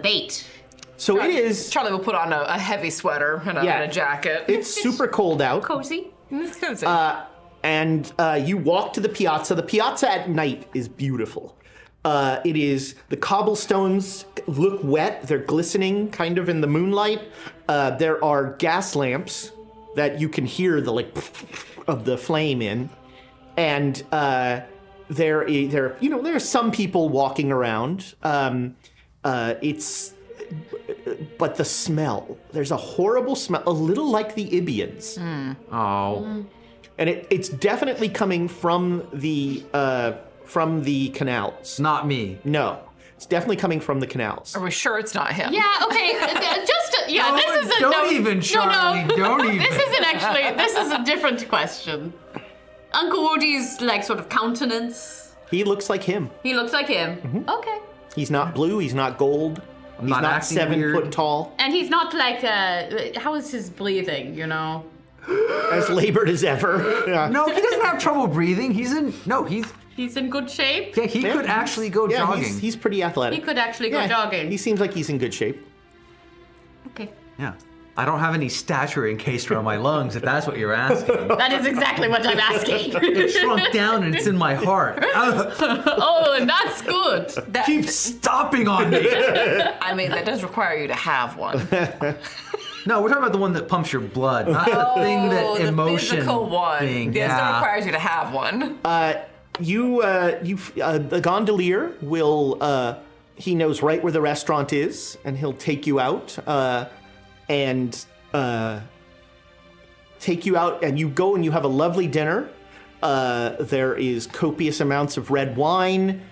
bait.
So it is.
Charlie will put on a heavy sweater and a jacket.
It's super cold out.
Cozy.
It's cozy.
And you walk to the piazza. The piazza at night is beautiful. It is, the cobblestones look wet. They're glistening kind of in the moonlight. There are gas lamps that you can hear the of the flame in. And there are some people walking around. But the smell, there's a horrible smell, a little like the Ibians.
Oh.
And it's definitely coming from the canals.
Not me.
No, it's definitely coming from the canals.
Are we sure it's not him?
Yeah. Okay. This is a
Don't even, Charlie. Don't even.
This is a different question. Uncle Woody's sort of countenance.
He looks like him.
He looks like him.
Mm-hmm.
Okay.
He's not blue. He's not gold. He's
not
not
acting
7
weird.
foot tall.
And he's not how is his breathing?
As labored as ever. Yeah.
No, he doesn't have trouble breathing. He's in
good shape.
Yeah, he could actually go jogging.
He's pretty athletic.
He could actually go jogging.
He seems like he's in good shape.
Okay.
Yeah. I don't have any stature encased around my lungs, if that's what you're asking.
That is exactly what I'm asking.
It shrunk down and it's in my heart.
Oh, and that's good.
Keep stopping on me.
I mean, that does require you to have one.
No, we're talking about the one that pumps your blood, not the thing that
the
emotion
physical one.
thing.
Yes, that requires you to have one.
The gondolier will, he knows right where the restaurant is, and he'll take you out. And take you out, and you go and you have a lovely dinner. There is copious amounts of red wine,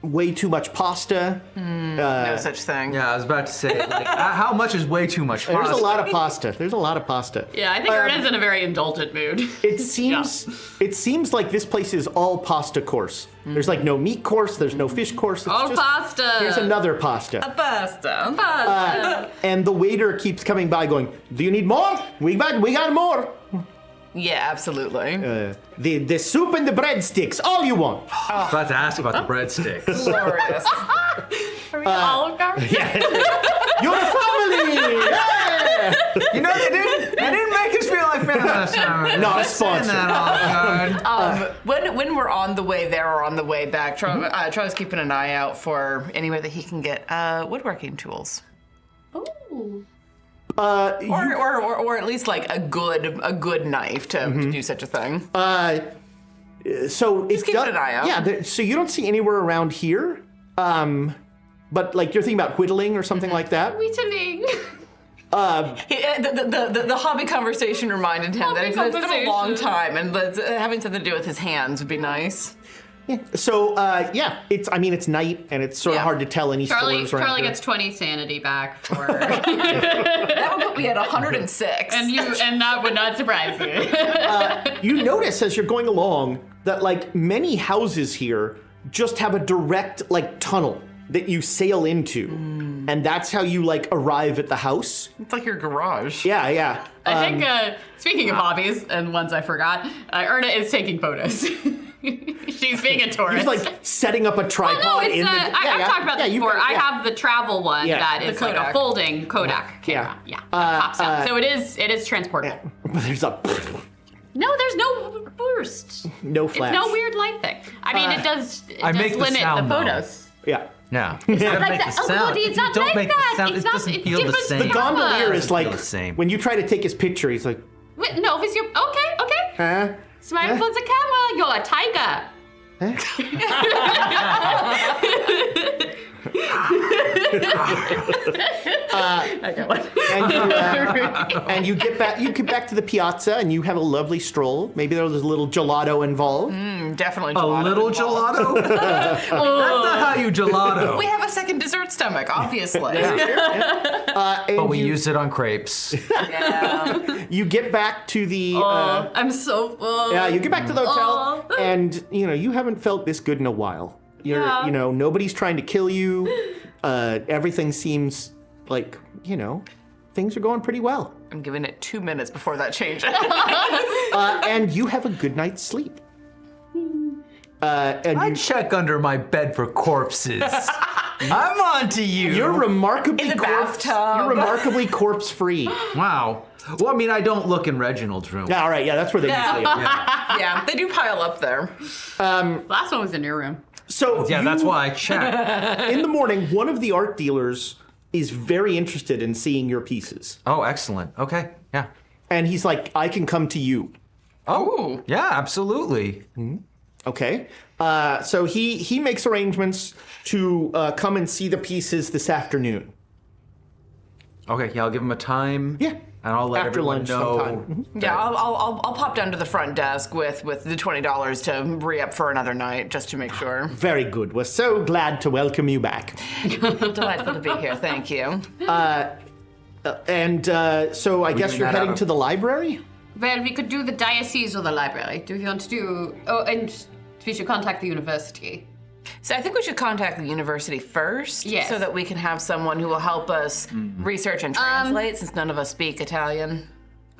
way too much pasta.
No such thing.
Yeah, I was about to say, like, how much is way too much pasta?
There's a lot of pasta. There's a lot of pasta.
Yeah, I think Erna's in a very indulgent mood.
It seems like this place is all pasta course. There's like no meat course. There's no fish course. It's
All
just,
pasta.
Here's another pasta.
Pasta.
And the waiter keeps coming by, going, "Do you need more? We got more.
Yeah, absolutely.
The soup and the breadsticks, all you want."
I was about to ask about the breadsticks.
Glorious.
Are we Olive Garden?
You're a family. Yeah!
You know, they didn't make us feel like family last time.
Not a sponsor.
When we're on the way there or on the way back, Charlie's keeping an eye out for anywhere that he can get woodworking tools.
Ooh.
Or at least like a good knife to do such a thing.
So it's
keeping an eye out.
Yeah, so you don't see anywhere around here. But like you're thinking about whittling or something like that.
Whittling.
The hobby conversation reminded him that it's been a long time, and having something to do with his hands would be nice.
Yeah. So it's night, and it's sort of hard to tell any stores around
Charlie
here.
gets 20 sanity back for
That would put me at 106.
and that would not surprise me.
You notice as you're going along that like many houses here just have a direct like tunnel that you sail into, and that's how you like arrive at the house.
It's like your garage.
Yeah.
I think, speaking of hobbies and ones I forgot, Erna is taking photos. She's being a tourist.
He's like setting up a tripod.
Well, no, it's I've talked about this before. I
yeah.
have the travel one that is like a folding Kodak camera. Yeah, that pops up. So it is transportable.
There's a
No, there's no burst.
no flash.
It's no weird light thing. I mean, it does
make the
limit
sound,
the
though.
photos.
Yeah.
No.
It's not
Gotta
like
make
that.
the sound.
It's not
If you don't
like
make the
that.
sound,
It's
it
not.
doesn't
It's
feel the
different
same.
The
camera.
gondolier is like
feel the same.
when you try to take his picture, he's like,
Wait, no, if it's your okay.
huh?
Smartphone's a camera. You're a tiger.
And you get back. You get back to the piazza, and you have a lovely stroll. Maybe there's a little gelato involved.
Definitely
A
gelato.
little gelato? That's not how you gelato.
We have a second dessert stomach, obviously.
But we use it on crepes.
Yeah.
You get back to the.
I'm so full.
Yeah, you get back to the hotel, and you haven't felt this good in a while. Nobody's trying to kill you. Everything seems like things are going pretty well.
I'm giving it 2 minutes before that changes.
And you have a good night's sleep. And
I check under my bed for corpses. I'm on to you.
you're remarkably
In the bathtub.
You're remarkably corpse-free.
Wow. Well, I mean, I don't look in Reginald's room.
Yeah, all right. Yeah, that's where they usually are.
Yeah, they do pile up there.
Last one was in your room.
So
Yeah, that's why I check.
in the morning, one of the art dealers is very interested in seeing your pieces,
Oh, excellent. Okay. Yeah.
and he's like, "I can come to you."
Oh, yeah, absolutely.
Okay. So he makes arrangements to come and see the pieces this afternoon.
Okay, yeah, I'll give him a time.
Yeah.
And I'll let
After
everyone
lunch
know.
sometime.
Yeah, I'll pop down to the front desk with the $20 to re-up for another night, just to make sure.
Very good. We're so glad to welcome you back.
Delightful to be here, thank you.
So I guess
doing
you're
that
heading
out of-
to the library?
Well, we could do the diocese or the library. Do you want to do? Oh, and we should contact the university.
So I think we should contact the university first,
Yes.
so that we can have someone who will help us research and translate, since none of us speak Italian.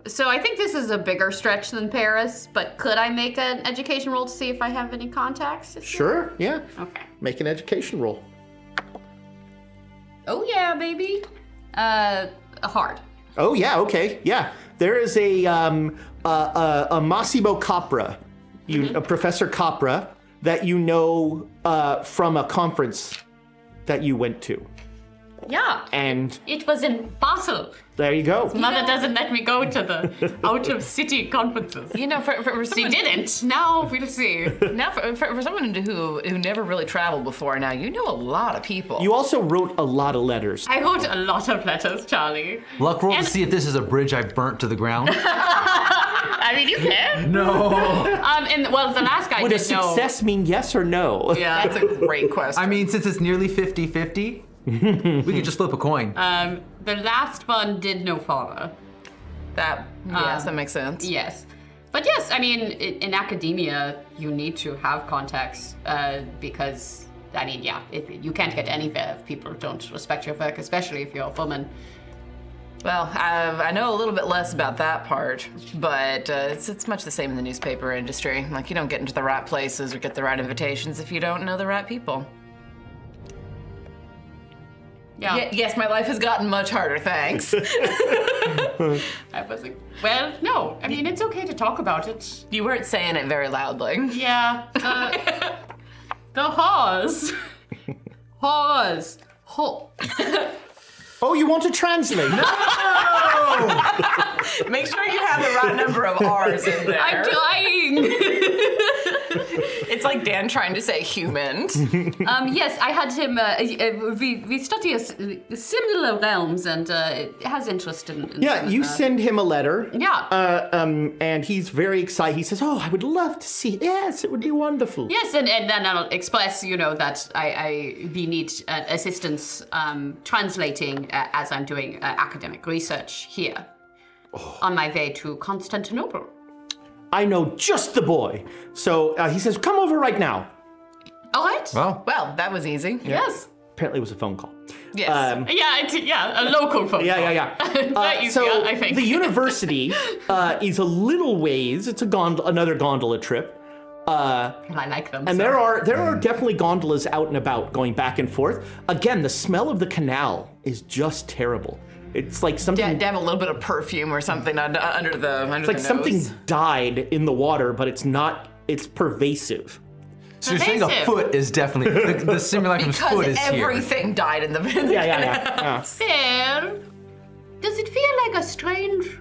So I think this is a bigger stretch than Paris, but could I make an education roll to see if I have any contacts?
Sure, yeah.
Okay.
Make an education roll.
Oh yeah, baby. Hard.
Oh, yeah, okay, yeah. There is a Massimo Capra, a Professor Capra, that you know from a conference that you went to.
Yeah.
And
It was in Basel.
there you go.
Mother doesn't let me go to the out-of-city conferences.
You know, for
She
someone,
didn't. Now we'll see.
now for someone who never really traveled before, now you know a lot of people.
You also wrote a lot of letters.
I wrote a lot of letters, Charlie.
Luck roll
And-
to see if this is a bridge I burnt to the ground.
I mean, you can.
No.
And well, the last guy
Would a
did know.
success mean yes or no?
Yeah.
That's a great question.
I mean, since it's nearly 50-50, we could just flip a coin.
The last one did no father.
That makes sense.
Yes. But yes, I mean, in academia, you need to have contacts because, I mean, yeah, you can't get anywhere if people don't respect your work, especially if you're a woman.
Well, I know a little bit less about that part, but it's much the same in the newspaper industry. Like, you don't get into the right places or get the right invitations if you don't know the right people.
Yeah.
Yes, my life has gotten much harder, thanks.
I was like, well, no. I mean, it's okay to talk about it.
You weren't saying it very loudly.
Yeah. The horse. Horse. Ho.
Oh, you want to translate?
Make sure you have the right number of R's in there.
I'm trying.
It's like Dan trying to say human.
Yes, I had him. We study similar realms, and has interest in.
Yeah, you send him a letter.
Yeah.
And he's very excited. He says, "Oh, I would love to see it. Yes, it would be wonderful."
Yes, and then I'll express, that we need assistance translating as I'm doing academic research here on my way to Constantinople.
I know just the boy. So he says, "Come over right now."
All right.
Well, that was easy.
Yes.
Apparently, it was a phone call.
Yes.
Yeah, a local phone
Yeah.
That easier,
So
I think.
the university is a little ways. It's another gondola trip.
I like them.
And
so.
there are definitely gondolas out and about going back and forth. Again, the smell of the canal is just terrible. It's like something.
to have a little bit of perfume or something under the
It's like
nose.
something died in the water, but it's not. It's pervasive.
So you're saying a
Pervasive.
foot is definitely, the simulacrum's
because
foot is here.
everything died in the
Yeah.
Well, does it feel like a strange,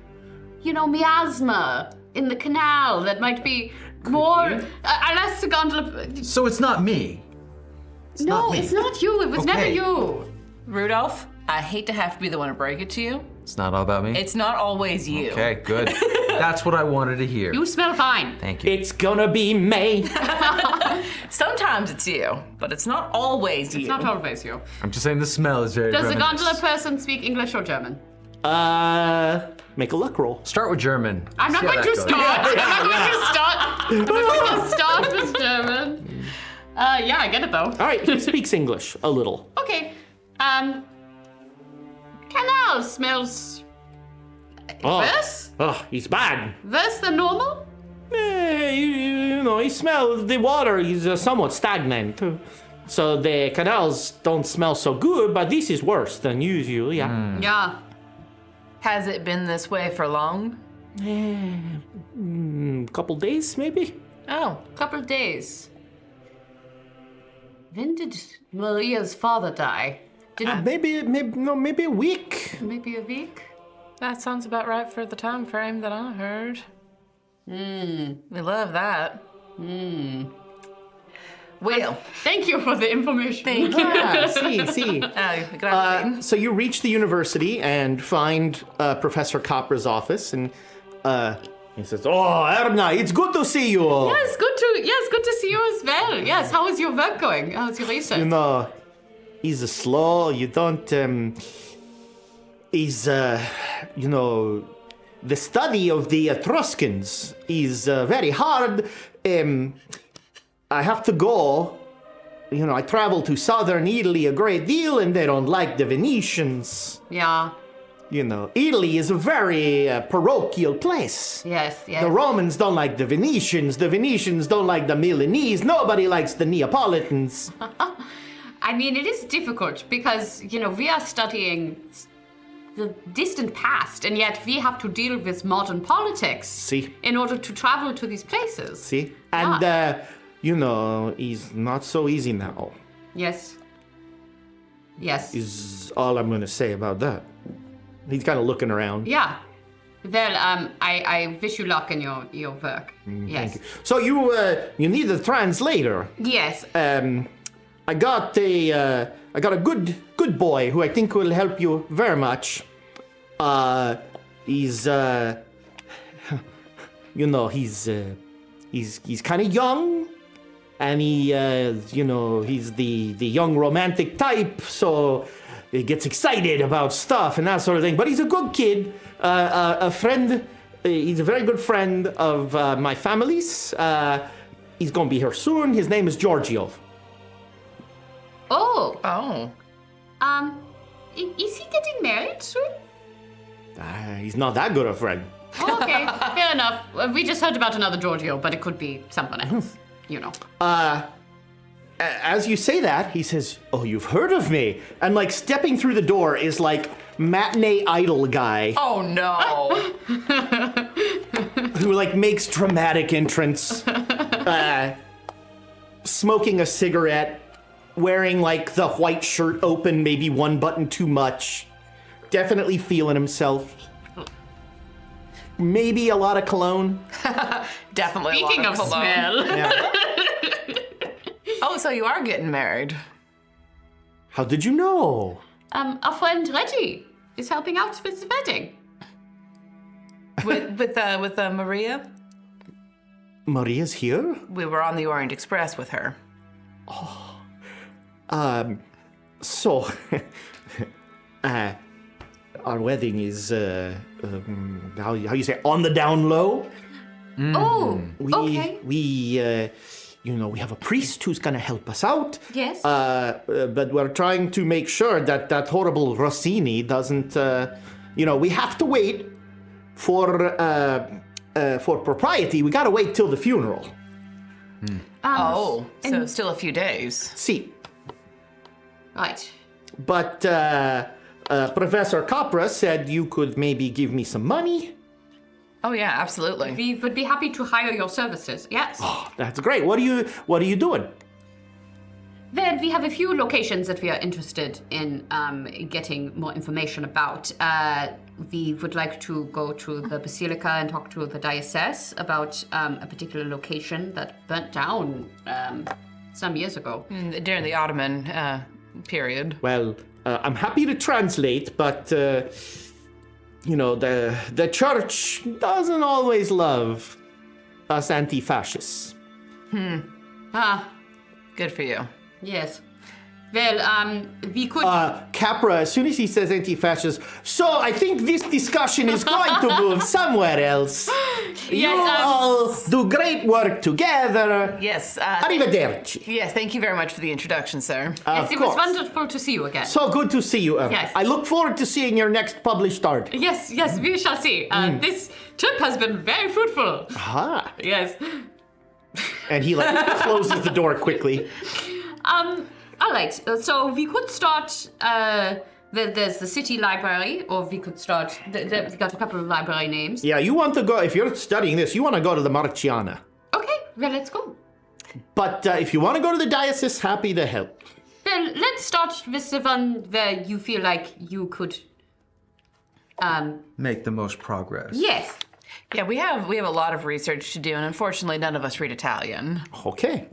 miasma in the canal that might be more, unless the gondola...
So it's not me.
No,
me.
it's not you. It was never
Okay.
you.
Rudolph, I hate to have to be the one to break it to you.
It's not all about me?
It's not always you.
Okay, good. That's what I wanted to hear.
You smell fine.
Thank you.
It's gonna be May.
Sometimes it's you, but it's not always you.
It's not always you.
I'm just saying the smell is very
Does the
reminiscent.
gondola person speak English or German?
Make a luck roll.
Start with German.
I'm not
See how
going
that
to
goes.
start. I'm not going to start with German. Yeah, I get it though.
All right, he speaks English a little.
Okay. Canal smells worse?
Oh, he's bad.
Worse than normal?
He smells the water is somewhat stagnant. So the canals don't smell so good, but this is worse than usual, yeah.
Yeah.
Has it been this way for long?
Couple days, maybe?
Oh,
Couple of days. When did Maria's father die? Did it
Maybe a week.
maybe a week?
that sounds about right for the time frame that I heard. We love that. Well,
Thank you for the information.
thank you.
Ah, see.
Grazie.
So you reach the university and find Professor Copra's office, and he says, "Oh, Erna, it's good to see you."
Yes, good to see you as well. Yes, how is your work going? How's your research?
He's slow. You don't. He's the study of the Etruscans is very hard. I have to go. I travel to southern Italy a great deal, and they don't like the Venetians.
Yeah.
Italy is a very parochial place.
Yes.
The Romans don't like the Venetians don't like the Milanese, nobody likes the Neapolitans.
I mean, it is difficult because, we are studying the distant past, and yet we have to deal with modern politics
See?
in order to travel to these places.
See? And, it's not so easy now.
Yes. Yes.
is all I'm going to say about that. He's kind of looking around.
Yeah. Well, I wish you luck in your work. Yes.
Thank you. So you need a translator.
Yes.
I got a good boy who I think will help you very much. He's you know, he's kind of young, and he's the young romantic type, so he gets excited about stuff and that sort of thing. But he's a good kid, a friend. He's a very good friend of my family's. He's gonna be here soon. His name is Giorgio.
Oh.
Oh.
Is he getting married soon?
He's not that good a friend.
Oh, okay, fair enough. We just heard about another Giorgio, but it could be someone else. You know.
As you say that, he says, "Oh, you've heard of me," and like stepping through the door is like matinee idol guy.
Oh no.
Who like makes dramatic entrance, smoking a cigarette, wearing like the white shirt open, maybe one button too much, definitely feeling himself. Maybe a lot of cologne.
Definitely
Speaking
a lot of cologne.
smell.
Yeah.
Oh, so you are getting married.
How did you know?
Our friend Reggie is helping out with the wedding.
With Maria?
Maria's here?
We were on the Orient Express with her.
So, our wedding is, how you say, on the down low.
Oh, okay.
We have a priest who's gonna help us out.
Yes.
But we're trying to make sure that horrible Rossini doesn't, we have to wait for propriety. We gotta wait till the funeral.
So still a few days.
See.
Right.
But Professor Capra said you could maybe give me some money.
Oh yeah, absolutely.
We would be happy to hire your services. Yes.
Oh, that's great. What are you doing?
Well, we have a few locations that we are interested in getting more information about. We would like to go to the Basilica and talk to the diocese about a particular location that burnt down some years ago.
During the Ottoman period.
Well, I'm happy to translate, but the church doesn't always love us anti-fascists.
Good for you.
Yes. Well, we could...
Capra, as soon as he says anti-fascist, so I think this discussion is going to move somewhere else. You all do great work together.
Yes.
Arrivederci.
Yes, thank you very much for the introduction, sir.
yes, it was wonderful to see you again.
So good to see you, Emma.
Yes.
I look forward to seeing your next published art.
Yes, we shall see. This trip has been very fruitful.
Ah.
Yes.
And he closes the door quickly.
All right. So we could start. There's the city library, or we could start. We got a couple of library names.
Yeah, you want to go, if you're studying this, you want to go to the Marciana.
Okay. Well, let's go.
But if you want to go to the diocese, happy to help.
Well, let's start with the one where you feel like you could.
Make the most progress.
Yes.
Yeah, we have a lot of research to do, and unfortunately, none of us read Italian.
Okay.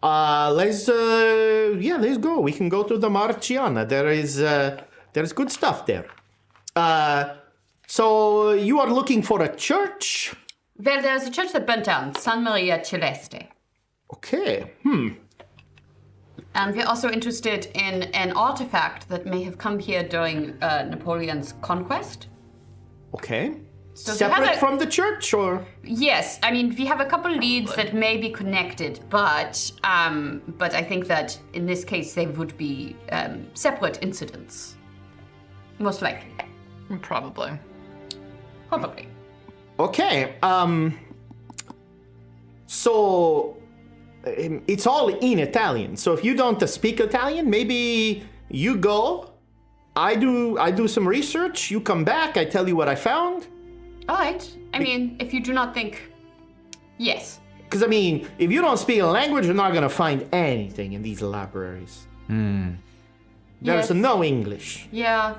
Let's go. We can go to the Marciana. There's good stuff there. So you are looking for a church?
Well, there's a church that burnt down, San Maria Celeste.
Okay.
And we're also interested in an artifact that may have come here during Napoleon's conquest.
Okay.
So
Separate from the church, or?
Yes, I mean, we have a couple leads that may be connected, but I think that in this case they would be separate incidents. Most likely.
Probably.
Okay. So it's all in Italian. So if you don't speak Italian, maybe you go. I do some research. You come back. I tell you what I found.
All right. I mean, if you do not think... Yes.
Because, I mean, if you don't speak a language, you're not going to find anything in these libraries. There's
Yes.
no English.
Yeah.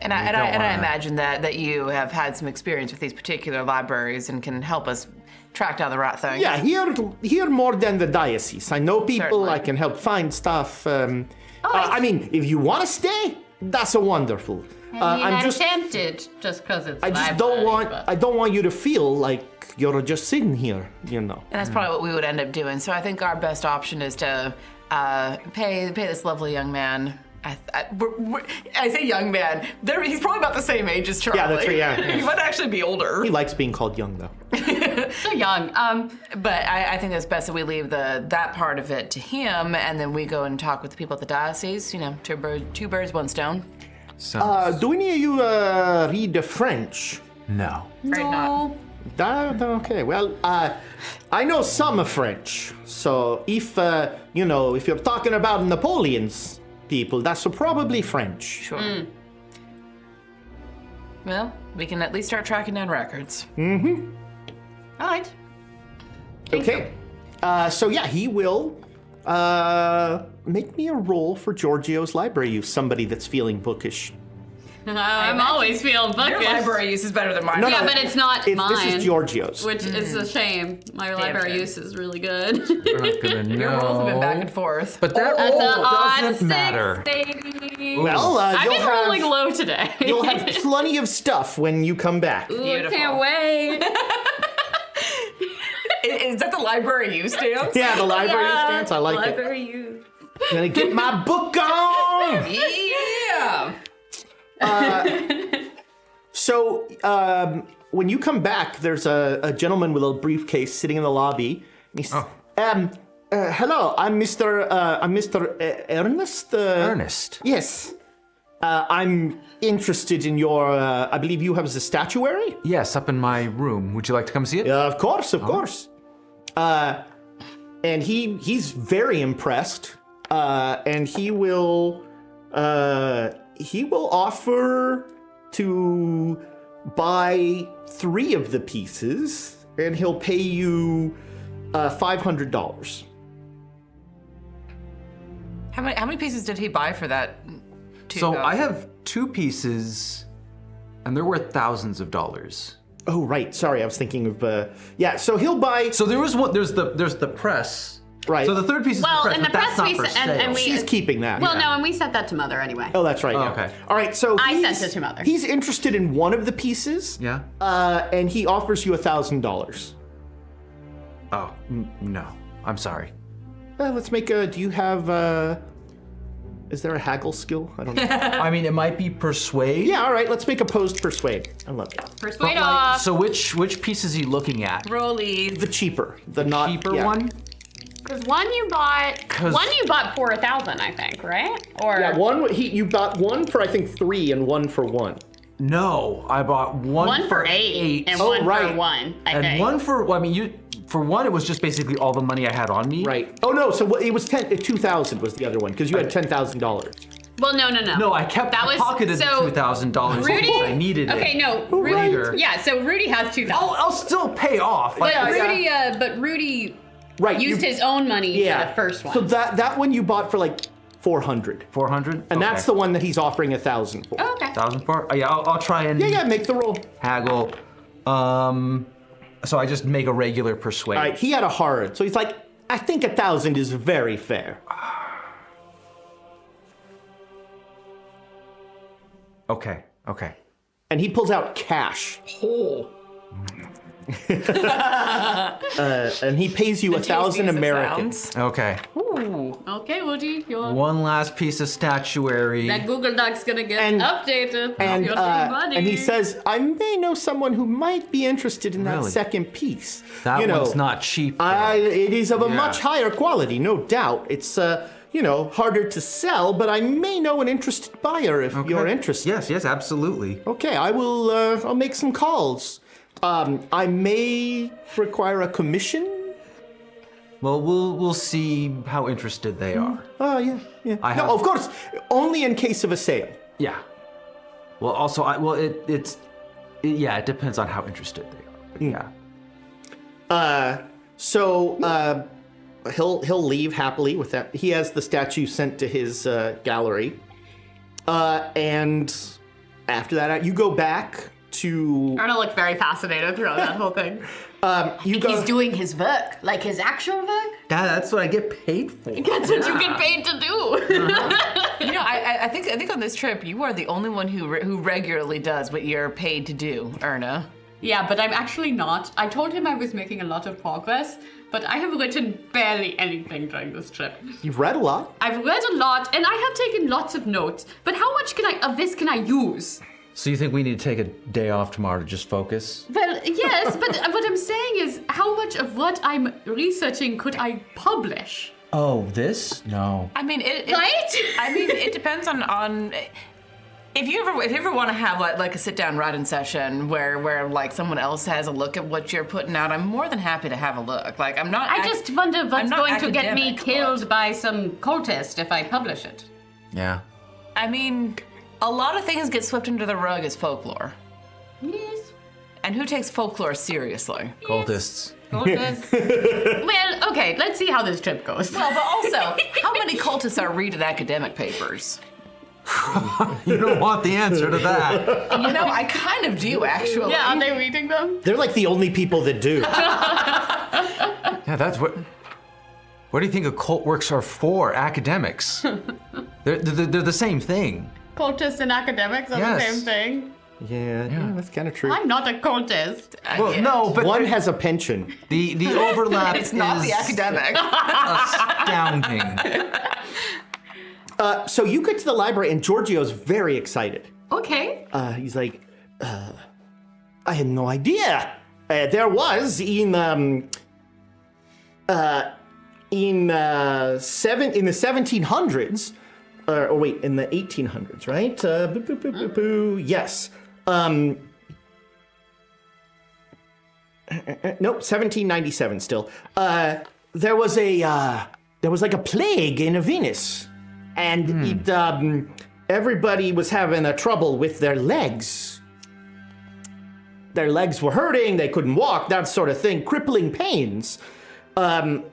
And I imagine that you have had some experience with these particular libraries and can help us track down the right thing.
Yeah, here more than the diocese. I know people.
Certainly.
I can help find stuff. I mean, if you want to stay, that's a wonderful.
I'm tempted just because it's.
I just
library, but-
I don't want you to feel like you're just sitting here. You know.
And that's probably what we would end up doing. So I think our best option is to pay this lovely young man. I say young man. He's probably about the same age as Charlie.
Yeah, that's right. Yeah.
He might actually be older.
He likes being called young, though.
So young.
But I think it's best that we leave that part of it to him, and then we go and talk with the people at the diocese. You know, two birds, one stone.
Do any of you read the French?
No.
Afraid not.
Okay, well, I know some French. So if if you're talking about Napoleon's people, that's probably French.
Sure. Well, we can at least start tracking down records.
All right.
Okay. So yeah, he will make me a roll for Giorgio's library use. Somebody that's feeling bookish.
I'm always feeling
Your
bookish.
library use is better than mine.
No,
Yeah,
no,
but it's not mine.
This is Giorgio's.
Which is a shame. My library
shame.
use is really good.
We're not gonna know.
Your rolls have been back and forth.
But that
That's
roll
an odd
doesn't matter.
6, baby.
Well,
I've
you'll
been
have
rolling low today.
you'll have plenty of stuff when you come back.
Ooh,
Beautiful.
can't wait.
Is that the library use dance?
Yeah, the library
Yeah,
stance. I like it.
library use.
I'm gonna get my book on.
Yeah.
So when you come back, there's a gentleman with a briefcase sitting in the lobby. He's, hello, I'm Mr. Ernest.
Ernest.
Yes. I'm interested in your. I believe you have the statuary.
Yes, up in my room. Would you like to come see it?
Of course, of course. And he's very impressed. And he will offer to buy 3 of the pieces, and he'll pay you $500.
How many pieces did he buy for that?
So I have 2 pieces, and they're worth thousands of dollars.
Oh, right. Sorry, I was thinking of. Yeah. So he'll buy.
So there was one. There's the press.
Right.
So the third piece is
Well,
the press,
and
but
the
that's
press
not
we
for
s- and
sale.
we-
She's keeping that.
Well, no, and we sent that to Mother anyway.
Oh, that's right. Yeah.
okay.
All right. So
I
he's-
sent it to Mother.
He's interested in one of the pieces.
Yeah.
And he offers you $1,000.
Oh no, I'm sorry.
Let's make a. Do you have? Is there a haggle skill? I don't know.
I mean, it might be persuade.
Yeah. All right. Let's make opposed persuade. I love it.
Persuade
But, like,
off.
so which piece is he looking at?
Rollies.
The cheaper, the not
Cheaper
yeah.
one?
Because one you bought for 1,000, I think, right? Or
Yeah. You bought one for I think 3 and one for 1.
No, I bought
one for 8 and one
right.
for 1, I
and
think.
one for. Well, I mean, for one, it was just basically all the money I had on me.
Right. Oh no. So it was 2,000 was the other one because you had $10,000.
Well, no.
No, I kept
That was-
pocketed the
so,
$2,000
Rudy?
because I needed it.
Okay, no, Rudy.
Later.
Yeah, so Rudy has 2,000.
I'll still pay off.
But
yeah.
Rudy
Right.
used his own money for the first one.
So that one you bought for like 400.
400.
And that's the one that he's offering 1,000 for.
Oh, okay.
1,000 for. Oh, yeah, I'll try and
Yeah. Make the roll.
haggle. So I just make a regular persuade.
All right. He had a hard, so he's like, I think 1,000 is very fair.
Okay.
And he pulls out cash. And he pays you 1,000 American.
Okay.
Okay, Woody, your
One last piece of statuary.
that Google Doc's gonna get
And-
updated.
And
Your money.
and he says, I may know someone who might be interested in that
Really?
second piece.
That
You know,
one's not cheap. though.
it is of a
Yeah.
much higher quality, no doubt. It's harder to sell, but I may know an interested buyer if you're interested.
Yes, absolutely.
Okay, I will. I'll make some calls. I may require a commission.
Well, we'll see how interested they are.
Oh yeah.
I
No,
have-
of course, only in case of a sale.
Yeah. Well, also, it depends on how interested they are. But yeah.
So he'll leave happily with that. He has the statue sent to his gallery. And after that, you go back to...
Erna looked very fascinated throughout that whole thing.
He's doing his work, like his actual work.
Yeah, that's what I get paid for.
That's what you get paid to do.
You know, I think on this trip you are the only one who regularly does what you're paid to do, Erna.
Yeah, but I'm actually not. I told him I was making a lot of progress, but I have written barely anything during this trip.
You've read a lot.
I've read a lot, and I have taken lots of notes, but how much of this can I use?
So you think we need to take a day off tomorrow to just focus?
Well, yes, but what I'm saying is, how much of what I'm researching could I publish?
Oh, this? No.
I mean,
Right?
it depends on if you ever want to have like a sit down writing session where like someone else has a look at what you're putting out. I'm more than happy to have a look. Like I'm not.
I just wonder what's
not
going to get me
academic,
killed by some cultist if I publish it.
Yeah.
I mean, a lot of things get swept under the rug as folklore.
Yes.
And who takes folklore seriously?
Cultists.
Cultist. Well, okay, let's see how this trip goes.
Well, but also, how many cultists are reading academic papers?
You don't want the answer to that.
You know, I kind of do, actually.
Yeah, are they reading them?
They're like the only people that do.
Yeah, that's what... What do you think occult works are for? Academics. They're the same thing.
Cultists and academics are
Yes.
the same thing.
Yeah, that's kind of true.
I'm not a cultist.
Well, no, but
One has a pension.
the overlap
It's not
is
the academic.
astounding.
So you get to the library, and Giorgio's very excited.
Okay.
He's like, I had no idea. There was in the 1700s, or wait, in the 1800s, right? Yes. Nope, 1797 still. There was like a plague in Venice, and it everybody was having a trouble with their legs. Their legs were hurting, they couldn't walk, that sort of thing, crippling pains. And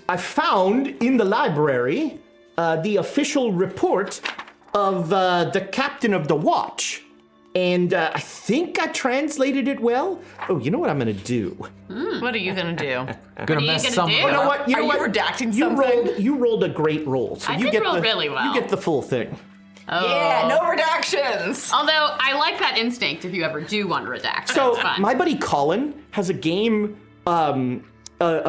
I found in the library the official report of the captain of the watch. And I think I translated it well. Oh, you know what I'm gonna do?
What are you gonna do?
Gonna mess
gonna
something
do?
You know
up.
what? You
Are
know
you
what?
redacting
You
something?
rolled a great roll. So
I
you
did
get
roll
the,
really well.
You get the full thing.
Yeah, no redactions.
Although I like that instinct if you ever do want to redact.
So
that's fine.
my buddy Colin has a game, a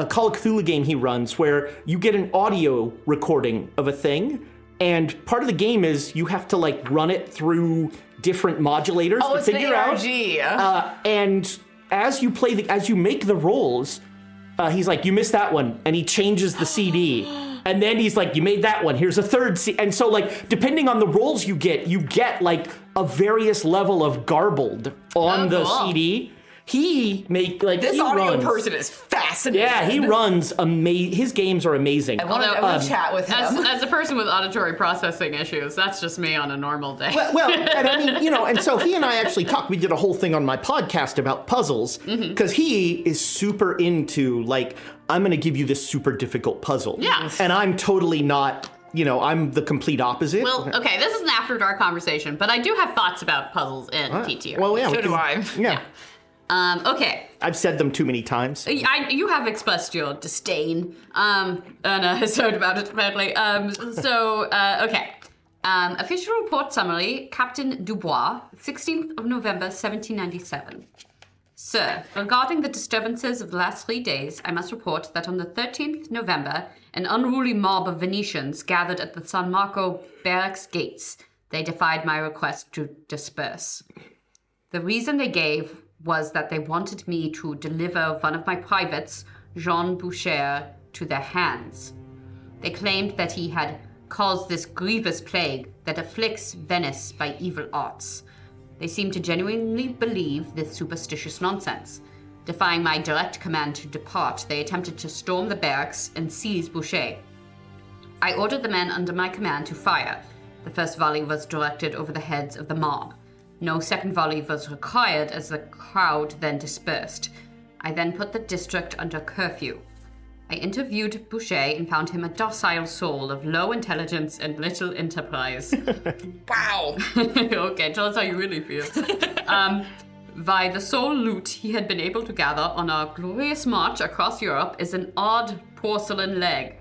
Call of Cthulhu game he runs where you get an audio recording of a thing, and part of the game is you have to like run it through different modulators
Oh,
to
it's an
figure out.
ARG.
And as you as you make the rolls, he's like, you missed that one, and he changes the CD. And then he's like, you made that one, here's a third CD. And so like, depending on the rolls you get like a various level of garbled on the
cool.
CD.
This
he
audio
runs,
person is fascinating.
Yeah, he runs his games are amazing.
I want to chat with him.
As a person with auditory processing issues, that's just me on a normal day.
Well, and I mean, and so he and I actually talked. We did a whole thing on my podcast about puzzles because he is super into like, I'm going to give you this super difficult puzzle.
Yeah.
And I'm totally not. I'm the complete opposite.
Well, okay, this is an after dark conversation, but I do have thoughts about puzzles in TTR.
Well, yeah.
So do I.
Yeah.
Okay.
I've said them too many times.
You have expressed your disdain, and has heard about it apparently. Okay. Official report summary, Captain Dubois, 16th of November, 1797. Sir, regarding the disturbances of the last 3 days, I must report that on the 13th November, an unruly mob of Venetians gathered at the San Marco barracks gates. They defied my request to disperse. The reason they gave was that they wanted me to deliver one of my privates, Jean Boucher, to their hands. They claimed that he had caused this grievous plague that afflicts Venice by evil arts. They seemed to genuinely believe this superstitious nonsense. Defying my direct command to depart, they attempted to storm the barracks and seize Boucher. I ordered the men under my command to fire. The first volley was directed over the heads of the mob. No second volley was required as the crowd then dispersed. I then put the district under curfew. I interviewed Boucher and found him a docile soul of low intelligence and little enterprise.
Wow.
Okay, tell us how you really feel. By the sole loot he had been able to gather on our glorious march across Europe is an odd porcelain leg.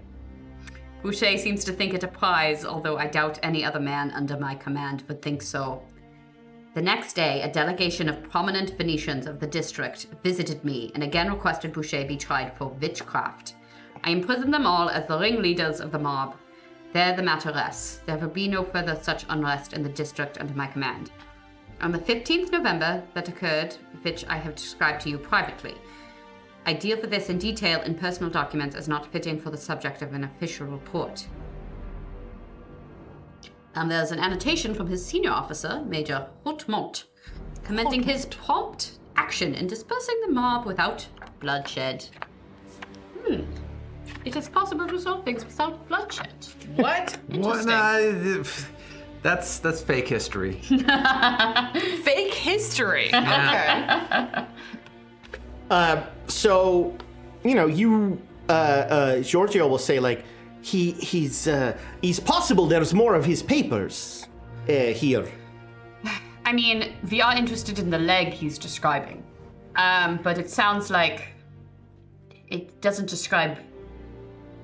Boucher seems to think it a prize, although I doubt any other man under my command would think so. The next day, a delegation of prominent Venetians of the district visited me and again requested Boucher be tried for witchcraft. I imprisoned them all as the ringleaders of the mob. There the matter rests. There will be no further such unrest in the district under my command. On the 15th November that occurred, which I have described to you privately. I deal with this in detail in personal documents as not fitting for the subject of an official report. There's an annotation from his senior officer, Major Hautmont, commending his prompt action in dispersing the mob without bloodshed. It is possible to solve things without bloodshed.
What?
What? That's fake history.
Fake history. Okay.
So, Giorgio will say, like, he's possible there's more of his papers here.
I mean, we are interested in the leg he's describing. But it sounds like it doesn't describe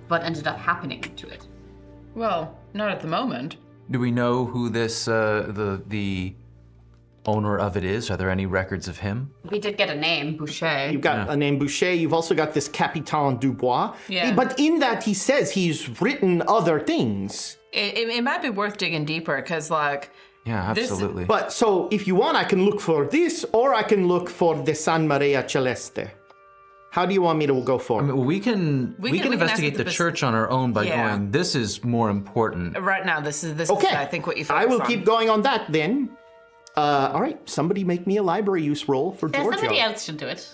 what ended up happening to it.
Well, not at the moment.
Do we know who this the owner of it is? Are there any records of him?
We did get a name, Boucher.
You've got a name Boucher. You've also got this Capitan Dubois.
Yeah.
But in that, he says he's written other things.
It might be worth digging deeper because, like...
Yeah, absolutely.
But so if you want, I can look for this, or I can look for the San Maria Celeste. How do you want me to go for?
I mean, we can investigate the
ask
church on our own by
Yeah.
going, this is more important.
Right now, this is
Okay.
I think what you focus
I will
on.
keep going on that then. All right, somebody make me a library use roll for
Yeah,
Giorgio.
somebody else should do it.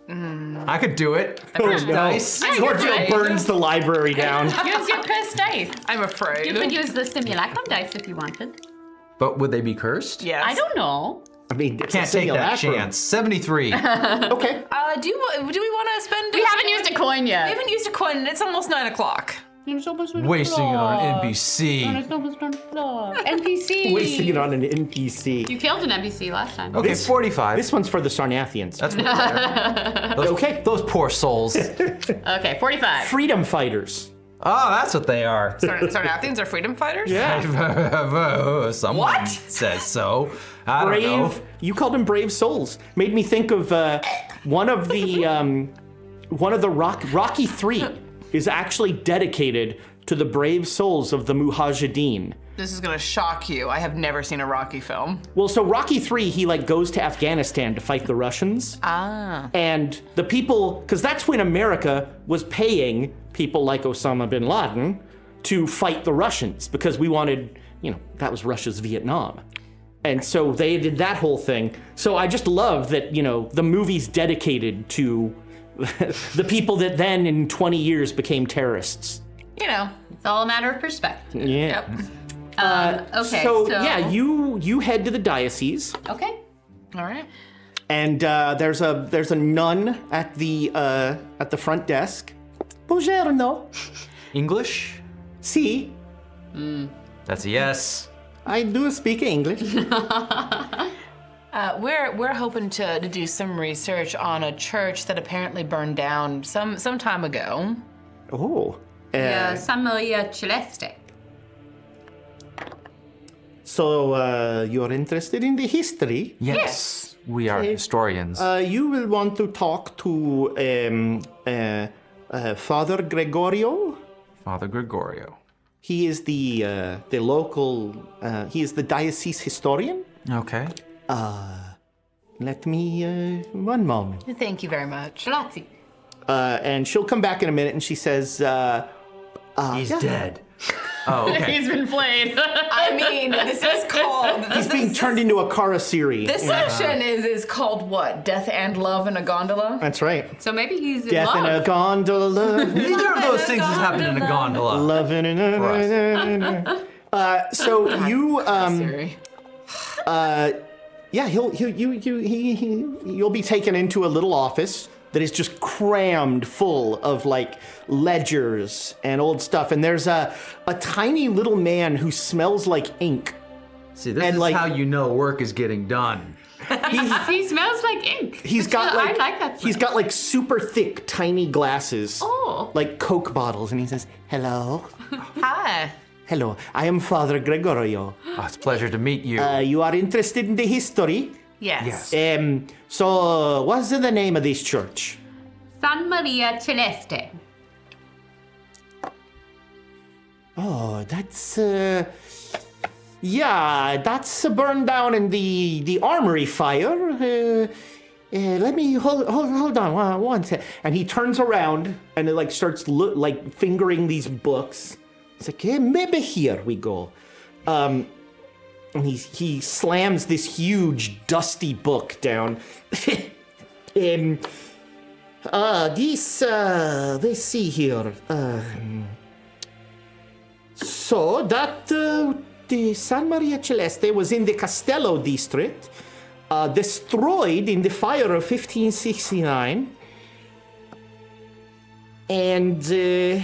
I could do it.
Oh, no.
Nice.
Giorgio burns the library down.
Use your cursed dice.
I'm afraid.
You could use the simulacrum dice if you wanted.
But would they be cursed?
Yes.
I don't know.
I mean, it's
Can't
a
take that
simulacrum.
chance. 73.
Okay.
Do we want to spend...
We haven't used a coin
We
yet.
haven't used a coin. It's almost 9 o'clock.
Wasting it on an NPC.
NPC.
Wasting it on an NPC.
You killed an NPC last time.
Okay,
This-
45.
This one's for the Sarnathians.
That's what those,
Okay.
Those poor souls.
Okay, 45.
Freedom fighters.
Oh, that's what they are.
Sarnathians are freedom fighters?
Someone
What?
says so. I don't know.
Brave. You called them brave souls. Made me think of one of the Rocky 3 is actually dedicated to the brave souls of the Mujahideen.
This is going to shock you. I have never seen a Rocky film.
Well, so Rocky 3, he like goes to Afghanistan to fight the Russians. And the people, because that's when America was paying people like Osama bin Laden to fight the Russians, because we wanted, that was Russia's Vietnam. And so they did that whole thing. So I just love that, the movie's dedicated to the people that then in 20 years became terrorists.
It's all a matter of perspective.
Yeah.
Okay,
So yeah, you head to the diocese.
Okay.
All right.
And there's a nun at the front desk. Buongiorno.
English?
Si,
That's a yes.
I do speak English.
We're hoping to do some research on a church that apparently burned down some time ago.
Oh.
San Maria Celeste.
So you're interested in the history?
Yes. We are historians.
You will want to talk to Father Gregorio.
Father Gregorio.
He is the local. He is the diocese historian.
Okay.
Let me one moment.
Thank you very much.
Grazie.
And she'll come back in a minute, and she says,
He's dead. Oh, okay.
He's been flayed.
I mean, this is called...
He's being turned into a karasiri.
This section is called what? Death and Love in a Gondola?
That's right.
So maybe he's in
Death
love.
in a gondola.
Neither of those things has happened in a gondola.
Loving in a. So you
Siri.
yeah, you'll be taken into a little office that is just crammed full of like ledgers and old stuff. And there's a tiny little man who smells like ink.
See, this
And,
is
like-
how you know work is getting done.
He smells like ink.
He's got like,
I like that
he's
smell.
got like super thick, tiny glasses.
Oh.
Like Coke bottles. And he says, hello.
Hi.
Hello, I am Father Gregorio.
Oh, it's a pleasure to meet you.
You are interested in the history?
Yes.
So, what's the name of this church?
San Maria Celeste.
Oh, that's that's burned down in the armory fire. Let me hold on one sec. And he turns around and it like starts like fingering these books. It's like, maybe here we go. And he slams this huge dusty book down. Let's see here. So that the San Maria Celeste was in the Castello district, destroyed in the fire of 1569, and it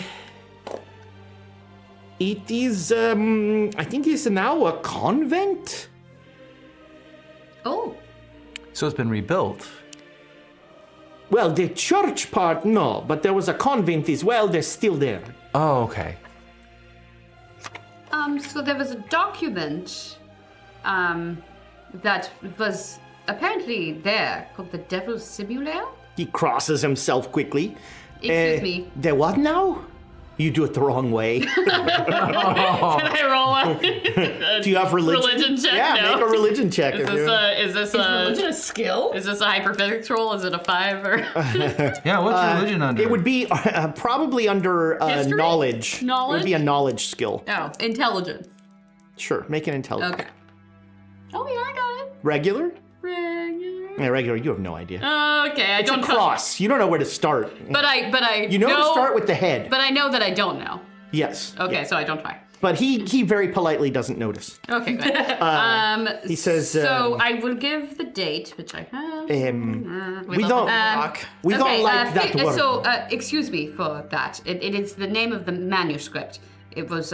is, I think it's now a convent?
Oh.
So it's been rebuilt.
Well, the church part, no, but there was a convent as well, they're still there.
Oh, okay.
So there was a document, that was apparently there called the Devil's Simulator.
He crosses himself quickly.
Excuse me.
The what now? You do it the wrong way.
Can I roll a
Do you have religion?
religion check?
Yeah,
No.
make a religion check.
Is this
Religion a skill?
is this a hyperphysics roll? Is it a 5 or
Yeah, what's religion under?
It would be probably under
History?
knowledge. It
Knowledge?
would be a knowledge skill.
oh?
Intelligence.
Sure, make an intelligence.
Okay.
Oh yeah, I got it.
Regular?
Regular.
Yeah, regular. You have no idea.
Okay, I
It's a
don't
cross. You don't know where to start.
But I
You know to start with the head.
But I know that I don't know.
Yes.
Okay,
yes.
so I don't try.
But he very politely doesn't notice.
Okay, good.
He says,
So I will give the date, which I have.
we don't like that word.
So, excuse me for that. It is the name of the manuscript. It was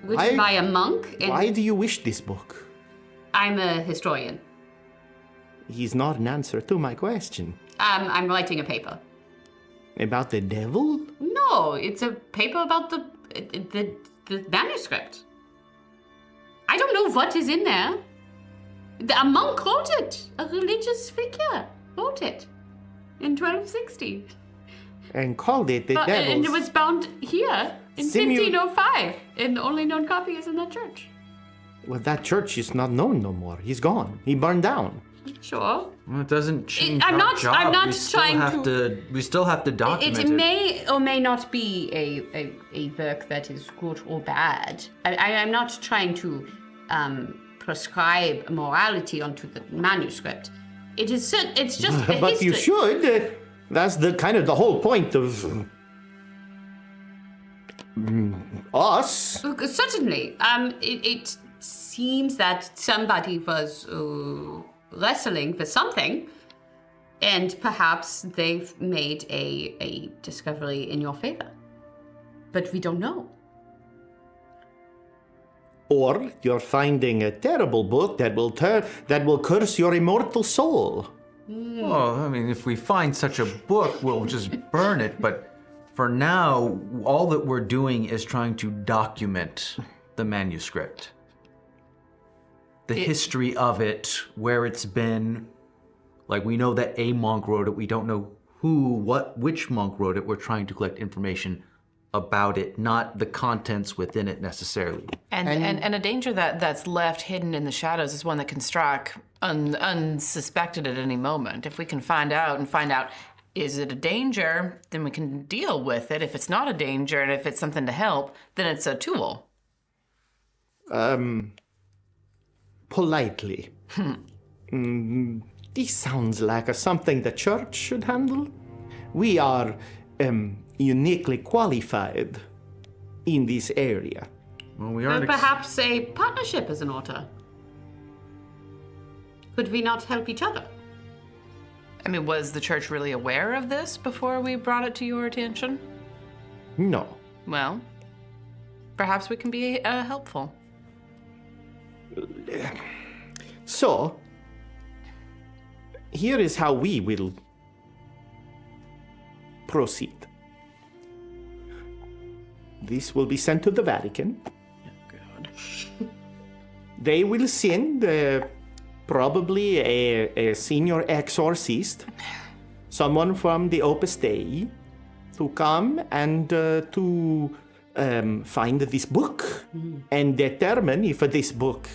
written by a monk. And
Why do you wish this book?
I'm a historian.
He's not an answer to my question.
I'm writing a paper.
About the devil?
No, it's a paper about the manuscript. I don't know what is in there. A monk wrote it. A religious figure wrote it in 1260.
And called it the
And
devil's.
it was bound here in
Simu-
1505. And the only known copy is in that church.
Well, that church is not known no more. He's gone. He burned down.
Sure.
Well, it doesn't change
I'm
our
not-
job.
I'm not
we still
trying
have to. We still have to document
It may or may not be a work that is good or bad. I'm not trying to prescribe morality onto the manuscript. It's just a
But
history.
you should. That's the kind of the whole point of us.
Certainly. It seems that somebody was wrestling for something, and perhaps they've made a discovery in your favor. But we don't know.
Or you're finding a terrible book that will curse your immortal soul.
Well, I mean, if we find such a book, we'll just burn it. But for now, all that we're doing is trying to document the manuscript. The history of it, where it's been. Like, we know that a monk wrote it. We don't know which monk wrote it. We're trying to collect information about it, not the contents within it necessarily.
And a danger that's left hidden in the shadows is one that can strike unsuspected at any moment. If we can find out, is it a danger, then we can deal with it. If it's not a danger and if it's something to help, then it's a tool.
Politely. This sounds like something the church should handle. We are uniquely qualified in this area.
Well, we
Or
aren't.
perhaps a partnership as an author. Could we not help each other?
mean, was the church really aware of this before we brought it to your attention?
No.
Well, perhaps we can be helpful.
So, here is how we will proceed. This will be sent to the Vatican. They will send probably a senior exorcist, someone from the Opus Dei, to come and to find this book and determine if this book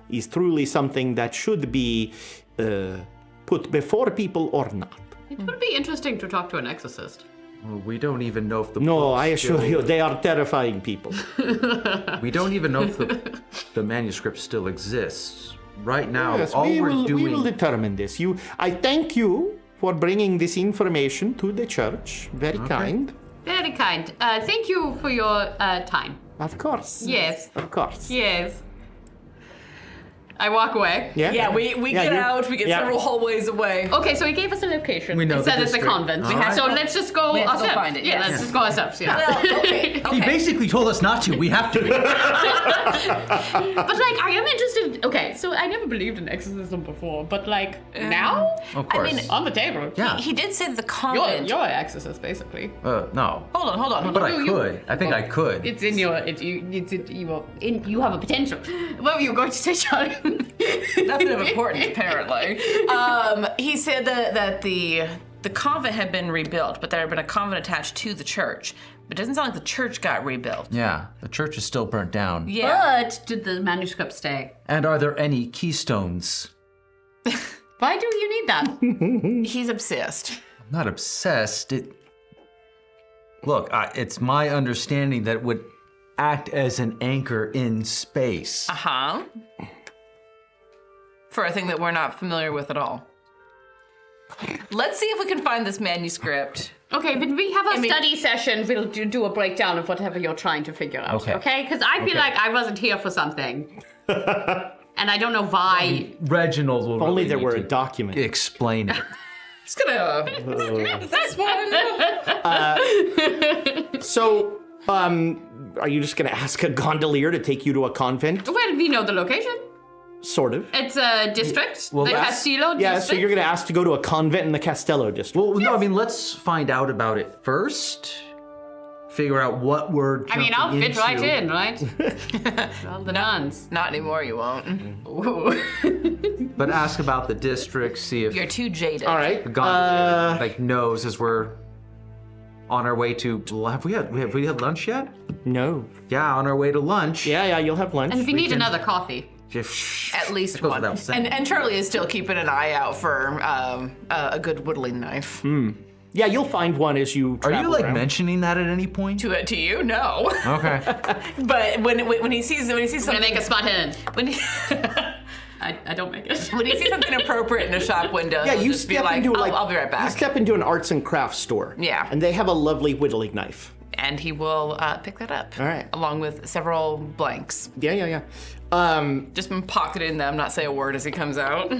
is truly something that should be put before people or not.
It would be interesting to talk to an exorcist.
Well, we don't even know if the
No,
book
I assure
still-
you, they are terrifying people.
We don't even know if the manuscript still exists. Right now,
Yes,
all
we
we're
will
doing...
determine this. I thank you for bringing this information to the church. Very kind.
Very kind. Thank you for your time.
Of course.
Yes.
Of course.
Yes. I walk away.
Yeah.
Yeah, we get
you're-
out. We get
yeah.
several hallways away.
Okay, so he gave us a location.
We know
He
the
said it's a
district.
convent.
All right.
So let's just go
We have to go
ourselves.
find it,
Yeah,
yes.
let's just go ourselves. Yeah.
Well, okay.
He basically told us not to. We have to.
But like, I am interested. Okay, so I never believed in exorcism before, but like now,
Of course.
mean,
on the table.
yeah.
He did say the
You're
convent.
an exorcist, basically.
No.
Hold on.
But I could. I think I could.
It's in your. You have a potential. What were you going to say, Charlie?
Nothing of importance, apparently. He said that the convent had been rebuilt, but there had been a convent attached to the church. But it doesn't sound like the church got rebuilt.
Yeah, the church is still burnt down.
Yeah.
But did the manuscript stay?
And are there any keystones?
Why do you need that?
He's obsessed.
I'm not obsessed. Look, it's my understanding that it would act as an anchor in space.
Uh-huh. For a thing that we're not familiar with at all. Let's see if we can find this manuscript.
Okay, but we have a
mean-
study session. We'll do a breakdown of whatever you're trying to figure out.
Okay.
Okay? Because I feel like I wasn't here for something. And I don't know why.
Reginald will
Only
really
there
need
were a
to
document.
explain it.
Just gonna this one.
So, are you just going to ask a gondolier to take you to a convent?
Well, we know the location.
Sort of.
It's a district.
Well,
the
that's-
Castillo
Yeah,
district.
so you're going to ask to go to a convent in the Castello district.
Well, no, I mean, let's find out about it first. Figure out what we're
I mean, I'll
jumping
fit right
into.
in, right? All the nuns.
Not anymore, you won't.
Ooh.
But ask about the district, see if
You're too jaded.
All right.
the gondolier knows as we're on our way to. Have we had lunch yet?
No.
Yeah, on our way to lunch.
Yeah, you'll have lunch.
And we need another coffee.
At least
That goes
one.
without saying.
And Charlie is still keeping an eye out for a good whittling knife.
Yeah, you'll find one as you
Are
travel
you like
around.
mentioning that at any point?
To you, no.
Okay.
But when he sees
I'm gonna
something,
make a spot hidden.
when he,
I don't make it.
when he sees something appropriate in a shop window,
Yeah,
he'll
you
just be
step
like,
into
I'll be right
You
back.
step into an arts and crafts store.
Yeah.
And they have a lovely whittling knife.
And he will pick that up.
All right.
Along with several blanks.
Yeah.
Just been pocketing them, not say a word as he comes out.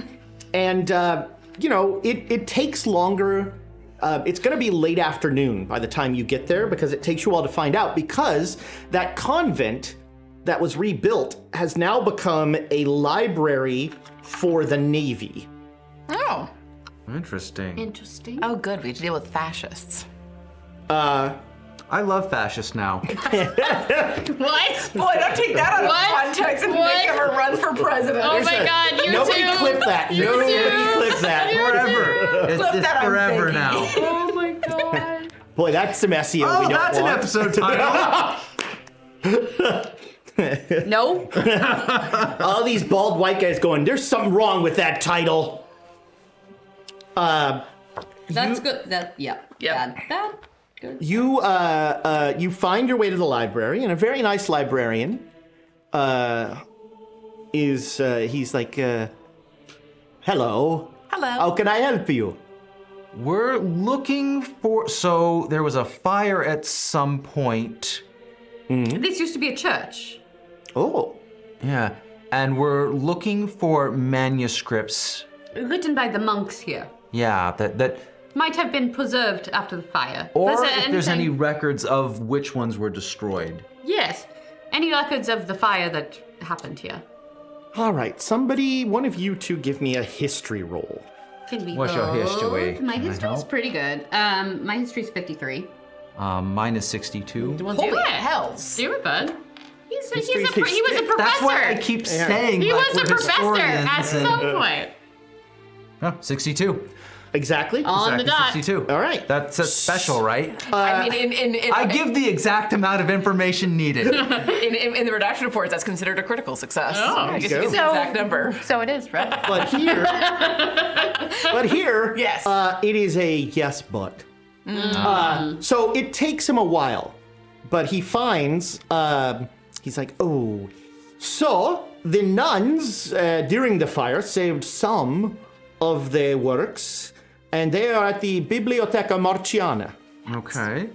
And, it takes longer. It's going to be late afternoon by the time you get there because it takes you a while to find out because that convent that was rebuilt has now become a library for the Navy.
Oh.
Interesting.
Interesting.
Oh, good. We have to deal with fascists.
I love fascists now.
What?
Boy, don't take that out of
What?
context and
What?
make him a run for president.
Oh my God! You
Nobody
too.
clip that. Nobody clip that.
Forever. It's
Clip
just
that, I'm
forever
begging.
now.
Oh my God.
Boy, that's some SEO we
Oh,
don't
that's an
want.
episode title.
No.
All these bald white guys going, there's something wrong with that title.
That's good.
Yep.
Bad. Good.
You find your way to the library, and a very nice librarian he's like, hello.
Hello.
How can I help you?
We're looking for. So there was a fire at some point.
This used to be a church.
Oh,
Yeah. And we're looking for manuscripts.
Written by the monks here.
Yeah, that
Might have been preserved after the fire.
or
Was there
if there's any
anything-
records of which ones were destroyed.
Yes. Any records of the fire that happened here?
All right, one of you two give me a history roll.
Can we
What's your
both?
history?
My
Can I
history's
help?
pretty good. My history's 53.
Mine is 62.
Well,
Holy
do it.
hells.
Do it, bud. He was a
History's his
professor.
That's why I keep saying
He
like
was a
we're
professor
historians
at
and-
some point.
Oh, 62.
Exactly?
On the dot.
62.
All right.
That's a special, right?
I mean, in
I give the exact amount of information needed.
in the redaction reports, that's considered a critical success.
Oh,
I just
there you
use the
go.
exact number.
So it is, right?
But here,
Yes.
it is a yes, but. So it takes him a while, but he finds, he's like, oh, so the nuns during the fire saved some of their works, and they are at the Biblioteca Marciana.
Okay.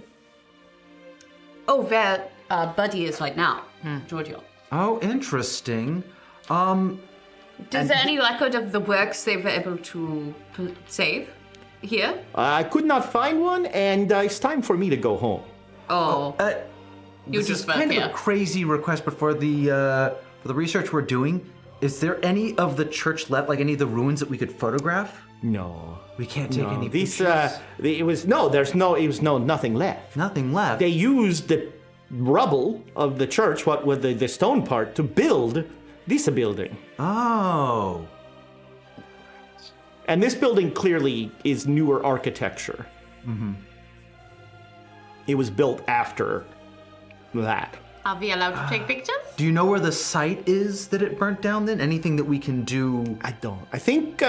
Oh, where Buddy is right now, Giorgio.
Oh, interesting.
Is there any record of the works they were able to save here?
I could not find one, and it's time for me to go home.
Oh, you
This
just
is
went
kind of
here.
a crazy request, but for the research we're doing, is there any of the church left, like any of the ruins that we could photograph?
No.
We can't take any
These,
pictures.
nothing left.
Nothing left.
They used the rubble of the church, what with the stone part, to build this building.
Oh.
And this building clearly is newer architecture. Mm-hmm. It was built after that.
Are we allowed to take pictures?
Do you know where the site is that it burnt down then? Anything that we can do?
I don't. I think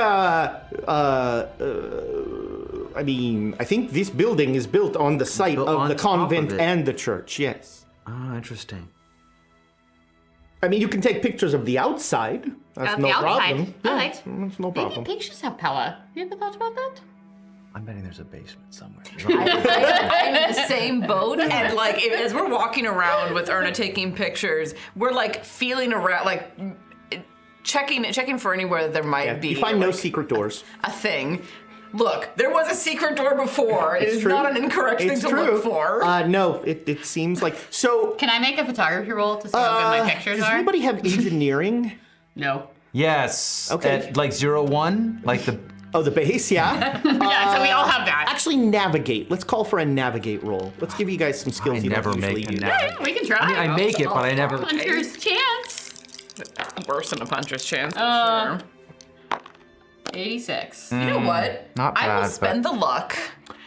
this building is built on the site
Built
of
on
the
top of
convent
it.
and the church, yes.
Oh, interesting.
I mean, you can take pictures of the outside. That's no
the outside.
problem.
All right.
That's no
Maybe
problem.
pictures have power. You ever thought about that?
I'm betting there's a basement somewhere.
I'm in the same boat, and like as we're walking around with Erna taking pictures, we're like feeling around, like checking for anywhere there might be.
You find no
like,
secret doors.
a thing. Look, there was a secret door before. It
It's
is
true.
not an incorrect thing
It's
to
true.
look for.
No, it seems like so.
Can I make a photography roll to see how good my pictures
Does
are?
anybody have engineering?
No.
Yes.
Okay.
At like 01, like the.
Oh, the base, yeah.
Yeah, so we all have that.
Actually, navigate. Let's call for a navigate roll. Let's give you guys some skills
I
you
never
don't usually
make a
use.
nav.
We can try.
I make it, but I never.
Puncher's chance.
Worse than a puncher's chance, for
Uh,
sure.
86.
You know what?
Not
I will
bad,
spend the luck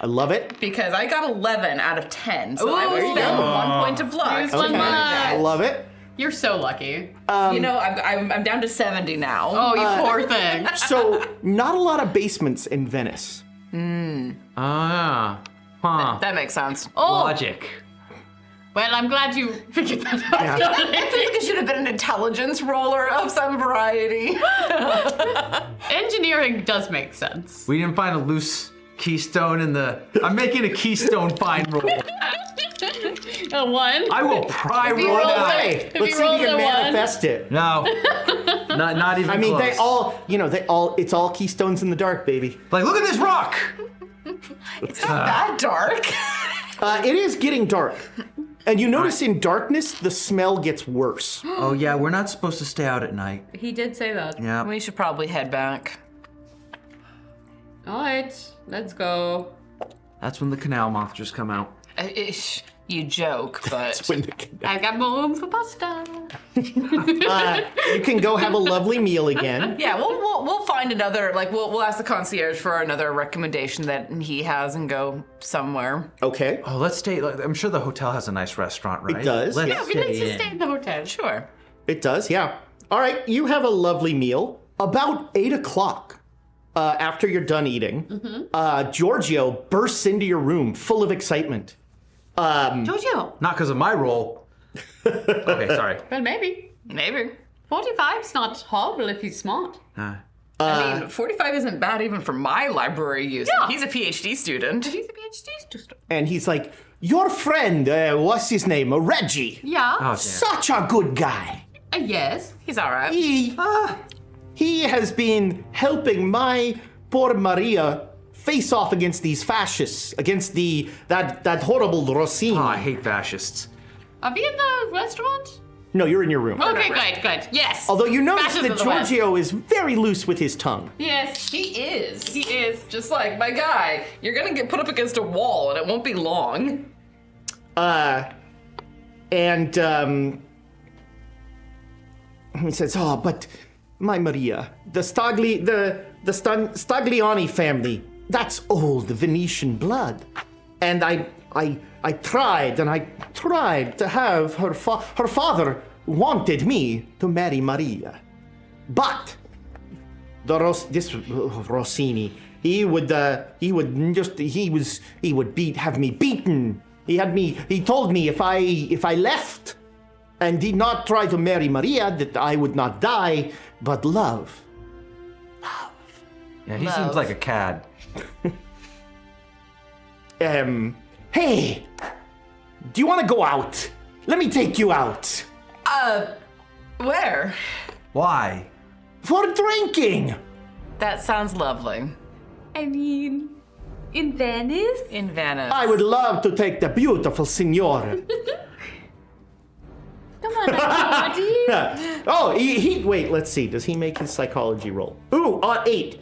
I love it.
because I got 11 out of 10, so I
Ooh.
will spend 1 point of luck.
Here's
to
one
do
luck.
that.
I love it.
You're so lucky.
You know, I'm down to 70 now.
Oh, you poor thing.
So, not a lot of basements in Venice.
Ah. Huh.
That makes sense.
Oh,
Logic.
well, I'm glad you figured that out.
I feel like it should have been an intelligence roller of some variety.
Engineering does make sense.
We didn't find a loose keystone in the. I'm making a keystone find roll.
A 1.
I will pry
you
roll
roll
that.
it-
Hey,
If
let's
you
see if
rolled
you can
a 1.
manifest it.
No. not even
I mean,
close.
it's all keystones in the dark, baby.
Like, look at this rock!
It's not that dark.
It is getting dark. And you notice in darkness, the smell gets worse.
Oh, yeah, we're not supposed to stay out at night.
He did say that.
Yeah.
We should probably head back.
All right, let's go.
That's when the canal monsters come out.
You joke, but
When
I've got more room for pasta.
you can go have a lovely meal again.
yeah, we'll find another. Like we'll ask the concierge for another recommendation that he has and go somewhere.
Okay.
Oh, let's stay. I'm sure the hotel has a nice restaurant, right?
does,
Let's
yeah.
It'd be nice to
stay
stay
in.
in the hotel.
Sure.
It does, yeah. All right, you have a lovely meal. About 8 o'clock, after you're done eating, Giorgio bursts into your room full of excitement.
Giorgio.
Not because of my role. Okay, sorry.
Well, maybe.
Maybe.
45's not horrible if he's smart.
I mean, 45 isn't bad even for my library use.
Yeah.
He's a PhD student.
He's a PhD student.
And he's like, your friend, what's his name? Reggie.
Yeah.
Oh, damn.
Such a good guy.
Yes.
He's all right.
He has been helping my poor Maria face off against these fascists, against that horrible Rossini.
Oh, I hate fascists.
Are we in the restaurant?
No, you're in your room.
Okay, good. Yes.
Although you notice
Fascists
that
of the West.
Giorgio is very loose with his tongue.
Yes.
He is.
He is.
Just like my guy. You're gonna get put up against a wall and it won't be long.
He says, "Oh, but my Maria, the Stagliani family, that's old Venetian blood. And I tried to have her father wanted me to marry Maria. But this Rossini, he would have me beaten. He told me if I left and did not try to marry Maria, that I would not die, but love.
Yeah, he seems like a cad.
Hey, do you want to go out? Let me take you out.
Where?
Why?
For drinking.
That sounds lovely.
I mean, in Venice?
In Venice.
I would love to take the beautiful signora.
Come on, Marty.
Oh, wait, let's see. Does he make his psychology roll? Ooh, 8.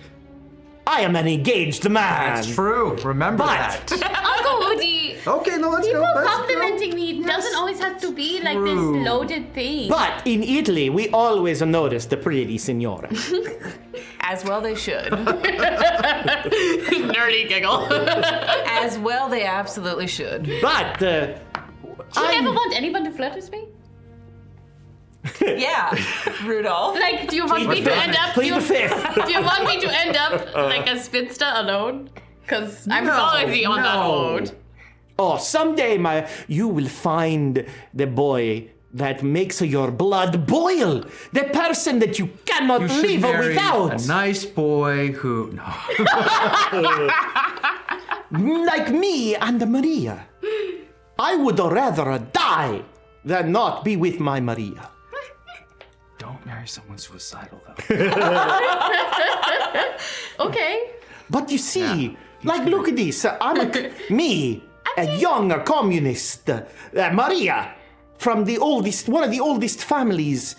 I am an engaged man.
It's true. Remember
But-
that.
Uncle Woody.
Okay, no, let's
People
go. Let's
complimenting me doesn't always have to be like this
True.
loaded thing.
But in Italy, we always notice the pretty signora.
As well they should.
Nerdy giggle.
As well they absolutely should.
But
Do you ever want anyone to flirt with me?
Yeah, Rudolph.
Like, do you want me to end up?
Plead the fifth.
Do you want me to end up like a spinster alone? Because I'm already on that road.
Oh, someday you will find the boy that makes your blood boil. The person that you cannot
You should
live
marry
without.
a nice boy who. No.
Like me and Maria. I would rather die than not be with my Maria.
Don't marry someone suicidal, though.
Okay.
But you see, look at this. I'm a young communist. Maria, from one of the oldest families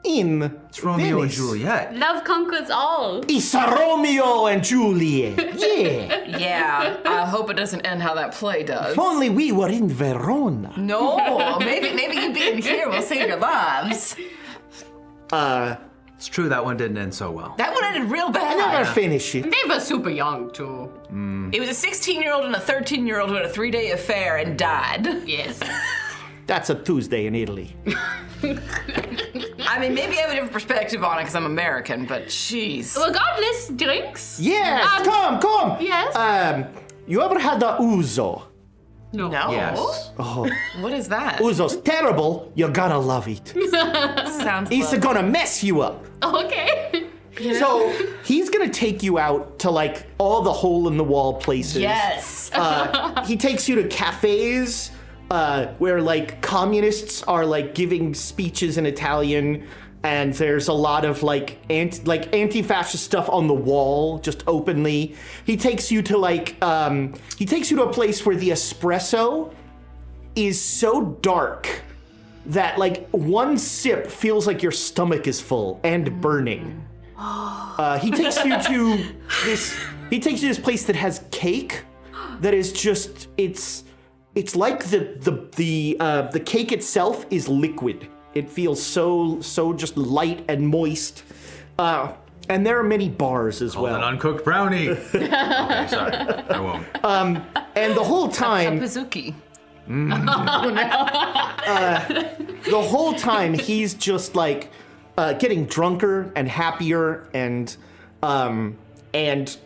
in
It's Romeo
Venice.
and Juliet.
Love conquers all.
It's Romeo and Juliet. Yeah.
Yeah, I hope it doesn't end how that play does.
If only we were in Verona.
No, maybe you being here will save your lives.
It's true that one didn't end so well.
That one ended real
I
bad.
never finish it.
They were super young too.
It was a 16-year-old and a 13-year-old who had a 3-day affair and died.
Yes.
That's a Tuesday in Italy.
I mean, maybe I have a different perspective on it because I'm American, but jeez.
Regardless, drinks.
Yes, come.
Yes.
You ever had the ouzo?
No.
Yes.
Oh,
What is that?
ouzo's terrible. You're gonna love it.
Sounds
It's
lovely.
gonna mess you up.
Okay.
So he's gonna take you out to all the hole-in-the-wall places.
Yes.
He takes you to cafes where communists are giving speeches in Italian, and there's a lot of anti-fascist stuff on the wall just openly. He takes you to a place where the espresso is so dark that one sip feels like your stomach is full and burning. He takes you to this place that has cake that is just it's like the cake itself is liquid. It feels so just light and moist. And there are many bars as
An
well.
uncooked brownie. Okay, sorry. I won't.
And the whole time,
Pazuki.
the whole time he's just getting drunker and happier and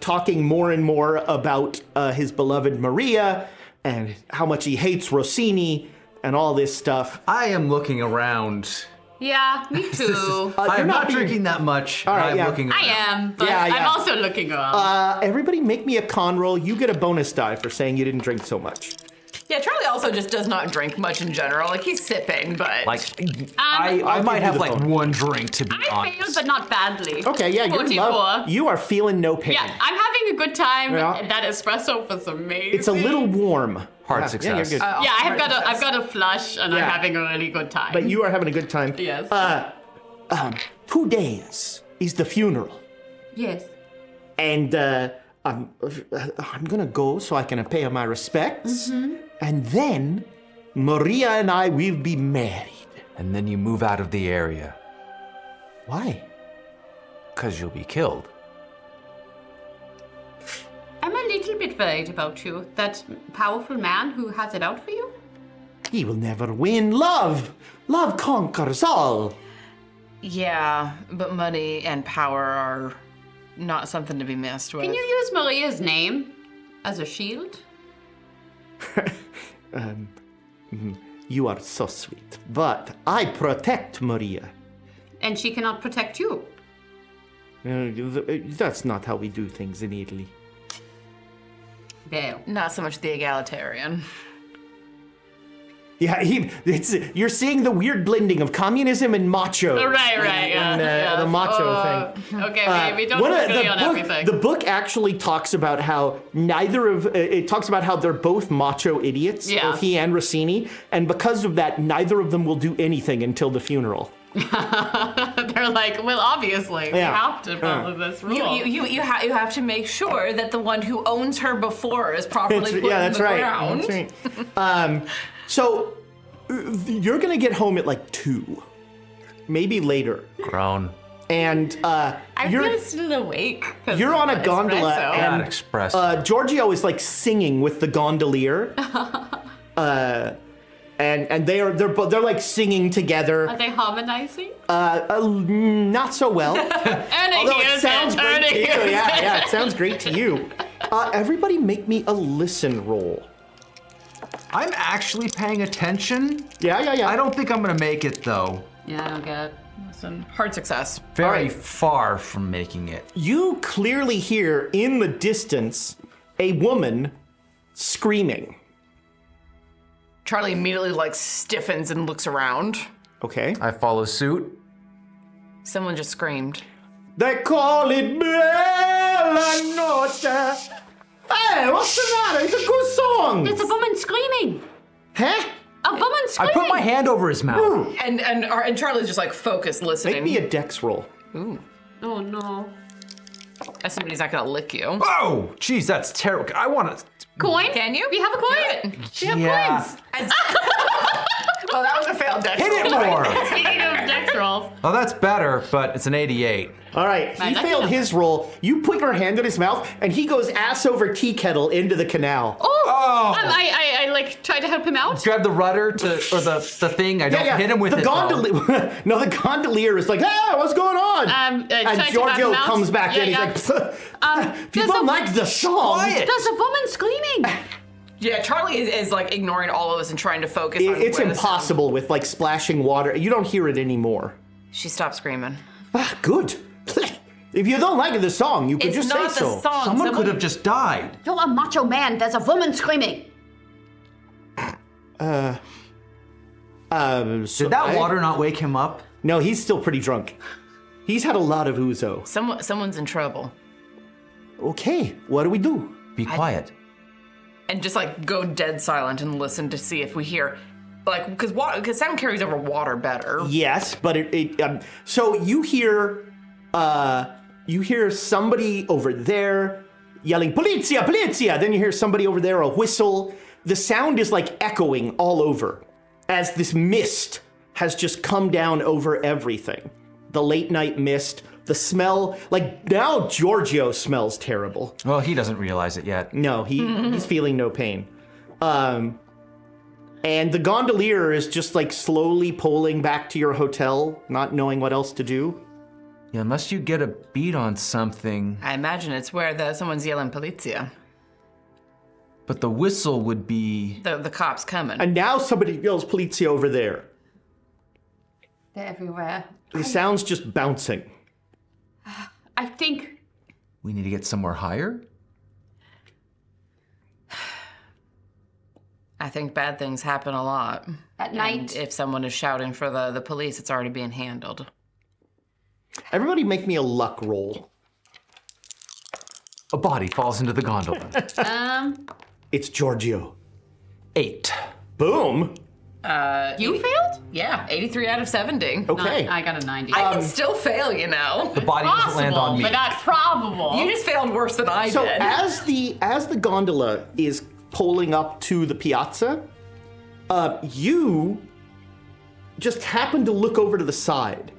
talking more and more about his beloved Maria and how much he hates Rossini and all this stuff.
I am looking around.
Yeah, me too.
I am not
being-
drinking that much.
All right,
I'm
yeah.
looking
I
around.
am, but
Yeah,
I'm
yeah.
also looking around.
Everybody make me a con roll. You get a bonus die for saying you didn't drink so much.
Yeah, Charlie also just does not drink much in general. Like, he's sipping, but...
Like, I might have like one drink, to be
I
honest.
failed, but not badly.
Okay, yeah, you're
44.
you are feeling no pain.
Yeah, I'm having a good time.
Yeah.
That espresso was amazing.
It's a little warm.
Hard success.
Yeah, you're good.
Yeah, I've got a flush, and I'm
Yeah.
having a really good time.
But you are having a good time.
Yes.
2 days is the funeral.
Yes.
And I'm gonna go so I can pay her my respects. And then Maria and I will be married.
And then you move out of the area,
Why?
because you'll be killed.
I'm a little bit worried about you. That powerful man who has it out for you?
He will never win. Love conquers all.
Yeah, but money and power are not something to be messed with.
Can you use Maria's name as a shield?
You are so sweet. But I protect Maria.
And she cannot protect you.
That's not how we do things in Italy.
Well.
Not so much the egalitarian.
Yeah, you're seeing the weird blending of communism and macho.
Right, yeah.
The macho thing.
Okay, we don't agree on everything.
The book actually talks about how it talks about how they're both macho idiots, both he and Rossini, and because of that, neither of them will do anything until the funeral.
They're like, well, obviously, we have to follow this rule.
You have to make sure that the one who owns her before is properly put in the ground.
That's right. So you're gonna get home at like 2, maybe later.
Grown.
And
I'm still awake.
You're on a gondola, and
espresso.
Giorgio is like singing with the gondolier. And they're like singing together.
Are they harmonizing?
Not so well. Although it sounds great to you. Yeah, it sounds great to you. Everybody make me a listen roll.
I'm actually paying attention.
Yeah.
I don't think I'm gonna make it though.
Yeah, I don't get it.
Listen, hard success.
Very far from making it.
You clearly hear in the distance a woman screaming.
Charlie immediately like stiffens and looks around.
Okay.
I follow suit.
Someone just screamed.
They call it Bella Notte. Hey, what's the matter? It's a good song.
There's a woman screaming.
Huh?
A woman
I
screaming.
put my hand over his mouth.
And Charlie's just like focused, listening.
Make me a dex roll.
Ooh.
Oh no.
As somebody's not gonna lick you.
Oh, geez, that's terrible. I want to.
Coin?
Can you?
We have a coin. We have coins.
Oh, that was a failed dex
Hit it
roll.
more.
Speaking of dex rolls.
Oh, that's better, but it's an 88.
All right, he
Nice.
failed his roll. You put your hand in his mouth, and he goes ass over tea kettle into the canal.
I like try to help him out.
Grab the rudder or the thing. I don't hit him with
the
it. though.
No, the gondolier is like, what's going on?
Trying
and
to
Giorgio
help him out.
comes back in.
Yeah.
He's like, if you
there's
don't
a-
like the song,
Quiet.
There's a woman screaming.
Yeah, Charlie is like ignoring all of us and trying to focus on
it's
where the
impossible with like splashing water. You don't hear it anymore.
sound- She stopped screaming.
Good. If you don't like the song, you could
It's
just
not
say
the
so.
song.
Someone could have just died.
You're a macho man. There's a woman screaming.
So
Did that water not wake him up?
No, he's still pretty drunk. He's had a lot of ouzo.
Someone's in trouble.
Okay, what do we do?
Be quiet.
And just like go dead silent and listen to see if we hear, like, because sound carries over water better.
Yes, but so you hear somebody over there yelling "Polizia, polizia!" Then you hear somebody over there a whistle. The sound is like echoing all over as this mist has just come down over everything. The late night mist, the smell, like now Giorgio smells terrible.
Well, he doesn't realize it yet.
No, he's feeling no pain. And the gondolier is just like slowly pulling back to your hotel, not knowing what else to do.
Yeah, unless you get a beat on something.
I imagine it's where someone's yelling "Polizia."
But the whistle would be.
The cops coming.
And now somebody yells "Polizia" over there.
They're everywhere.
The sound's just bouncing.
I think
We need to get somewhere higher?
I think bad things happen a lot.
At night.
And if someone is shouting for the police, it's already being handled.
Everybody make me a luck roll.
A body falls into the gondola.
It's Giorgio.
8.
Boom.
You failed?
Yeah, 83 out of 70.
Okay.
I got a 90.
I can still fail, you know.
The body doesn't land on me.
but not probable.
You just failed worse than I
So
did.
as the gondola is pulling up to the piazza, you just happen to look over to the side,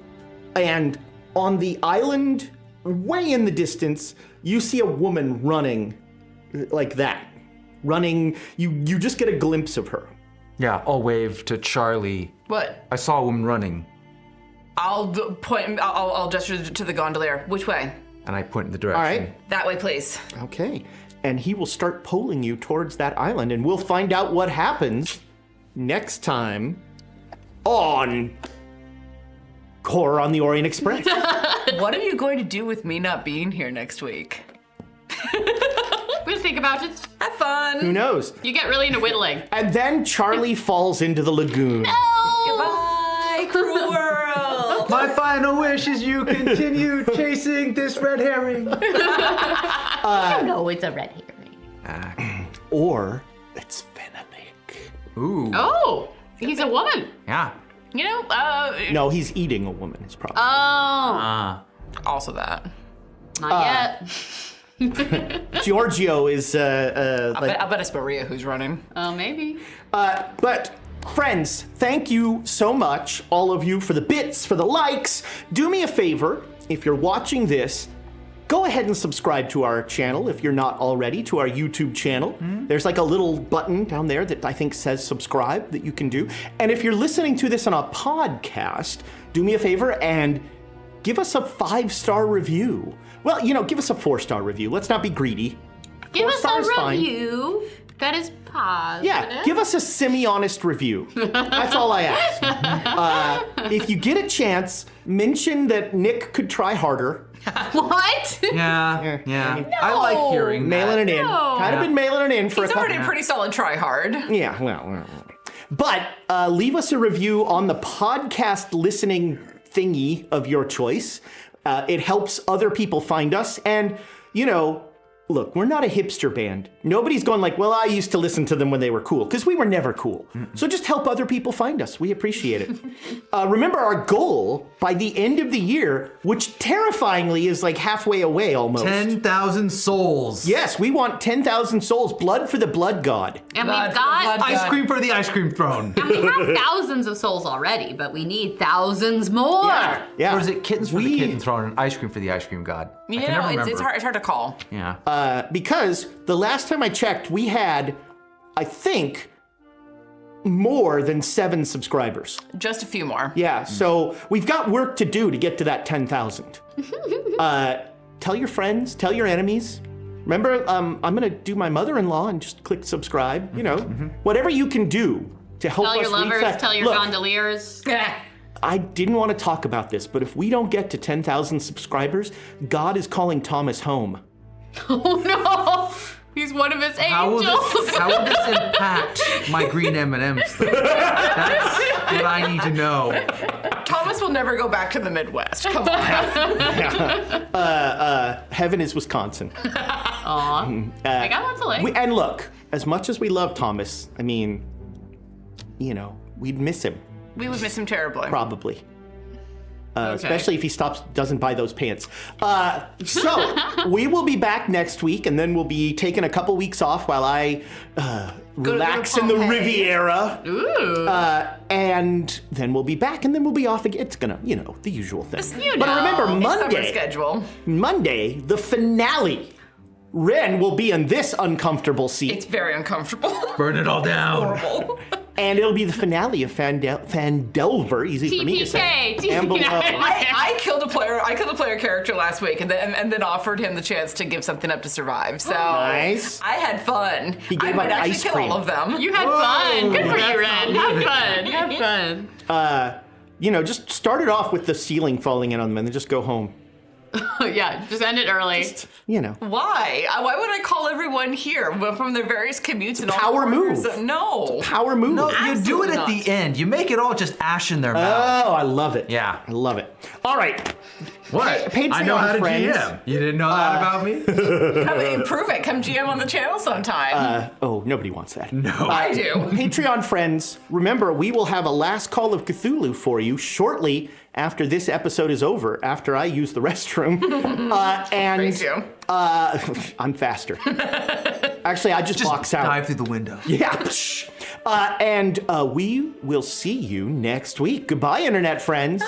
and on the island, way in the distance, you see a woman running like that. Running, you just get a glimpse of her.
Yeah, I'll wave to Charlie.
What?
I saw a woman running,
I'll point. I'll gesture to the gondolier. Which way?
and I point in the direction.
All right.
That way, please.
Okay. And he will start pulling you towards that island, and we'll find out what happens next time on Horror on the Orient Express.
What are you going to do with me not being here next week?
We'll think about it.
Have fun.
Who knows?
You get really into whittling.
And then Charlie falls into the lagoon.
Goodbye, cruel world.
My final wish is you continue chasing this red herring.
No, it's a red herring.
Or it's Fennelik.
Ooh.
Oh, he's a woman.
Yeah.
You know,
No, he's eating a woman. It's probably.
also that.
Not yet.
Giorgio is
I bet it's Maria who's running.
Oh, maybe.
But friends, thank you so much, all of you, for the bits, for the likes. Do me a favor, if you're watching this, go ahead and subscribe to our channel if you're not already, to our YouTube channel. There's like a little button down there that I think says subscribe that you can do. And if you're listening to this on a podcast, do me a favor and give us a 5-star review. Well, you know, give us a 4-star review. Let's not be greedy.
Give
4
us
stars
a
fine.
review that is positive.
Yeah, give us a semi-honest review. That's all I ask. If you get a chance, mention that Nick could try harder.
What?
Yeah. I like hearing
Mailing
that.
it in. Kind of been mailing it in for
He's
a couple.
already a pretty solid try hard.
Yeah, well. But leave us a review on the podcast listening thingy of your choice. It helps other people find us. And, you know, look, we're not a hipster band. Nobody's going like, well, I used to listen to them when they were cool, because we were never cool. So just help other people find us. We appreciate it. Remember our goal by the end of the year, which terrifyingly is like halfway away almost.
10,000 souls.
Yes, we want 10,000 souls, blood for the blood god.
And
Blood
we've
for
got,
blood.
Ice cream for the ice cream throne.
and we have thousands of souls already, but we need thousands more.
Yeah.
Or is it kittens for the kitten throne and ice cream for the ice cream god?
You
I can
know,
never remember.
it's hard to call.
Yeah.
Because the last time I checked, we had, I think, more than 7 subscribers.
Just a few more.
Yeah, so we've got work to do to get to that 10,000. Tell your friends, tell your enemies. Remember, I'm gonna do my mother-in-law and just click subscribe. You know, whatever you can do to help
Tell
us
your lovers,
reach that.
tell your
Look,
gondoliers.
I didn't want to talk about this, but if we don't get to 10,000 subscribers, God is calling Thomas home.
Oh no! He's one of his
How will
angels.
this impact my green M&Ms? That's what I need to know.
Thomas will never go back to the Midwest. Come on.
Heaven is Wisconsin.
Aw. I got lots of likes.
And look, as much as we love Thomas, I mean, you know, we'd miss him,
We would miss him terribly.
probably. Especially if he doesn't buy those pants. So we will be back next week, and then we'll be taking a couple weeks off while I relax in the
Pompeii.
Riviera.
Ooh.
And then we'll be back, and then we'll be off again. It's gonna, you know, the usual thing.
You
But
know.
remember,
Summer schedule.
Monday, the finale. Ren will be in this uncomfortable seat.
It's very uncomfortable.
Burn it all down.
Horrible.
And it'll be the finale of Fandelver, easy for me to say.
TPK.
And below.
I killed a player character last week, and then offered him the chance to give something up to survive. So
Nice.
I had fun.
He gave
I might
up
actually
ice
kill
cream.
all of them.
You had fun. Good for you, Ren. Have fun. Have fun.
You know, just start it off with the ceiling falling in on them and then just go home.
Yeah, just end it early.
You know.
Why? Why would I call everyone here from their various commutes and all
Power
corners?
move.
No.
Power move.
No, you do it
Absolutely
at
not.
the end. You make it all just ash in their mouth.
Oh, I love it.
Yeah.
I love it. All right.
What?
Patreon
I know how to
friends.
GM. You didn't know that about me?
Come improve it. Come GM on the channel sometime.
Oh, nobody wants that.
No.
I do.
Patreon friends, remember, we will have a last call of Cthulhu for you shortly after this episode is over, after I use the restroom.
Thank you.
I'm faster. Actually, I just box out.
Dive through the window.
Yeah. And we will see you next week. Goodbye, internet friends.